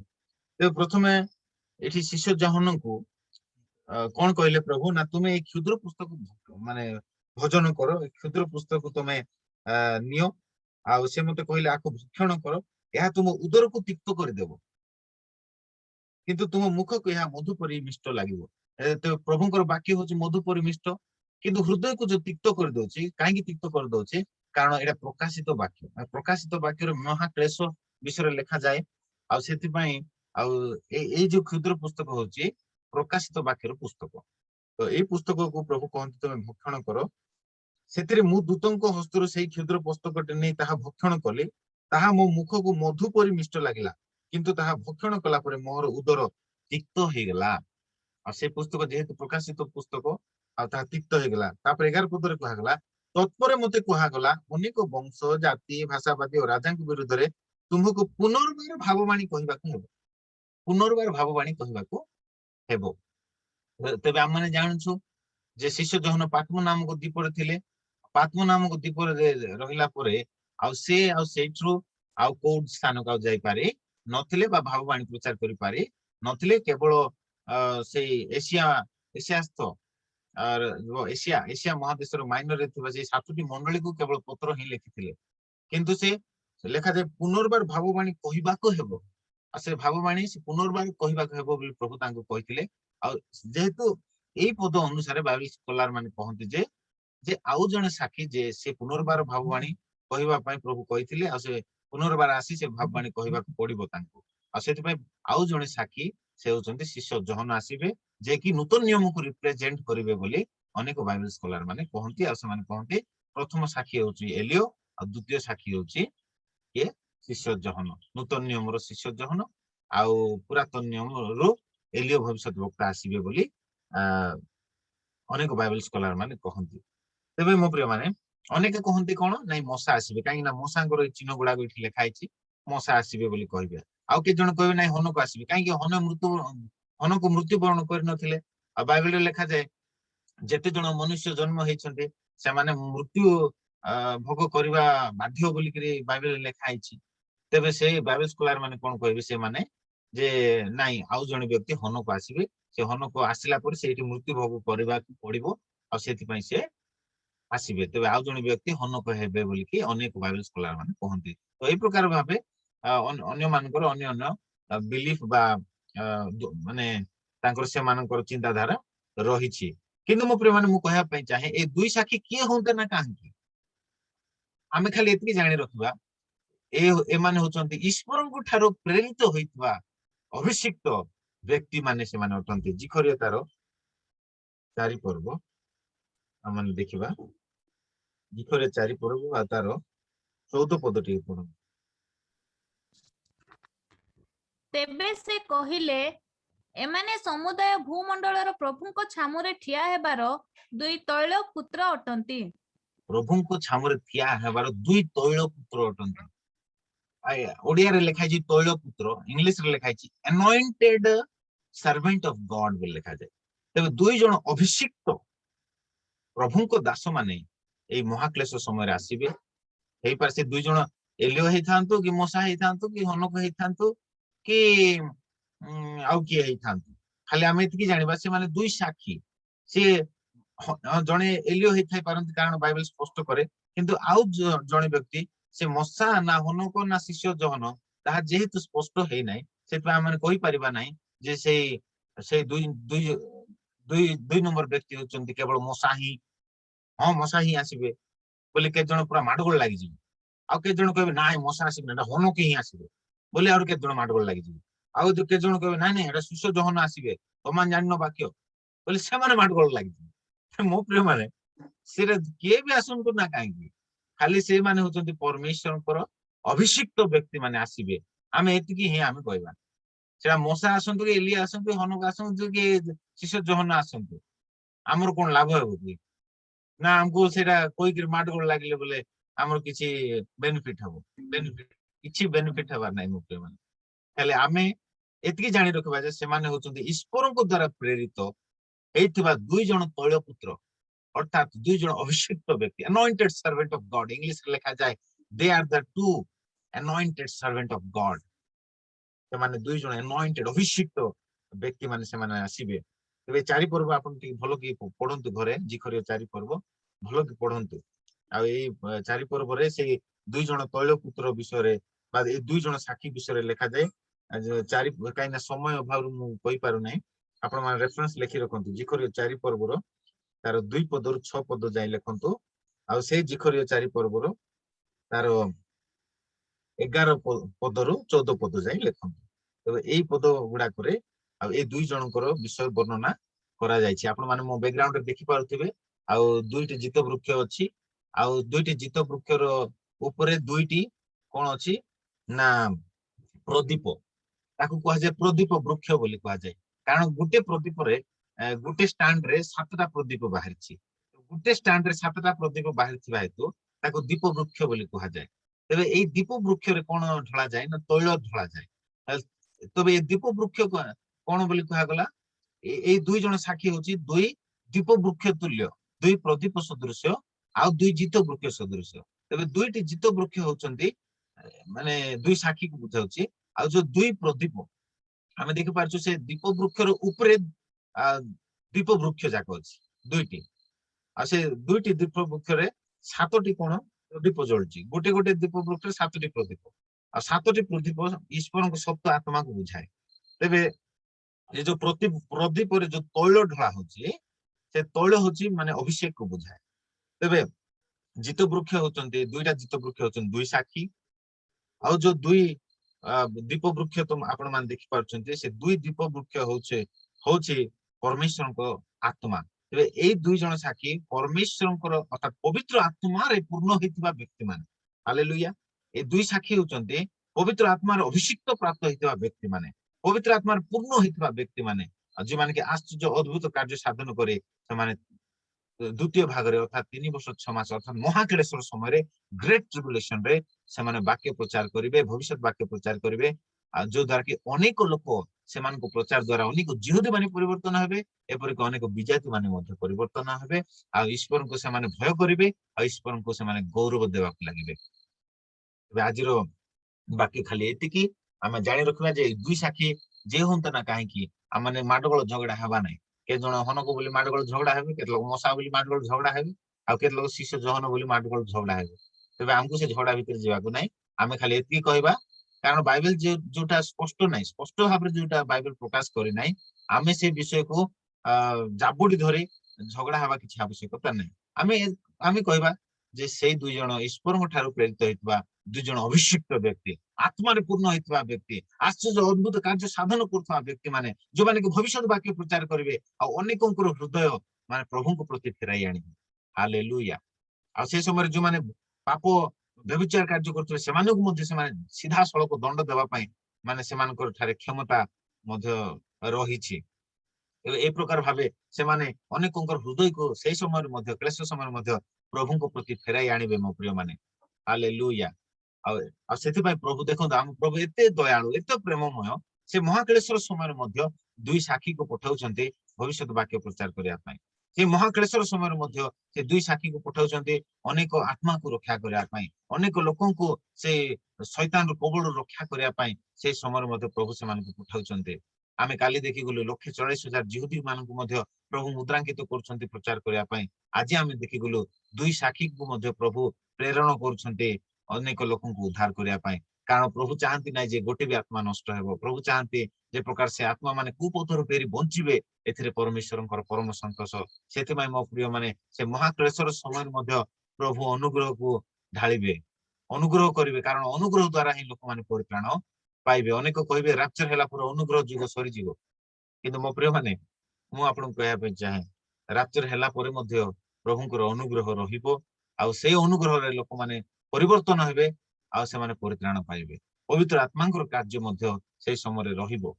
ତେବେ ପ୍ରଥମେ ଏଠି ଶିଷ୍ୟ ଜହନଙ୍କୁ କଣ କହିଲେ ପ୍ରଭୁ ନା ତୁମେ ଏଇ କ୍ଷୁଦ୍ର ପୁସ୍ତକ ମାନେ ଭଜନ କର, ଏ କ୍ଷୁଦ୍ର ପୁସ୍ତକ ତୁମେ ନିଅ, ଆଉ ସେ ମତେ କହିଲେ ଆକୁ ଭକ୍ଷଣ କର, ଏହା ତୁମ ଉଦରକୁ ତିକ୍ତ କରିଦେବ କିନ୍ତୁ ତୁମ ମୁଖକୁ ଏହା ମଧୁ ପରି ମିଷ୍ଟ ଲାଗିବ। ତେବେ ପ୍ରଭୁଙ୍କର ବାକ୍ୟ ହଉଛି ମଧୁ ପରି ମିଷ୍ଟ, କିନ୍ତୁ ହୃଦୟକୁ ଯୋଉ ତିକ୍ତ କରିଦଉଛି, କାହିଁକି ତିକ୍ତ କରିଦଉଛି? କାରଣ ଏଇଟା ପ୍ରକାଶିତ ବାକ୍ୟ, ପ୍ରକାଶିତ ବାକ୍ୟରେ ମହାକ୍ଲେଶ ବିଷୟରେ ଲେଖାଯାଏ, ଆଉ ସେଥିପାଇଁ ଆଉ ଏଇ ଯୋଉ କ୍ଷୁଦ୍ର ପୁସ୍ତକ ହଉଛି ପ୍ରକାଶିତ ବାକ୍ୟର ପୁସ୍ତକ। ତ ଏଇ ପୁସ୍ତକକୁ ପ୍ରଭୁ କହନ୍ତି ତମେ ଭକ୍ଷଣ କର। ସେଥିରେ ମୁଁ ଦୂତଙ୍କ ହସ୍ତରୁ ସେଇ କ୍ଷୁଦ୍ର ପୁସ୍ତକଟି ନେଇ ତାହା ଭକ୍ଷଣ କଲି, ତାହା ମୋ ମୁଖକୁ ମଧୁ ପରି ମିଷ୍ଟ ଲାଗିଲା, କିନ୍ତୁ ତାହା ଭକ୍ଷଣ କଲା ପରେ ମୋର ଉଦର ତିକ୍ତ ହେଇଗଲା। ଆଉ ସେ ପୁସ୍ତକ ଯେହେତୁ ପ୍ରକାଶିତ ପୁସ୍ତକ, ଆଉ ତାହା ତିକ୍ତ ହେଇଗଲା। ତାପରେ 11 ପଦରେ କୁହାଗଲା ତତ୍ପରେ ମତେ କୁହାଗଲା ଅନେକ ବଂଶ ଜାତି ଭାଷାବାଦୀ ଓ ରାଜାଙ୍କ ବିରୁଦ୍ଧରେ ତୁମକୁ ପୁନର୍ବାର ଭାବବାଣୀ କହିବାକୁ ହେବ। ପୁନର୍ବାର ଭାବବାଣୀ କହିବାକୁ ହେବ। ତେବେ ଆମେ ଜାଣୁଛୁ ଯେ ଶିଷ୍ୟ ଜହନ ପାତ୍ମ ନାମକ ଦ୍ୱୀପରେ ଥିଲେ। ପାତ୍ମ ନାମକ ଦ୍ୱୀପରେ ରହିଲା ପରେ ଆଉ ସେଇଠୁ ଆଉ କୋଉ ସ୍ଥାନକୁ ଆଉ ଯାଇପାରି ନଥିଲେ ବା ଭାବବାଣୀ ପ୍ରଚାର କରିପାରି ନଥିଲେ। କେବଳ ସେଇ ଏସିଆସ୍ଥ ଏସିଆ ମହାଦେଶର ମାଇନରରେ ଥିବା ସେଇ 7ଟି ମଣ୍ଡଳୀକୁ କେବଳ ପତ୍ର ହିଁ ଲେଖିଥିଲେ। କିନ୍ତୁ ସେ ଲେଖାଯାଏ ପୁନର୍ବାର ଭାବବାଣୀ କହିବାକୁ ହେବ, ଆଉ ସେ ଭାବବାଣୀ ସେ ପୁନର୍ବାର କହିବାକୁ ହେବ ବୋଲି ପ୍ରଭୁ ତାଙ୍କୁ କହିଥିଲେ। ଆଉ ଯେହେତୁ ଏଇ ପଦ ଅନୁସାରେ ବାଇବେଲ ସ୍କଲାର ମାନେ କହନ୍ତି ଯେ ଆଉ ଜଣେ ସାକ୍ଷୀ ଯେ ସେ ପୁନର୍ବାର ଭାବବାଣୀ କହିବା ପାଇଁ ପ୍ରଭୁ କହିଥିଲେ, ଆଉ ସେ ପୁନର୍ବାର ଆସି ସେ ଭାବବାଣୀ କହିବାକୁ ପଡିବ ତାଙ୍କୁ। ଆଉ ସେଥିପାଇଁ ଆଉ ଜଣେ ସାକ୍ଷୀ ସେ ହଉଛନ୍ତି ଶିଷ୍ୟ ଜହନ ଆସିବେ, ଯେ କି ନୂତନ ନିୟମକୁ ରିପ୍ରେଜେଣ୍ଟ କରିବେ ବୋଲି ଅନେକ ବାଇବେଲ ସ୍କଲାର ମାନେ କହନ୍ତି। ଆଉ ସେମାନେ କହନ୍ତି ପ୍ରଥମ ସାକ୍ଷୀ ହଉଛି ଏଲିଓ, ଆଉ ଦ୍ୱିତୀୟ ସାକ୍ଷୀ ହଉଛି କିଏ? ଶିଷ୍ୟ ଜହନ। ନୂତନ ନିୟମର ଶିଷ୍ୟ ଜହନ, ଆଉ ପୁରାତନ ନିୟମରୁ ଏଲିଓ ଭବିଷ୍ୟତ ବକ୍ତା ଆସିବେ ବୋଲି ଅନେକ ବାଇବେଲ ସ୍କଲାର ମାନେ କହନ୍ତି। ତେବେ ମୋ ପ୍ରିୟ ମାନେ ଅନେକ କହନ୍ତି କଣ ନାଇଁ ମଶା ଆସିବେ, କାହିଁକି ନା ମଶାଙ୍କର ଏଇ ଚିହ୍ନ ଗୁଡାକ ଏଠି ଲେଖା ହେଇଛି, ମଶା ଆସିବେ ବୋଲି କହିବେ। ଆଉ କେତେ ଜଣ କହିବେ ନାଇଁ ହନକୁ ଆସିବେ, କାହିଁକି ହନକୁ ମୃତ୍ୟୁବରଣ କରିନଥିଲେ। ଆଉ ବାଇବେଲରେ ଲେଖାଯାଏ ଯେତେ ଜଣ ମନୁଷ୍ୟ ଜନ୍ମ ହେଇଛନ୍ତି ସେମାନେ ମୃତ୍ୟୁ ଭୋଗ କରିବା ବାଧ୍ୟ ବୋଲିକିରି ବାଇବେଲରେ ଲେଖା ହେଇଛି। ତେବେ ସେ ବାଇବେଲ ସ୍କଲାର ମାନେ କଣ କହିବେ, ସେମାନେ ଯେ ନାଇଁ ଆଉ ଜଣେ ବ୍ୟକ୍ତି ହନକୁ ଆସିବେ, ସେ ହନକୁ ଆସିଲା ପରେ ସେଇଠି ମୃତ୍ୟୁ ଭୋଗ କରିବାକୁ ପଡିବ, ଆଉ ସେଥିପାଇଁ ସେ ଆସିବେ। ତେବେ ଆଉ ଜଣେ ବ୍ୟକ୍ତି ହନକ ହେବେ ବୋଲିକି ଅନେକ ବାଇବେଲ ସ୍କଲାର ମାନେ କହନ୍ତି। ତ ଏଇ ପ୍ରକାର ଭାବେ ଅନ୍ୟ ମାନଙ୍କର ଅନ୍ୟ ବିଲିଫ ବା ମାନେ ତାଙ୍କର ସେମାନଙ୍କର ଚିନ୍ତାଧାରା ରହିଛି। କିନ୍ତୁ ମୋ ପ୍ରିୟ ମାନେ ମୁଁ କହିବା ପାଇଁ ଚାହେଁ ଏ ଦୁଇ ସାକ୍ଷୀ କିଏ ହୁଅନ୍ତେ ନା କାହିଁକି, ଆମେ ଖାଲି ଏତିକି ଜାଣି ରଖିବା ଏମାନେ ହଉଛନ୍ତି ଈଶ୍ୱରଙ୍କ ଠାରୁ ପ୍ରେରିତ ହୋଇଥିବା ଅଭିଷିକ୍ତ ବ୍ୟକ୍ତି ମାନେ ସେମାନେ ଅଟନ୍ତି। ଜିଖରିତାର 4 ପର୍ବ ଆମେ ଦେଖିବା, ଜିଖରିଆ 4 ପର୍ବ ଆଉ ତାର 14 ପଦ ଟିକେ ପଢନ୍ତୁ। ତେବେ ସେ କହିଲେ ଏମାନେ ସମୁଦାୟ ଭୂମଣ୍ଡଳର ପ୍ରଭୁଙ୍କ ଛାମୁରେ ଠିଆ ହେବାର 2 ତୈଳ ପୁତ୍ର ଅଟନ୍ତି। ପ୍ରଭୁଙ୍କ ଛାମୁରେ ଠିଆ ହେବାର 2 ତୈଳ ପୁତ୍ର ଅଟନ୍ତି। ଓଡିଆରେ ଲେଖା ହେଇଛି ତୈଳ ପୁତ୍ର, ଇଂଲିଶରେ ଲେଖା ହେଇଛି anointed servant of God ବୋଲି ଲେଖାଯାଏ। ତେବେ 2 ଜଣ ଅଭିଷିକ୍ତ ପ୍ରଭୁଙ୍କ ଦାସ ମାନେ ଏଇ ମହାକ୍ଲେଶ ସମୟରେ ଆସିବେ। ହେଇପାରେ ସେ 2 ଜଣ ଏଲିଓ ହେଇଥାନ୍ତୁ, କି ମଶା ହେଇଥାନ୍ତୁ, କି ହନକ ହେଇଥାନ୍ତୁ, କି ଆଉ କିଏ ହେଇଥାନ୍ତୁ। ଖାଲି ଆମେ ଏତିକି ଜାଣିବା ସେମାନେ 2 ସାକ୍ଷୀ। ସିଏ ଜଣେ ଏଲିଓ ହେଇଥାଇ ପାରନ୍ତି, କାରଣ ବାଇବେଲ ସ୍ପଷ୍ଟ କରେ। କିନ୍ତୁ ଆଉ ଜଣେ ବ୍ୟକ୍ତି ସେ ମଶା ନା ହନକ ନା ଶିଷ୍ୟ ଜହନ ତାହା ଯେହେତୁ ସ୍ପଷ୍ଟ ହେଇନାହିଁ, ସେଥିପାଇଁ ଆମେ କହିପାରିବା ନାହିଁ ଯେ ସେଇ ଦୁଇ ନମ୍ବର ବ୍ୟକ୍ତି ହଉଛନ୍ତି କେବଳ ମଶା ହିଁ, ହଁ ମଶା ହିଁ ଆସିବେ ବୋଲି କେତେ ଜଣ ପୁରା ମାଡଗୋଳ ଲାଗିଯିବେ। ଆଉ କେତେ ଜଣ କହିବେ ନାଇଁ ମଶା ଆସିବେ ନା ହନକ ହିଁ ଆସିବେ ବୋଲି ଆହୁରି କେତେ ଜଣ ମାଡଗୋଳ ଲାଗିଯିବେ। ଆଉ କେତେ ଜଣ କହିବେ ନାଇଁ ନାଇଁ ଏଟା ଶିଷ୍ୟ ଜହନ ଆସିବେ, ତମାନେ ଜାଣିନ ବାକ୍ୟ ବୋଲି ସେମାନେ ମାଡଗୋଳ ଲାଗିଯିବେ। ମୋ ପ୍ରିୟ ମାନେ ସେଟା କିଏ ବି ଆସନ୍ତୁ ନା କାହିଁକି, ଖାଲି ସେମାନେ ହଉଛନ୍ତି ପରମେଶ୍ୱରଙ୍କର ଅଭିଷିକ୍ତ ବ୍ୟକ୍ତି ମାନେ ଆସିବେ। ଆମେ ଏତିକି ହିଁ ଆମେ କହିବା। ସେଟା ମଶା ଆସନ୍ତୁ, କି ଏଲିଆ ଆସନ୍ତୁ, ହନକ ଆସନ୍ତୁ, କି ଶିଷ୍ୟ ଜହନ ଆସନ୍ତୁ, ଆମର କଣ ଲାଭ ହେବ କି? ନା ଆମକୁ ସେଇଟା କହିକିରି ମାଡଗୋଳ ଲାଗିଲେ ବୋଲେ ଆମର କିଛି ବେନିଫିଟ ହବ? କିଛି ବେନିଫିଟ ହବାର ନାହିଁ ମୋ ପ୍ରିୟ ମାନେ। ହେଲେ ଆମେ ଏତିକି ଜାଣି ରଖିବା ଯେ ସେମାନେ ହଉଛନ୍ତି ଈଶ୍ୱରଙ୍କ ଦ୍ଵାରା ପ୍ରେରିତ ହେଇଥିବା 2 ଜଣ ତୈଳ ପୁତ୍ର, अर्थात दुई जन अभिषिक्त व्यक्ति anointed servant of God English रे लिखा जाए they are the two anointed servant of God से माने दुई जन anointed अभिषिक्त व्यक्ति माने से माने आसीबे तबे चारि पर्व आपन टी भलो की पढंतु घरे जिखरियो चारि पर्व भलो की पढंतु आ एई चारि पर्व रे से दुई जन तैल पुत्र विषय रे बा ए दुई जन साखी विषय रे लिखा जाए चारि काइना समय अभाव मु कहि पारु नै आपण माने रेफरेंस लिखि रखंतु जिखरियो चारि पर्व रो तार 2 पदरु 6 पद जाई लिखंतु आ से जिखरियो चारि पर्व रो तार 11 पदरु 14 पद जाई लिखंतु तबे एई पद गुडा करे आ ए दुई जनकर विषय वर्णना करा जायछि आपण माने मो बैकग्राउंड रे देखि पारुथिबे आ दुईटी जित वृक्ष अछि आ दुईटी जित वृक्ष रो ऊपरे दुईटी कोन अछि ना प्रदीप ताकू कहा जाय प्रदीप वृक्ष बोली कहा जाय कारण गुटे प्रदीप रे गुटे स्टैंड रे 7टा प्रदीप बाहरछि गुटे स्टैंड रे 7टा प्रदीप बाहरथिबा हेतु ताकू दीप वृक्ष बोली कहा जाय तबे एई दीप वृक्ष रे कोन ढला जाय ना तैल ढला जाय तबे ए दीप वृक्ष कोन बोली कहा गला एई दुई जन साखी होछि दुई दीप वृक्ष तुल्य दुई प्रदीप सदृश आ दुई जित वृक्ष सदृश तबे दुईटी जित वृक्ष होचंती माने दुई साखी को बुझाउछि आ जो दुई प्रदीप आमे देखि पारछु से दीप वृक्ष रो ऊपरे दीप वृक्ष जाक अछि दुईटी आ से दुईटी दीप वृक्ष रे सातोटी कोन दीप जळछि गोटे गोटे दीप वृक्ष रे सातोटी प्रदीप आ सातोटी प्रदीप ईश्वर को सप्त आत्मा को बुझाए तबे ये जो प्रदीप रे जो तैल ढला होछि से तैल होछि माने अभिषेक को बुझाए तबे जित वृक्ष होचंती दुईटा जित वृक्ष होचंती दुई साखी आ जो दुई दीप वृक्ष तुम आपण मान देखि पारछंती से दुई दीप वृक्ष होछि परमेश्वर को आत्मा तबे एई दुई जन साखी परमेश्वर को अर्थात पवित्र आत्मा रे पूर्ण हेतिबा व्यक्ति मान हालेलुया ए दुई साखी होचंती पवित्र आत्मा रे अभिषिक्त प्राप्त हेतिबा व्यक्ति माने पवित्र आत्मा रे पूर्ण हेतिबा व्यक्ति माने जे माने के आश्चर्य अद्भुत कार्य साधन करे से माने द्वितीय भाग रे अर्थात 3 वर्ष 6 मास अर्थात महाक्लेशर समय रे ग्रेट ट्रिब्युलेशन रे से माने वाक्य प्रचार करिवे भविष्य वाक्य प्रचार करिवे आ जो द्वारा कि अनेक लोक से मान को प्रचार द्वारा अनेक जिहुदी माने परिवर्तन हेबे एपरि को अनेक विजाति माने मध्ये परिवर्तन हेबे आ ईश्वर को से माने भय करिवे आ ईश्वर को से माने गौरव देवा लागिवे बे आजिरो बाकी खाली एतिकी आमे जानि रखबा जे दुई साखी जे होंत ना काहे कि आ माने माडगोळ झगड़ा हेबा नै के जण हनको बोली माडगोळ झगड़ा हेबे के लोग मसा बोली माडगोळ झगड़ा हेबे आ के लोग शिष्य जहन बोली माडगोळ झगड़ा हेबे तबे हमकु से झगड़ा भीतर जीवा को नै आमे खाली एतिकी कहबा कारण बाइबल जे जोटा स्पष्ट नै स्पष्ट भाबरे जोटा बाइबल प्रकाश करि नै आमे से विषय को जाबुडी धरि झगड़ा हेबा किछि आवश्यकता नै आमे कहबा जे से दुई जण ईश्वर को ठारू प्रेरित हेतबा दुई जण अभिषिक्त व्यक्ति आत्मा रे पूर्ण हेतबा व्यक्ति आश्चर्य अद्भुत कार्य साधन करथबा व्यक्ति माने जो माने कि भविष्य वाक्य प्रचार करिवे आ अनेकंकर हृदय माने प्रभु को प्रति फेराई आनिबे हालेलुया आ से समय जो माने पाप व्यभिचार कार्य करथबे सेमानकु मध्ये सेमाने सीधा सड़क दंड देबा पई माने सेमानकर ठारे क्षमता मध्ये रहिछि ए प्रकार भाबे सेमाने अनेकंकर हृदय को से समय मध्ये क्लेश समय मध्ये प्रभु को प्रति फेराई आनिबे मो प्रिय माने हालेलुया आ सेति पई प्रभु देखो हम प्रभु एते दयालु एते प्रेममय से महाक्लेशर समय मध्ये दुई साखी को पठाउचंती भविष्य वाक्य प्रचार करिया पई से महाक्लेशर समय मध्ये से दुई साखी को पठाउचंती अनेक आत्मा को रक्षा करिया पई अनेक लोकन को से शैतान रो कबळ रक्षा करिया पई से समय मध्ये प्रभु से मान को पठाउचंती आमे काली देखि गलो 1,40,000 जिहुदी मान को मध्ये प्रभु मुद्रांकित करछंती प्रचार करिया पई आज आमे देखि गलो दुई साखी को मध्ये प्रभु प्रेरण करछंती अनेक लोकन को उद्धार करिया पई कारण प्रभु चाहंती नै जे गोटे भी आत्मा नष्ट हेबो प्रभु चाहंती जे प्रकार से आत्मा माने कुपथर फेरी बंचिबे एथिरे परमेश्वरंकर परम संतोष सेति माय मो प्रिय माने से महाक्लेशर समय मध्ये प्रभु अनुग्रह को ढाळिबे अनुग्रह करिवे कारण अनुग्रह द्वारा ही लोक माने परित्राण पाइबे अनेक कहिबे रैप्चर हैला पर अनुग्रह जुग सरी जीवो किंतु मो प्रिय माने मु आपन कहया पे चाहे रैप्चर हैला पर मध्ये प्रभुंकर अनुग्रह रहिबो आ से अनुग्रह रे लोक माने परिवर्तन हेबे आ से माने परित्राण पाइबे पवित्र आत्मांकर कार्य मध्ये से समय रहिबो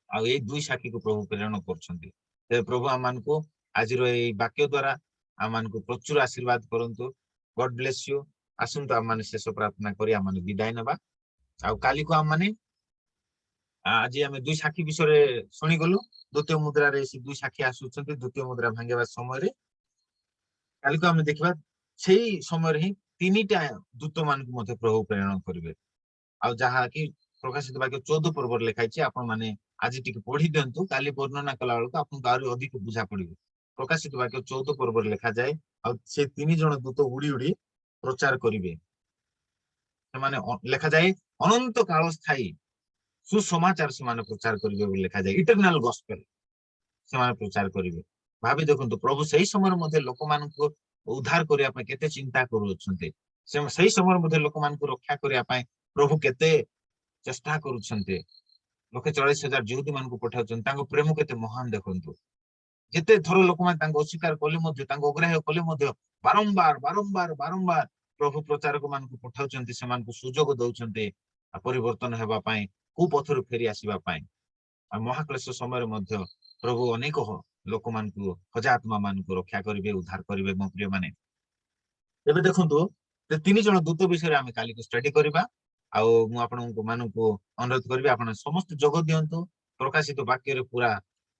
आ ए दुई साखी को प्रभु प्रेरण करछंती ते प्रभु आमान को आज रो ए वाक्य द्वारा आमान को प्रचुर आशीर्वाद करंतु गॉड ब्लेस यू आसुंत आमान शेष प्रार्थना करी आमान विदाय नबा आ काली को आमाने आज हमें दुई साखी विषय रे सुनी गलु द्वितीय मुद्रा रे से दुई साखी आसुछंती द्वितीय मुद्रा भांगेबा समय रे କାଲିକୁ ଆମେ ଦେଖିବା ସେଇ ସମୟରେ ହିଁ 3ଟା ଦୂତ ମାନଙ୍କୁ ମଧ୍ୟ ପ୍ରଭୁ ପ୍ରେରଣ କରିବେ। ଆଉ ଯାହାକି ପ୍ରକାଶିତ ବାକ୍ୟ 14 ପର୍ବରେ ଲେଖା ହେଇଛି, ଆପଣ ମାନେ ଆଜି ଟିକେ ପଢି ଦିଅନ୍ତୁ, କାଲି ବର୍ଣ୍ଣନା କଲା ବେଳକୁ ଆପଣଙ୍କୁ ଆହୁରି ଅଧିକ ବୁଝା ପଡିବ। ପ୍ରକାଶିତ ବାକ୍ୟ 14 ପର୍ବରେ ଲେଖାଯାଏ, ଆଉ ସେ 3 ଜଣ ଦୂତ ଉଡି ଉଡି ପ୍ରଚାର କରିବେ। ସେମାନେ ଲେଖାଯାଏ ଅନନ୍ତ କାଳ ସ୍ଥାୟୀ ସୁସମାଚାର ସେମାନେ ପ୍ରଚାର କରିବେ ବୋଲି ଲେଖାଯାଏ। ଇଟରନାଲ ଗସ୍ପେଲ ସେମାନେ ପ୍ରଚାର କରିବେ। ଭାବି ଦେଖନ୍ତୁ, ପ୍ରଭୁ ସେଇ ସମୟରେ ମଧ୍ୟ ଲୋକମାନଙ୍କୁ ଉଦ୍ଧାର କରିବା ପାଇଁ କେତେ ଚିନ୍ତା କରୁଅଛନ୍ତି। ସେଇ ସମୟରେ ମଧ୍ୟ ଲୋକମାନଙ୍କୁ ରକ୍ଷା କରିବା ପାଇଁ ପ୍ରଭୁ କେତେ ଚେଷ୍ଟା କରୁଛନ୍ତି। 140,000 ଯୁହୁଦୀ ମାନଙ୍କୁ ପଠାଉଛନ୍ତି। ତାଙ୍କ ପ୍ରେମ କେତେ ମହାନ ଦେଖନ୍ତୁ। ଯେତେ ଥର ଲୋକମାନେ ତାଙ୍କୁ ଅସ୍ୱୀକାର କଲେ ମଧ୍ୟ, ତାଙ୍କୁ ଅଗ୍ରାହ୍ୟ କଲେ ମଧ୍ୟ ବାରମ୍ବାର ବାରମ୍ବାର ବାରମ୍ବାର ପ୍ରଭୁ ପ୍ରଚାରକ ମାନଙ୍କୁ ପଠାଉଛନ୍ତି, ସେମାନଙ୍କୁ ସୁଯୋଗ ଦଉଛନ୍ତି ପରିବର୍ତ୍ତନ ହେବା ପାଇଁ, କୁପଥରୁ ଫେରି ଆସିବା ପାଇଁ। ଆଉ ମହାକ୍ଲେଶ ସମୟରେ ମଧ୍ୟ ପ୍ରଭୁ ଅନେକ ଲୋକମାନଙ୍କୁ, ହଜାତ୍ମା ମାନଙ୍କୁ ରକ୍ଷା କରିବେ, ଉଦ୍ଧାର କରିବେ ମୋ ପ୍ରିୟ ମାନେ। ଏବେ ଦେଖନ୍ତୁ, 3 ଜଣ ଦୂତ ବିଷୟରେ ଆମେ କାଲିକୁ ଷ୍ଟଡି କରିବା। ଆଉ ମୁଁ ଆପଣଙ୍କୁ ମାନଙ୍କୁ ଅନୁରୋଧ କରିବି, ଆପଣ ସମସ୍ତେ ଯୋଗ ଦିଅନ୍ତୁ, ପ୍ରକାଶିତ ବାକ୍ୟରେ ପୁରା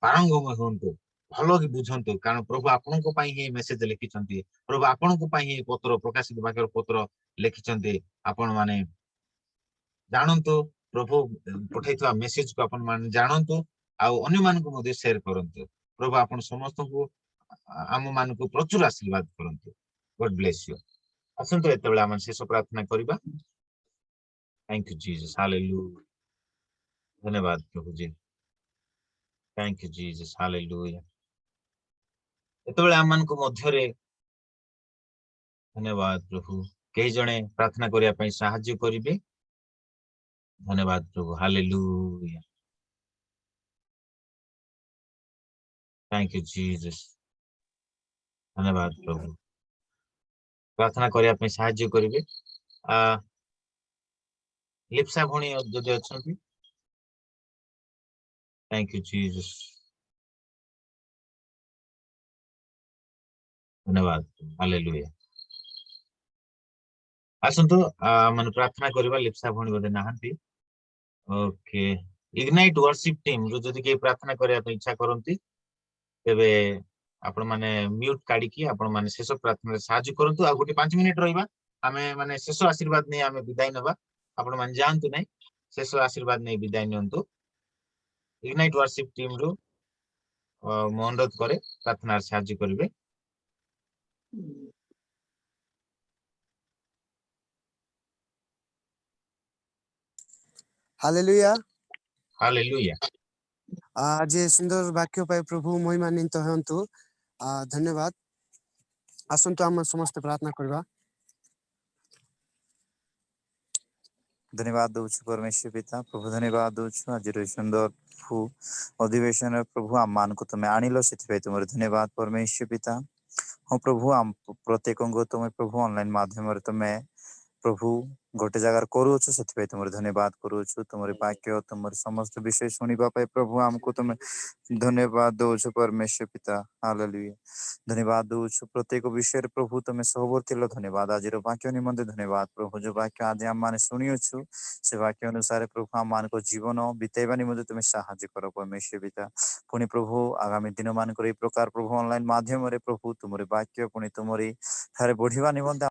ପାରଙ୍ଗମ ହୁଅନ୍ତୁ, ଭଲ କି ବୁଝନ୍ତୁ, କାରଣ ପ୍ରଭୁ ଆପଣଙ୍କ ପାଇଁ ହିଁ ମେସେଜ ଲେଖିଛନ୍ତି। ପ୍ରଭୁ ଆପଣଙ୍କ ପାଇଁ ହିଁ ପତ୍ର, ପ୍ରକାଶିତ ବାକ୍ୟର ପତ୍ର ଲେଖିଛନ୍ତି। ଆପଣ ମାନେ ଜାଣନ୍ତୁ, ପ୍ରଭୁ ପଠେଇଥିବା ମେସେଜକୁ ଆପଣ ମାନେ ଜାଣନ୍ତୁ, ଆଉ ଅନ୍ୟମାନଙ୍କୁ ମଧ୍ୟ ସେୟାର କରନ୍ତୁ। ପ୍ରଭୁ ଆପଣ ସମସ୍ତଙ୍କୁ, ଆମ ମାନଙ୍କୁ ପ୍ରଚୁର ଆଶୀର୍ବାଦ କରନ୍ତୁ। ଗଡ ବ୍ଲେସ ୟୁ। ଆସନ୍ତୁ ଏତେବେଳେ ଆମେ ଶେଷ ପ୍ରାର୍ଥନା କରିବା। Thank you Jesus, hallelujah. ଧନ୍ୟବାଦ ପ୍ରଭୁ ଜି, ଥ୍ୟାଙ୍କ ୟୁ ଜିସସ୍, ହାଲେଲୁୟା। ଏତେବେଳେ ଆମମାନଙ୍କ ମଧ୍ୟରେ, ଧନ୍ୟବାଦ ପ୍ରଭୁ, କେହି ଜଣେ ପ୍ରାର୍ଥନା କରିବା ପାଇଁ ସାହାଯ୍ୟ କରିବେ। ଧନ୍ୟବାଦ ପ୍ରଭୁ, ହାଲେଲୁୟା। ଥ୍ୟାଙ୍କ ୟୁ ଜିସସ୍, ଧନ୍ୟବାଦ ପ୍ରଭୁ। ପ୍ରାର୍ଥନା କରିବା ପାଇଁ ସାହାଯ୍ୟ କରିବେ। ଲିପ୍ସା ଭଉଣୀ ଯଦି ଅଛନ୍ତି, ଥ୍ୟାଙ୍କ ୟୁ ଜିସସ୍, ଧନ୍ୟବାଦ, ହାଲେଲୁୟା। ଆସନ୍ତୁ ମାନେ ପ୍ରାର୍ଥନା କରିବା। ଲିପ୍ସା ଭଉଣୀ ବୋଧେ ନାହାନ୍ତି। ଓକେ, ଇଗ୍ନାଇଟ୍ ୱାର୍ସିପ ଟିମ୍ ରୁ ଯଦି କେହି ପ୍ରାର୍ଥନା କରିବା ପାଇଁ ଇଚ୍ଛା କରନ୍ତି, ତେବେ ଆପଣ ମାନେ ମ୍ୟୁଟ କାଢିକି ଆପଣ ମାନେ ଶେଷ ପ୍ରାର୍ଥନାରେ ସାହାଯ୍ୟ କରନ୍ତୁ। ଆଉ ଗୋଟେ 5 ମିନିଟ ରହିବା, ଆମେ ମାନେ ଶେଷ ଆଶୀର୍ବାଦ ନେଇ ଆମେ ବିଦାୟ ନେବା। ଆପଣ ମାନେ ଯାଆନ୍ତୁ ନାହିଁ, ଶେଷ ଆଶୀର୍ବାଦ ନେଇ ବିଦାୟ ନିଅନ୍ତୁ। ଇଗ୍ନାଇଟ୍ ୱାର୍ସିପ ଟିମ୍ ରୁ ମୁଁ ଅନୁରୋଧ କରେ ପ୍ରାର୍ଥନାରେ ସାହାଯ୍ୟ କରିବେ। ହାଲେଲୁୟା। ହାଲେଲୁୟା। ଆଜି ସୁନ୍ଦର ବାକ୍ୟ ପାଇଁ ପ୍ରଭୁ ମହିମାନ୍ୱିତ ହୁଅନ୍ତୁ। ଧନ୍ୟବାଦ। ଆସନ୍ତୁ ଆମେ ସମସ୍ତେ ପ୍ରାର୍ଥନା କରିବା। धन्यवाद दौछु परमेश्वर पिता प्रभु, धन्यवाद दौछु आज सुंदर अधिवेशन प्रभु आम मान को तुम्हें आणिल से तुम धन्यवाद परमेश्वर पिता। हाँ प्रभु, आम प्रत्येक तुम्हें प्रभु ऑनलाइन माध्यम तुम्हें प्रभु गोटे जगार करूछु, से तुम धन्यवाद करूछु। तुम वाक्य तुम समस्त विषय शुणा प्रभु आमको तुम धन्यवाद दौछु परमेश्वर पिता। हालेलुया। धन्यवाद दौछु प्रत्येक विषय प्रभु तुम सहवर्ती लो। धन्यवाद आज वाक्य निमंते धन्यवाद प्रभु। जो वाक्य आज आम मैंने शुणुछु, से वाक्य अनुसार प्रभु आम मान को जीवन बीतेवा निमंते तुम साहाय्य कर परमेश्वर पिता। पुणी प्रभु आगामी दिन मान प्रकार प्रभु ऑनलाइन माध्यम प्रभु तुम वाक्य पुणी तुम ठारे बढ़िया निमंते